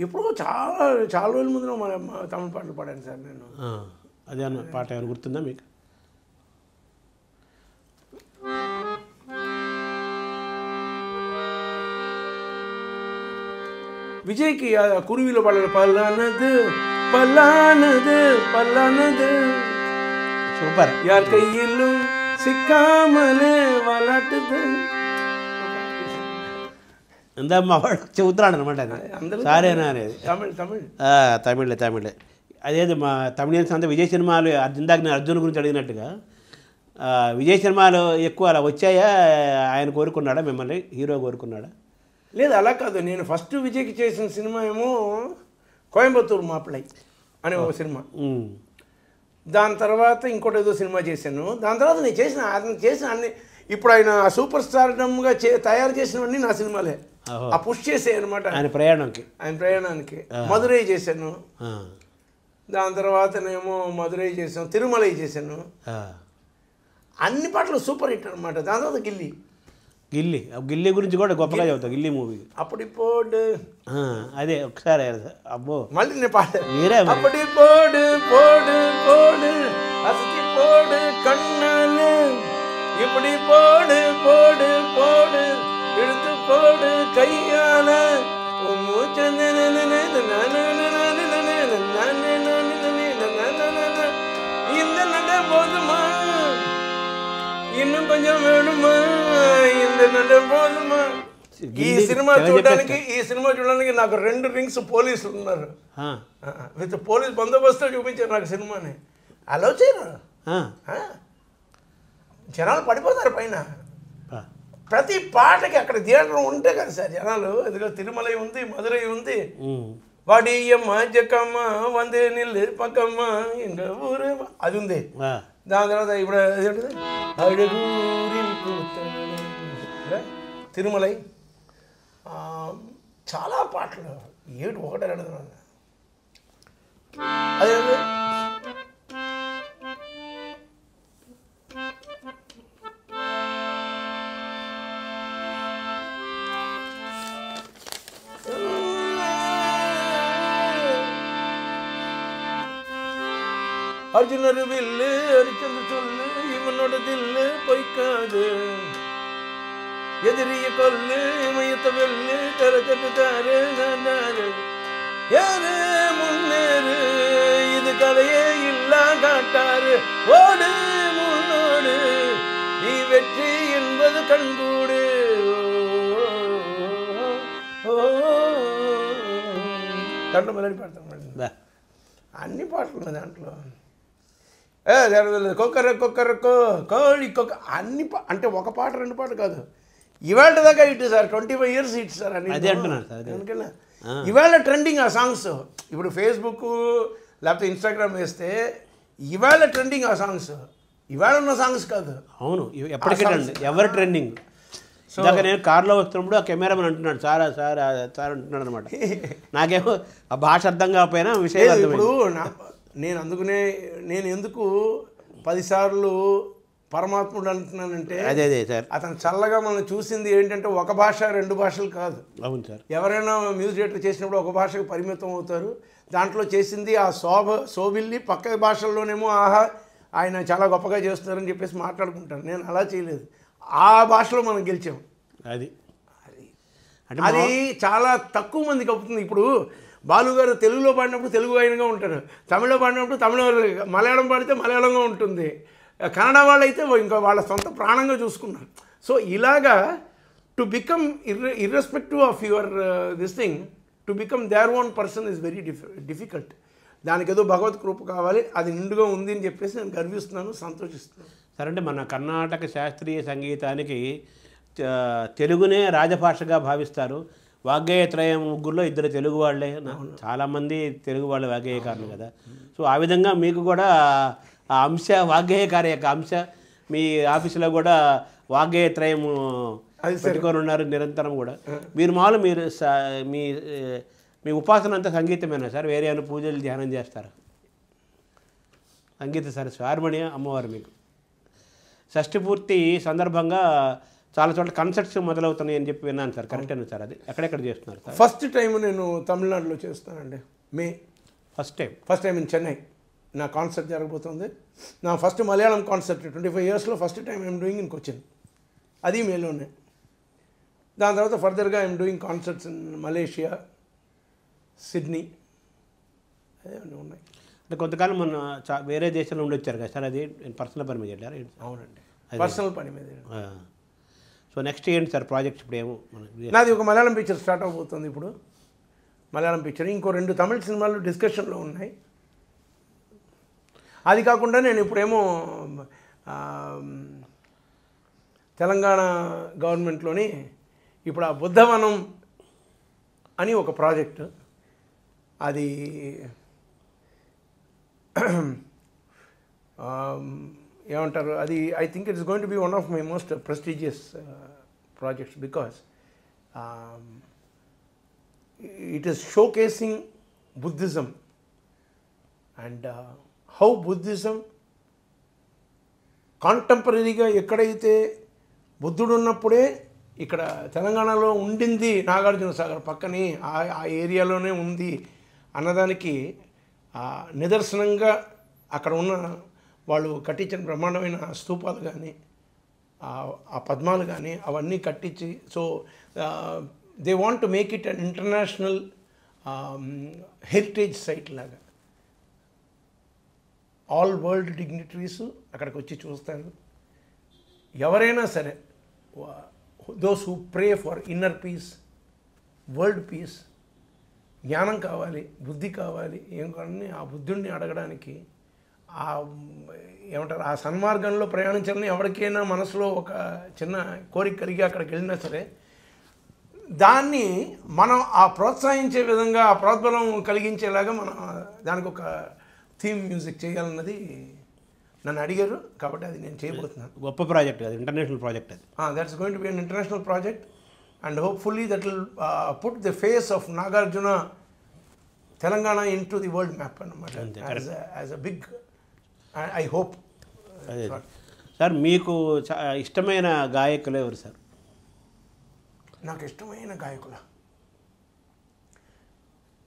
ఎప్పుడో చాలా రోజుల ముందు మన తమిళ పాటలు పాడాను సార్ నేను. అదే అన్న పాట ఏమైనా గుర్తుందా మీకు? విజయ్కి కురువిలో పాడారు, పల్లానదు పల్లానదు పల్లానదు సూపర్. యార్ కయ్యిల్లు సిక్కామలే వలటదు. ఇందా మా వాడు చెబుతున్నాడు అనమాట, అది సారేనా అనేది. తమిళే. అదేది మా తమిళియన్స్ అంతా విజయ్ సినిమాలు ఇందాక నేను అర్జున్ గురించి అడిగినట్టుగా విజయ్ సినిమాలు ఎక్కువ అలా వచ్చాయా? ఆయన కోరుకున్నాడా మిమ్మల్ని, హీరో కోరుకున్నాడా? లేదు, అలా కాదు. నేను ఫస్ట్ విజయ్కి చేసిన సినిమా ఏమో కోయంబత్తూరు మాపిళై అనే ఒక సినిమా. దాని తర్వాత ఇంకోటి ఏదో సినిమా చేశాను. దాని తర్వాత నేను చేసిన అన్ని ఇప్పుడు ఆయన సూపర్ స్టార్డమ్గా తయారు చేసినవన్నీ నా సినిమాలే. ఆ పుష్ చేసాయి అనమాట ఆయన ప్రయాణానికి. మధురై చేశాను, దాని తర్వాతనేమో మధురై చేశాను, తిరుమలై చేశాను. అన్ని పాటలు సూపర్ హిట్ అనమాట. దాని తర్వాత గిల్లి గురించి కూడా గొప్పగా చెబుతావు. గిల్లి మూవీ అప్పటిపోడు అదే ఒకసారి అబ్బో మళ్ళీ నేను పాట మీరే అప్పటిపోడు పోడు పోడు అసతి పోడు కన్నాలు இப்படி போடு போடு போடு எடுத்து போடு கையால இந்த நட போதுமா இன்னும் கொஞ்சம் வேணுமா இந்த நட పోదుమా. ఈ సినిమా చూడడానికి నాకు 2 రింగ్స్ పోలీసులు ఉన్నారు, విత్ పోలీస్ బందోబస్తు చూపించారు నాకు సినిమాని. అలో చేయరు, జనాలు పడిపోతారు పైన. ప్రతి పాటకి అక్కడ థియేటర్ ఉంటే కదా సార్ జనాలు. ఎందుకంటే తిరుమలై ఉంది, మధురై ఉంది, వాడియమ్మ జక్కమ్మ వందే నిల్లు పక్కమ్మ ఇంక ఊరు అది ఉంది. దాని తర్వాత ఇప్పుడు అడుగూరి తిరుమలై చాలా పాటలు 7 ఒకటే అడుగుతున్నాను. அர்ஜுனர் வில்லு அரிச்சந்து சொல்லு இவனோட தில்லு பொய்க்காது எதிரிய கொல்லு இமயத்த வெல்லு தரத்தட்டு தாரு நாரு யாரு முன்னேறு இது கதையே இல்லா காட்டாரு ஓடு முன்னோடு நீ வெற்றி என்பது கண்கூடு దాంట్లో మెలడీ పాడతాను అన్ని పాటలు ఉన్నాయి దాంట్లో కొక్కర కొక్కరకో కోడి కొక్క అన్ని అంటే ఒక పాట రెండు పాటలు కాదు ఇవాళ దాకా ఇటు సార్ 25 years ఇటు సార్ అని ఎందుకన్నా ఇవాళ ట్రెండింగ్ ఆ సాంగ్స్ ఇప్పుడు ఫేస్బుక్ లేకపోతే ఇన్స్టాగ్రామ్ వేస్తే ఇవాళ ట్రెండింగ్ ఆ సాంగ్స్ ఇవాళ ఉన్న సాంగ్స్ కాదు. అవును ఎప్పటికీ ఎవరు ట్రెండింగ్. ఇందాక నేను కార్లో వస్తున్నప్పుడు ఆ కెమెరామెన్ అంటున్నాడు సార్ సార్ సార్ అంటున్నాడు అనమాట. నాకేమో ఆ భాష అర్థం కాకపోయినా విషయం ఇప్పుడు నేను ఎందుకు 10 సార్లు పరమాత్ముడు అంటున్నానంటే అదే సార్ అతను చల్లగా మనం చూసింది ఏంటంటే ఒక భాష 2 భాషలు కాదు. అవును సార్. ఎవరైనా మ్యూజిక్ డైరెక్టర్ చేసినప్పుడు ఒక భాషకు పరిమితం అవుతారు. దాంట్లో చేసింది ఆ శోభిల్లి పక్క భాషల్లోనేమో ఆహా ఆయన చాలా గొప్పగా చేస్తున్నారని చెప్పేసి మాట్లాడుకుంటారు. నేను అలా చేయలేదు. ఆ భాషలో మనం గెలిచాం. అది చాలా తక్కువ మందికి అవుతుంది. ఇప్పుడు బాలుగారు తెలుగులో పాడినప్పుడు తెలుగు ఆయనగా ఉంటారు, తమిళ్లో పాడినప్పుడు తమిళ, మలయాళం పాడితే మలయాళంగా ఉంటుంది, కన్నడ వాళ్ళు అయితే ఇంకా వాళ్ళ సొంత ప్రాణంగా చూసుకున్నారు. సో ఇలాగా to become irrespective of your this thing to become their own person is very difficult. దానికి ఏదో భగవత్ కృప కావాలి, అది నిండుగా ఉంది అని చెప్పేసి నేను గర్విస్తున్నాను, సంతోషిస్తున్నాను. సరే అంటే మన కర్ణాటక శాస్త్రీయ సంగీతానికి తెలుగునే రాజభాషగా భావిస్తారు. వాగ్గేయత్రయం ముగ్గురులో 2 తెలుగు వాళ్ళే, చాలామంది తెలుగు వాళ్ళు వాగ్గేయకారులు కదా. సో ఆ విధంగా మీకు కూడా ఆ అంశ వాగ్గేయకారి యొక్క అంశ మీ ఆఫీసులో కూడా వాగ్గేయత్రయం పెట్టుకొని ఉన్నారు నిరంతరం కూడా. మీరు మామూలు మీరు మీ ఉపాసన అంతా సంగీతమేనా సార్? వేరే ఏమైనా పూజలు ధ్యానం చేస్తారా? సంగీత సరస్వతి హార్మోనియ అమ్మవారు మీకు షష్ఠి పూర్తి సందర్భంగా చాలా చోట్ల కన్సర్ట్స్ మొదలవుతున్నాయి అని చెప్పి విన్నాను సార్. కరెక్టేనా సార్? అది ఎక్కడెక్కడ చేస్తున్నారు సార్? ఫస్ట్ టైం నేను తమిళనాడులో చేస్తానండి. ఫస్ట్ టైం ఇన్ చెన్నై నా కాన్సర్ట్ జరగబోతుంది. నా ఫస్ట్ మలయాళం కాన్సర్ట్ 25 yearsలో first time I'm doing in Cochin, అది మేలోనే. దాని తర్వాత ఫర్దర్గా I'm doing concerts in Malaysia, Sydney, అదే ఉన్నాయి. అంటే కొంతకాలం మన వేరే దేశంలో ఉండి వచ్చారు కదా సార్, అది పర్సనల్ పని మీద వెళ్ళారు? అవునండి, పర్సనల్ పని మీద. సో నెక్స్ట్ ఏంటి సార్ ప్రాజెక్ట్స్? ఇప్పుడు ఏమో నాది ఒక మలయాళం పిక్చర్ స్టార్ట్ అవబోతుంది. ఇప్పుడు మలయాళం పిక్చర్, ఇంకో 2 తమిళ సినిమాలు డిస్కషన్లో ఉన్నాయి. అది కాకుండా నేను ఇప్పుడేమో తెలంగాణ గవర్నమెంట్లోని ఇప్పుడు ఆ బుద్ధవనం అని ఒక ప్రాజెక్టు, అది ఏమంటారు, అది I think it's going to be one of my most prestigious projects because it is showcasing Buddhism and how Buddhism కాంటెంపరీగా ఎక్కడైతే బుద్ధుడు ఉన్నప్పుడే ఇక్కడ తెలంగాణలో ఉండింది, నాగార్జున సాగర్ పక్కనే ఆ ఏరియాలోనే ఉంది అన్నదానికి నిదర్శనంగా అక్కడ ఉన్న వాళ్ళు కట్టించిన బ్రహ్మాండమైన స్తూపాలు కానీ ఆ పద్మాలు కానీ అవన్నీ కట్టించి, so they want to make it an international heritage site లాగా. ఆల్ వరల్డ్ డిగ్నిటరీస్ అక్కడికి వచ్చి చూస్తారు. ఎవరైనా సరే, those who pray for inner peace, world peace, జ్ఞానం కావాలి, బుద్ధి కావాలి, ఏం కావాలని ఆ బుద్ధుడిని అడగడానికి, ఏమంటారు ఆ సన్మార్గంలో ప్రయాణించాలని ఎవరికైనా మనసులో ఒక చిన్న కోరిక కలిగి అక్కడికి వెళ్ళినా సరే, దాన్ని మనం ఆ ప్రోత్సహించే విధంగా, ఆ ప్రోద్బలం కలిగించేలాగా మనం దానికి ఒక థీమ్ మ్యూజిక్ చేయాలన్నది నన్ను అడిగారు, కాబట్టి అది నేను చేయబోతున్నాను. గొప్ప ప్రాజెక్ట్, అది ఇంటర్నేషనల్ ప్రాజెక్ట్. అది that's going to be an international project and hopefully that will put the face of Nagarjuna Telangana into the world map అన్నమాట. As a big, I hope. Sir మీకు ఇష్టమైన గాయకులు ఎవరు సార్? నాకు ఇష్టమైన గాయకుల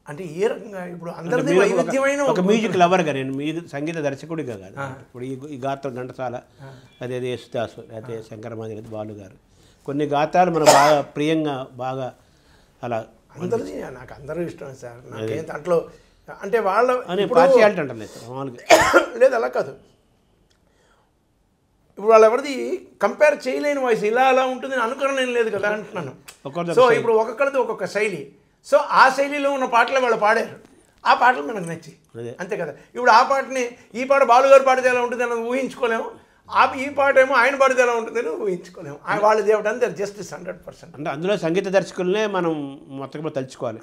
అంటే ఏ రకంగా ఇప్పుడు అందరిది వైవిధ్యమైన ఒక మ్యూజిక్ లవర్గా, నేను మ్యూజిక్ సంగీత దర్శకుడిగా కాదు. ఇప్పుడు ఈ గాత్రం ఘంటసాల, అదే యేసుదాసు, లేకపోతే శంకరమాది బాలు గారు, కొన్ని గాతాలు మనం బాగా ప్రియంగా బాగా అలా అందరిది నాకు అందరూ ఇష్టమే సార్. నాకేం దాంట్లో అంటే వాళ్ళ పార్షియాలిటీ అంటారు లేదు మామూలుగా. లేదు అలా కాదు. ఇప్పుడు వాళ్ళు ఎవరిది కంపేర్ చేయలేని వాయిస్ ఇలా అలా ఉంటుంది అనుకరణ ఏం లేదు కదా అంటున్నాను. సో ఇప్పుడు ఒక్కొక్కరిది ఒక్కొక్క శైలి. సో ఆ శైలిలో ఉన్న పాటలు వాళ్ళు పాడారు, ఆ పాటలు మనకు నచ్చి అంతే కదా. ఇప్పుడు ఆ పాటని ఈ పాట బాలుగారు పాడితే ఎలా ఉంటుంది అని ఊహించుకోలేము, ఈ పాట ఏమో ఆయన పాడితే ఎలా ఉంటుందని ఊహించుకోలేము. వాళ్ళది ఏమిటంటే జస్టిస్ 100%. అంటే అందులో సంగీత దర్శకులనే మనం మొత్తం తలుచుకోవాలి.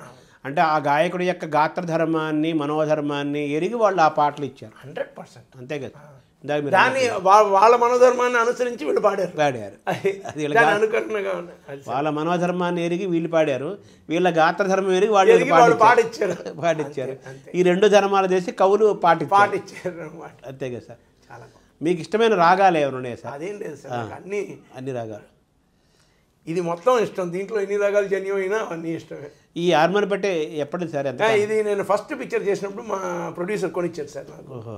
అంటే ఆ గాయకుడి యొక్క గాత్రధర్మాన్ని మనోధర్మాన్ని ఎరిగి వాళ్ళు ఆ పాటలు ఇచ్చారు 100%. అంతే కదా. దాన్ని వాళ్ళ మనోధర్మాన్ని అనుసరించి వీళ్ళు పాడారు. అనుకరణగా వాళ్ళ మనోధర్మాన్ని ఎరిగి వీళ్ళు పాడారు, వీళ్ళ గాత్రధర్మం ఎరిగి వాళ్ళు పాటిచ్చారు. ఈ రెండు ధర్మాలు చేసి కవులు పాటిచ్చారు అంతే కదా సార్. చాలా మీకు ఇష్టమైన రాగాలు ఎవరు ఉన్నాయి సార్? అదేం లేదు సార్, అన్ని రాగాలు ఇది మొత్తం ఇష్టం. దీంట్లో ఎన్ని రాగాలు జన్యమైనా అన్నీ ఇష్టమే. ఈ హార్మోని బట్టే ఎప్పటి సార్? ఇది నేను ఫస్ట్ పిక్చర్ చేసినప్పుడు మా ప్రొడ్యూసర్ కొనిచ్చారు సార్ నాకు.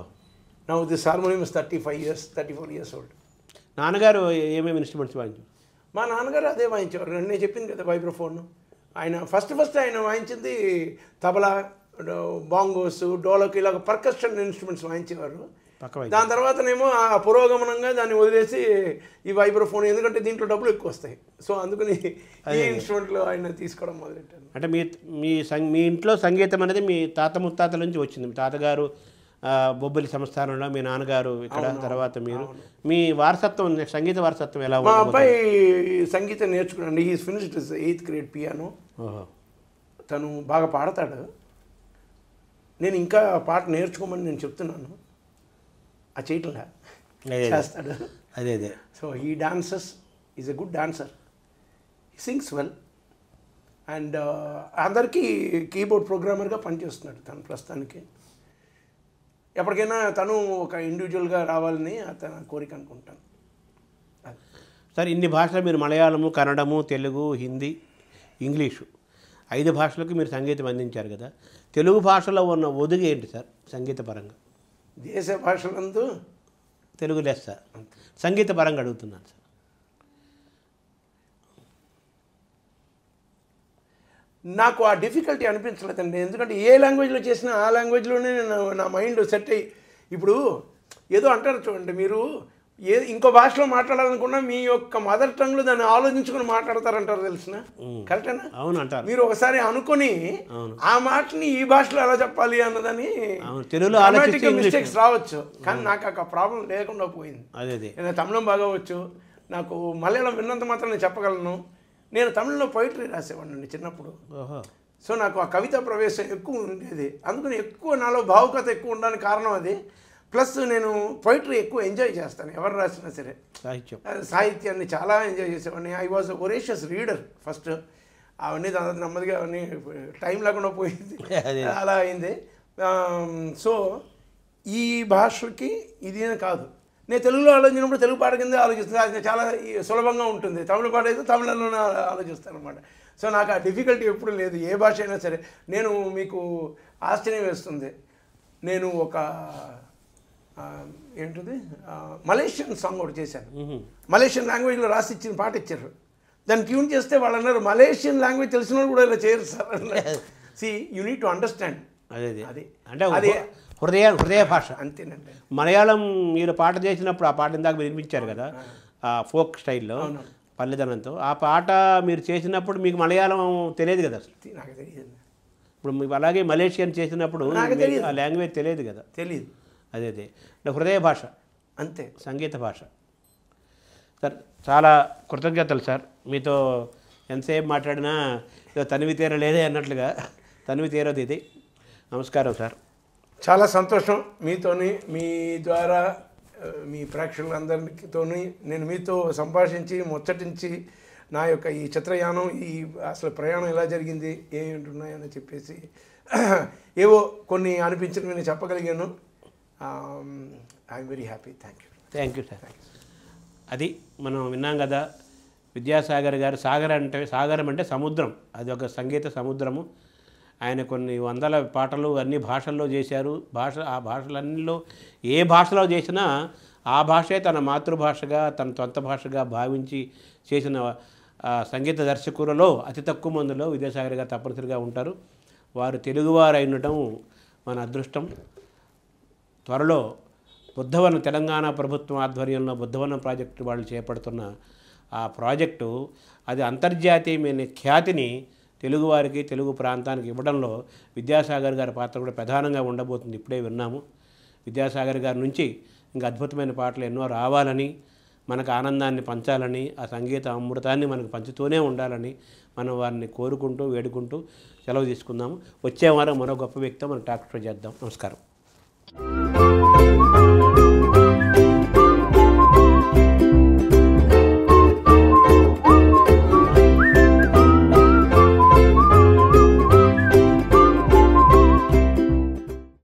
Now this harmonium is 34 years old. నాన్నగారు ఏమేమి ఇన్స్ట్రుమెంట్స్ వాయించారు? మా నాన్నగారు అదే వాయించేవారు. నేను చెప్పింది కదా వైబ్రోఫోన్. ఆయన ఫస్ట్ ఆయన వాయించింది తబలా, బాంగోస్, డోలక్, ఇలాగ పర్కషన్ ఇన్స్ట్రుమెంట్స్ వాయించేవారు. దాని తర్వాతనేమో ఆ పురోగమనంగా దాన్ని వదిలేసి ఈ వైబ్రోఫోన్, ఎందుకంటే దీంట్లో డబ్బులు ఎక్కువ వస్తాయి. సో అందుకని ఈ ఇన్స్ట్రుమెంట్లో ఆయన తీసుకోవడం మొదలెట్టాను. అంటే మీ ఇంట్లో సంగీతం అనేది మీ తాత ముత్తాతల నుంచి వచ్చింది. మీ తాతగారు బొబ్బిలి సంస్థానంలో, మీ నాన్నగారు ఇక్కడ, తర్వాత మీరు, మీ వారసత్వం, సంగీత వారసత్వం ఎలా? మా అబ్బాయి సంగీతం నేర్చుకున్నాడు. He finished 8th grade piano. తను బాగా పాడతాడు. నేను ఇంకా పాట నేర్చుకోమని నేను చెప్తున్నాను, ఆ చేయట్లా చేస్తాడు. అదే so he dances, is a good dancer, he sings well. And అందరికీ కీబోర్డ్ ప్రోగ్రామర్గా పనిచేస్తున్నాడు తను ప్రస్తుతానికి. ఎప్పటికైనా తను ఒక ఇండివిజువల్గా రావాలని తన కోరిక అనుకుంటాను. సార్, ఇన్ని భాషలు మీరు మలయాళము, కన్నడము, తెలుగు, హిందీ, ఇంగ్లీషు 5 భాషలకు మీరు సంగీతం అందించారు కదా. తెలుగు భాషలో ఉన్న ఒదుగు ఏంటి సార్ సంగీత పరంగా? దేశ భాషలందు తెలుగు లెస్ సార్. సంగీత పరంగా అడుగుతున్నాను సార్. నాకు ఆ డిఫికల్టీ అనిపించలేదండి. ఎందుకంటే ఏ లాంగ్వేజ్లో చేసినా ఆ లాంగ్వేజ్లోనే నా మైండ్ సెట్ అయ్యి, ఇప్పుడు ఏదో అంటారు చూడండి, మీరు ఇంకో భాషలో మాట్లాడాలనుకున్నా మీ యొక్క మదర్ టంగ్లో దాన్ని ఆలోచించుకొని మాట్లాడతారంటారు, తెలిసిన కరెక్టేనా? అవును అంటారు. మీరు ఒకసారి అనుకొని ఆ మాటని ఈ భాషలో ఎలా చెప్పాలి అన్నదని తెలుగులో మిస్టేక్స్ రావచ్చు, కానీ నాకు ఆ ప్రాబ్లం లేకుండా పోయింది. నేను తమిళం బాగా వచ్చు, నాకు మలయాళం విన్నంత మాత్రం నేను చెప్పగలను. నేను తమిళంలో పొయిటరీ రాసేవాడిని చిన్నప్పుడు. సో నాకు ఆ కవిత ప్రవేశం ఎక్కువ ఉండేది, అందుకని ఎక్కువ నాలో భావుకత ఎక్కువ ఉండడానికి కారణం అది. ప్లస్ నేను పొయిటరీ ఎక్కువ ఎంజాయ్ చేస్తాను, ఎవరు రాసినా సరే. సాహిత్యాన్ని చాలా ఎంజాయ్ చేసేవాడిని. I was ఒరేషియస్ reader first. అవన్నీ దాదాపు నెమ్మదిగా అవన్నీ టైం లేకుండా పోయింది, అలా అయింది. సో ఈ భాషకి ఇదేనే కాదు, నేను తెలుగులో ఆలోచించినప్పుడు తెలుగు పాట కింద ఆలోచిస్తాను, అది చాలా సులభంగా ఉంటుంది. తమిళ పాట అయితే తమిళంలోనే ఆలోచిస్తాను అనమాట. సో నాకు ఆ డిఫికల్టీ ఎప్పుడు లేదు, ఏ భాష అయినా సరే. నేను మీకు ఆశ్చర్యం వేస్తుంది, నేను ఒక ఏంటిది మలేషియన్ సాంగ్ ఒకటి చేశాను. మలేషియన్ లాంగ్వేజ్లో రాసి ఇచ్చిన పాట ఇచ్చారు, దాన్ని ట్యూన్ చేస్తే వాళ్ళు అన్నారు మలేషియన్ లాంగ్వేజ్ తెలిసిన వాళ్ళు కూడా ఇలా చేయరు sir. See you need to understand. అది అంటే అది హృదయ భాష అంతేనండి. మలయాళం మీరు పాట చేసినప్పుడు, ఆ పాట ఇందాక మీరు వినిపించారు కదా ఫోక్ స్టైల్లో పల్లెదనంతో, ఆ పాట మీరు చేసినప్పుడు మీకు మలయాళం తెలియదు కదా అసలు? నాకు తెలియదు. ఇప్పుడు మీకు అలాగే మలేషియన్ చేసినప్పుడు ఆ లాంగ్వేజ్ తెలియదు కదా? తెలియదు. అదే హృదయ భాష అంతే, సంగీత భాష. సార్ చాలా కృతజ్ఞతలు సార్. మీతో ఎంతసేపు మాట్లాడినా తనివి తీరలేదే అన్నట్లుగా తనివి తీరదు ఇది. నమస్కారం సార్. చాలా సంతోషం మీతోని, మీ ద్వారా మీ ప్రేక్షకులందరితోని నేను మీతో సంభాషించి ముచ్చటించి నా యొక్క ఈ చిత్రయానం, ఈ అసలు ప్రయాణం ఎలా జరిగింది, ఏమింటున్నాయని చెప్పేసి ఏవో కొన్ని అనిపించినవి నేను చెప్పగలిగాను. I'm very happy. Thank you sir. అది మనం విన్నాం కదా, విద్యాసాగర్ గారు. సాగరం అంటే సముద్రం, అది ఒక సంగీత సముద్రము. ఆయన కొన్ని వందల పాటలు అన్ని భాషల్లో చేశారు. ఆ భాషలన్నిలో ఏ భాషలో చేసినా ఆ భాషే తన మాతృభాషగా తన సొంత భాషగా భావించి చేసిన సంగీత దర్శకులలో అతి తక్కువ మందిలో విద్యాసాగర్ గారు తప్పనిసరిగా ఉంటారు. వారు తెలుగువారు ఉండటం మన అదృష్టం. త్వరలో బుద్ధవనం తెలంగాణ ప్రభుత్వం ఆధ్వర్యంలో బుద్ధవనం ప్రాజెక్టు వాళ్ళు చేపడుతున్న ఆ ప్రాజెక్టు అది అంతర్జాతీయమైన ఖ్యాతిని తెలుగువారికి తెలుగు ప్రాంతానికి ఇవ్వడంలో విద్యాసాగర్ గారి పాత్ర కూడా ప్రధానంగా ఉండబోతుంది. ఇప్పుడే విన్నాము. విద్యాసాగర్ గారి నుంచి ఇంకా అద్భుతమైన పాటలు ఎన్నో రావాలని, మనకు ఆనందాన్ని పంచాలని, ఆ సంగీత అమృతాన్ని మనకు పంచుతూనే ఉండాలని మనం వారిని కోరుకుంటూ వేడుకుంటూ సెలవు తీసుకుందాము. వచ్చే వారం మరో గొప్ప వ్యక్తితో మనం టాక్ షో చేద్దాం. నమస్కారం.